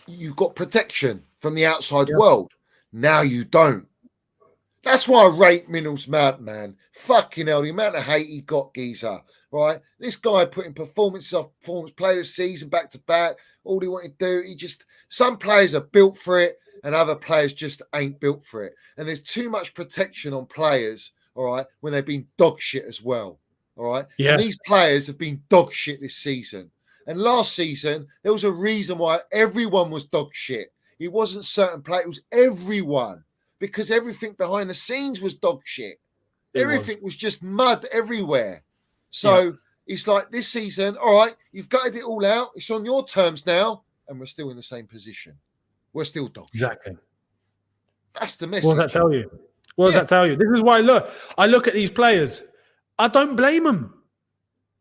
you've got protection from the outside world. Now you don't. That's why I rate Minnell's mad, man. Fucking hell, the amount of hate he got, geezer. Right? This guy putting performance player of the season back to back. All he wanted to do, some players are built for it and other players just ain't built for it. And there's too much protection on players, all right, when they've been dog shit as well. All right. Yeah. And these players have been dog shit this season. And last season, there was a reason why everyone was dog shit. It wasn't certain players, it was everyone. because everything behind the scenes was dog shit. Everything was just mud everywhere. So it's like this season, all right, you've gutted it all out. It's on your terms now, and we're still in the same position. We're still dog shit. Exactly. That's the message. What does that tell you? What does that tell you? This is why I look at these players. I don't blame them.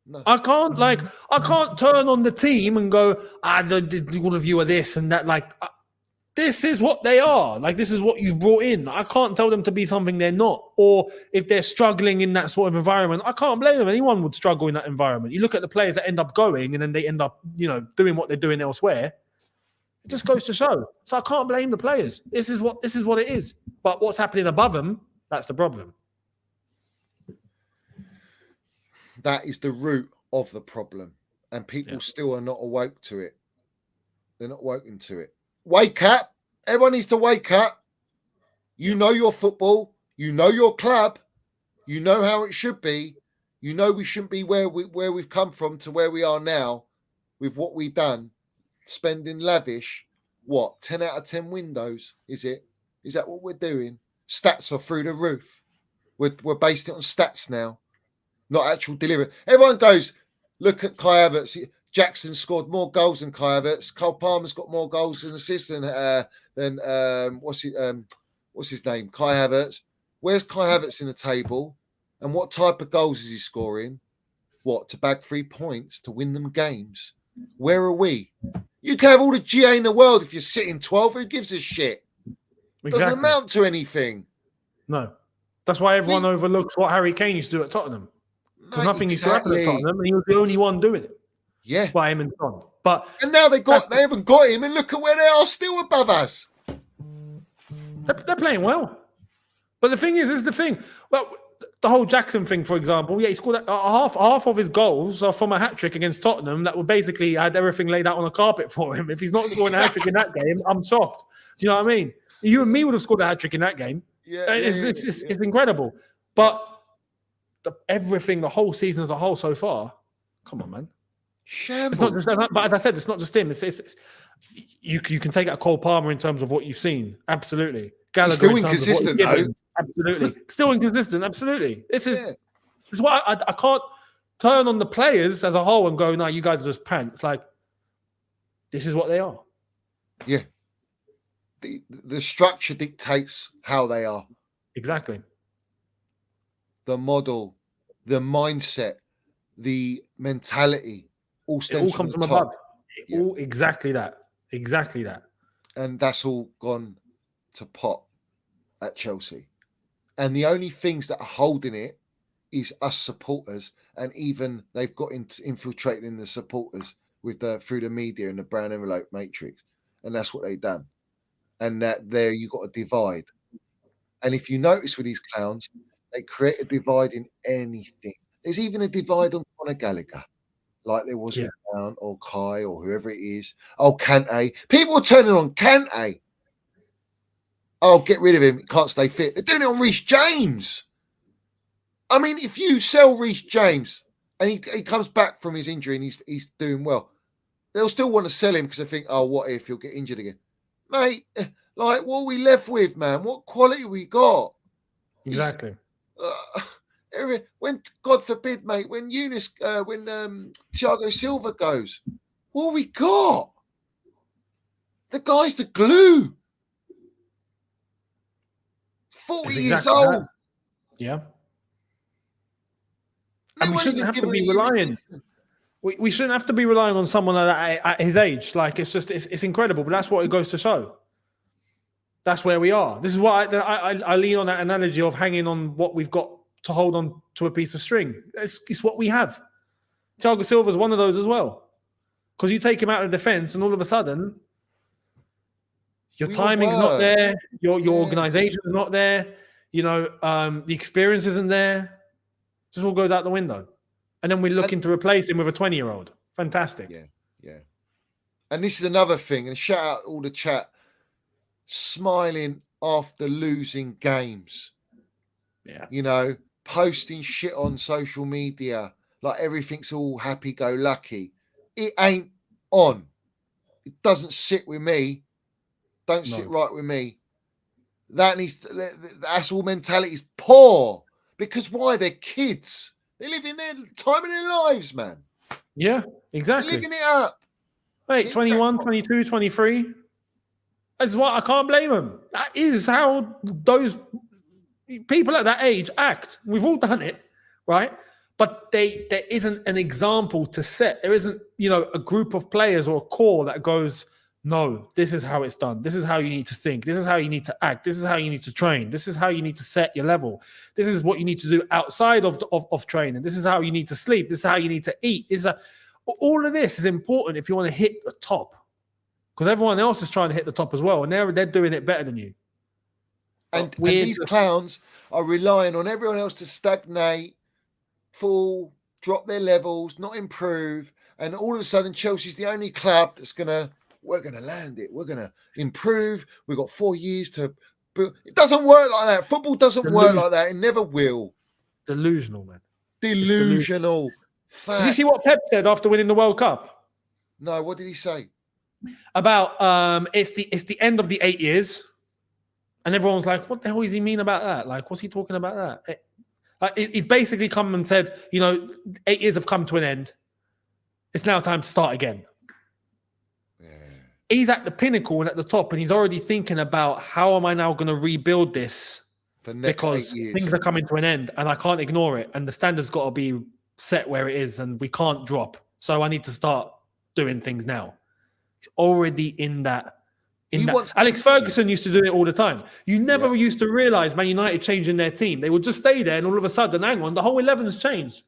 No. I can't turn on the team and go, all of you are this and that. Like, this is what they are. Like, this is what you've brought in. I can't tell them to be something they're not. Or if they're struggling in that sort of environment, I can't blame them. Anyone would struggle in that environment. You look at the players that end up going and then they end up, doing what they're doing elsewhere. It just goes to show. So I can't blame the players. This is what it is. But what's happening above them, that's the problem. That is the root of the problem. And people still are not awoke to it. They're not woken to it. Wake up. Everyone needs to wake up. You know your football. You know your club. You know how it should be. You know we shouldn't be where we've come from to where we are now with what we've done. Spending lavish. What? 10 out of 10 windows, is it? Is that what we're doing? Stats are through the roof. We're based it on stats now. Not actual delivery. Everyone goes, look at Kai Havertz. Jackson scored more goals than Kai Havertz. Cole Palmer's got more goals and assists than what's his name? Kai Havertz. Where's Kai Havertz in the table? And what type of goals is he scoring? What, to bag 3 points to win them games? Where are we? You can have all the GA in the world if you're sitting 12. Who gives a shit? Exactly. Doesn't amount to anything. No. That's why everyone overlooks what Harry Kane used to do at Tottenham. Because nothing used to happen at Tottenham, and he was the only one doing it. Yeah. By him and Son. And now they haven't got him, and look at where they are, still above us. They're playing well. But the thing is the thing. Well, the whole Jackson thing, for example, he scored half of his goals are from a hat-trick against Tottenham that were basically had everything laid out on a carpet for him. If he's not scoring a hat-trick in that game, I'm shocked. Do you know what I mean? You and me would have scored a hat-trick in that game. It's incredible. But everything, the whole season as a whole so far, come on, man. Shambles. It's not just, but as I said, it's not just him. It's you can take out Cole Palmer in terms of what you've seen. Absolutely. Gallagher still inconsistent, though. Absolutely. Still inconsistent. Absolutely. This is why I can't turn on the players as a whole and go, no, you guys are just pants. Like, this is what they are. Yeah. The structure dictates how they are. Exactly. The model, the mindset, the mentality, all stems comes from top. above. All exactly that. Exactly that. And that's all gone to pot at Chelsea. And the only things that are holding it is us supporters, and even they've got infiltrated in the supporters with through the media and the brown envelope matrix, and that's what they've done. And that there you got a divide. And if you notice with these clowns, they create a divide in anything. There's even a divide on Conor Gallagher, like there was with Brown or Kai or whoever it is. Oh, Kante. People are turning on Kante. Oh, get rid of him. He can't stay fit. They're doing it on Reece James. I mean, if you sell Reece James and he comes back from his injury and he's doing well, they'll still want to sell him because they think, oh, what if he'll get injured again? Mate, like, what are we left with, man? What quality we got? Exactly. When, God forbid, mate, when Unice, when Thiago Silva goes, what we got? The guy's the glue. 40 years old. That. Yeah. And we shouldn't have to be relying. We shouldn't have to be relying on someone like that at his age. Like, it's incredible. But that's what it goes to show. That's where we are. This is why I lean on that analogy of hanging on what we've got to hold on to a piece of string. It's what we have. Thiago Silva's one of those as well. Because you take him out of defense and all of a sudden, your timing's not there. Your organization is not there. The experience isn't there. It just all goes out the window. And then we're looking to replace him with a 20-year-old. Fantastic. Yeah. And this is another thing. And shout out all the chat. Smiling after losing games. Yeah. Posting shit on social media. Like everything's all happy-go-lucky. It ain't on. It doesn't sit with me. Don't sit right with me. That's all mentality is poor. Because why? They're kids. They're living their time of their lives, man. Yeah, They're exactly. living it up. Wait, 21, 22, 23. That's what I can't blame them. That is how those people at that age act. We've all done it, right? But there isn't an example to set. There isn't, a group of players or a core that goes, no, this is how it's done. This is how you need to think. This is how you need to act. This is how you need to train. This is how you need to set your level. This is what you need to do outside of training. This is how you need to sleep. This is how you need to eat. All of this is important if you want to hit the top, because everyone else is trying to hit the top as well, and they're doing it better than you. And these clowns are relying on everyone else to stagnate, fall, drop their levels, not improve, and all of a sudden Chelsea's the only club that's we're gonna land it. We're gonna improve. We've got 4 years to. It doesn't work like that. Football doesn't work like that. It never will. Delusional, man. Delusional. Did you see what Pep said after winning the World Cup? No, what did he say? About it's the end of the 8 years, and everyone's like, "What the hell does he mean about that? Like, what's he talking about that?" He's basically come and said, 8 years have come to an end. It's now time to start again. He's at the pinnacle and at the top, and he's already thinking about how am I now going to rebuild this because things are coming to an end and I can't ignore it, and the standard's got to be set where it is and we can't drop. So I need to start doing things now. He's already in that. Alex Ferguson used to do it all the time. You never used to realize Man United changing their team. They would just stay there, and all of a sudden, hang on, the whole 11's changed.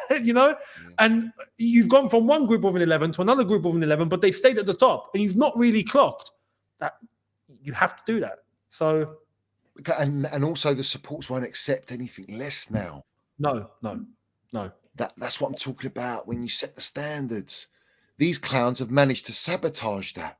And you've gone from one group of an 11 to another group of an 11, but they've stayed at the top, and you've not really clocked that. You have to do that. So, and also the supports won't accept anything less now. No. That's what I'm talking about. When you set the standards, these clowns have managed to sabotage that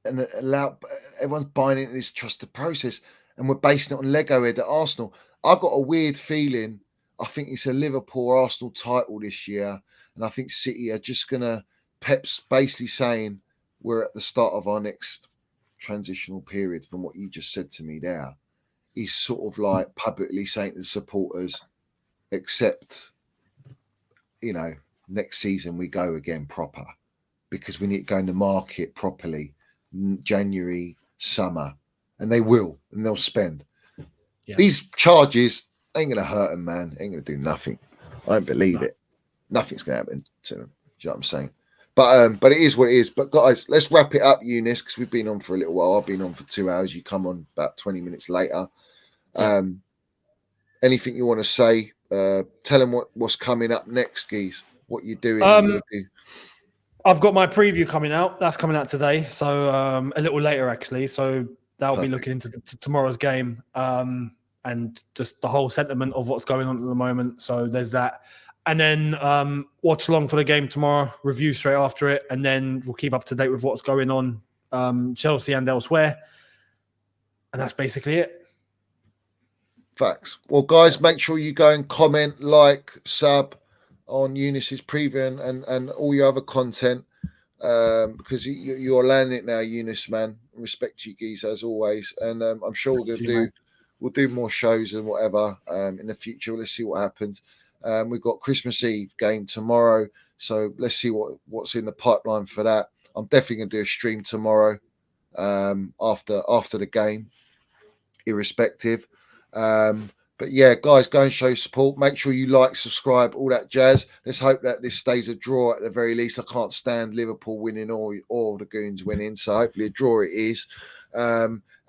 and allow everyone's buying into this trusted process, and we're basing it on Lego head at Arsenal. I've got a weird feeling. I think it's a Liverpool-Arsenal title this year, and I think City are just gonna. Pep's basically saying we're at the start of our next transitional period. From what you just said to me, there, he's sort of like publicly saying to the supporters, "Except, next season we go again proper, because we need to go in the market properly, January, summer, and they will, and they'll spend these charges." Ain't gonna hurt them, man. Ain't gonna do nothing. I don't believe it. Nothing's gonna happen to them. Do you know what I'm saying? But it is what it is. But guys, let's wrap it up, Unice, because we've been on for a little while. I've been on for 2 hours. You come on about 20 minutes later. Anything you want to say? Tell them what's coming up next, Geese. What you're doing. I've got my preview coming out. That's coming out today, so a little later actually. So that'll be looking into tomorrow's game. And just the whole sentiment of what's going on at the moment. So there's that. And then watch along for the game tomorrow, review straight after it, and then we'll keep up to date with what's going on, Chelsea and elsewhere. And that's basically it. Facts. Well, guys, make sure you go and comment, like, sub on Unice's preview and all your other content, because you're landing it now, Unice, man. Respect to you, geese, as always. And I'm sure we'll do more shows and whatever in the future. Let's see what happens. We've got Christmas Eve game tomorrow, so let's see what's in the pipeline for that. I'm definitely going to do a stream tomorrow after the game, irrespective. But yeah, guys, go and show support. Make sure you like, subscribe, all that jazz. Let's hope that this stays a draw at the very least. I can't stand Liverpool winning or the Goons winning, so hopefully a draw it is.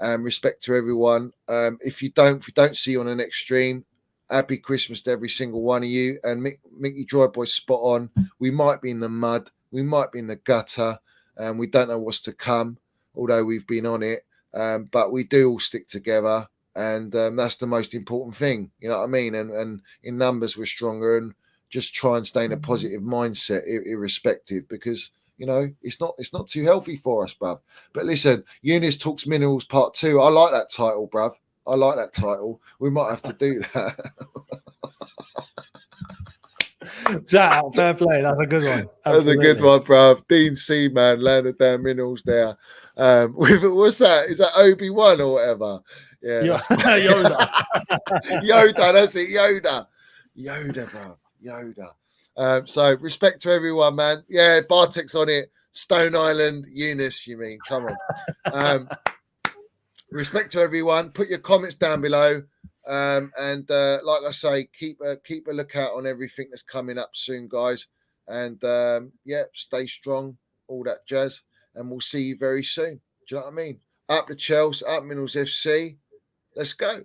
And respect to everyone. If you don't see you on the next stream, happy Christmas to every single one of you. And Mickey Joy Boy's spot on. We might be in the mud, we might be in the gutter, and we don't know what's to come, although we've been on it. But we do all stick together, and that's the most important thing. You know what I mean? And in numbers we're stronger, and just try and stay in a positive mindset, irrespective, because it's not too healthy for us, bruv. But listen, Unice Talks Minerals Part 2. I like that title, bruv. I like that title. We might have to do that. Shout out, fair play. That's a good one. That's a good Absolutely. one, bruv. Dean C, man, landed down minerals there. What's that? Is that Obi-Wan or whatever? Yeah, Yoda. Yoda, that's it, Yoda, bruv, Yoda. So respect to everyone, man. Yeah, Bartek's on it. Stone Island, Unice, you mean? Come on. Respect to everyone. Put your comments down below. And like I say, keep a lookout on everything that's coming up soon, guys. And yeah, stay strong, all that jazz. And we'll see you very soon. Do you know what I mean? Up the Chelsea, up Minerals FC. Let's go.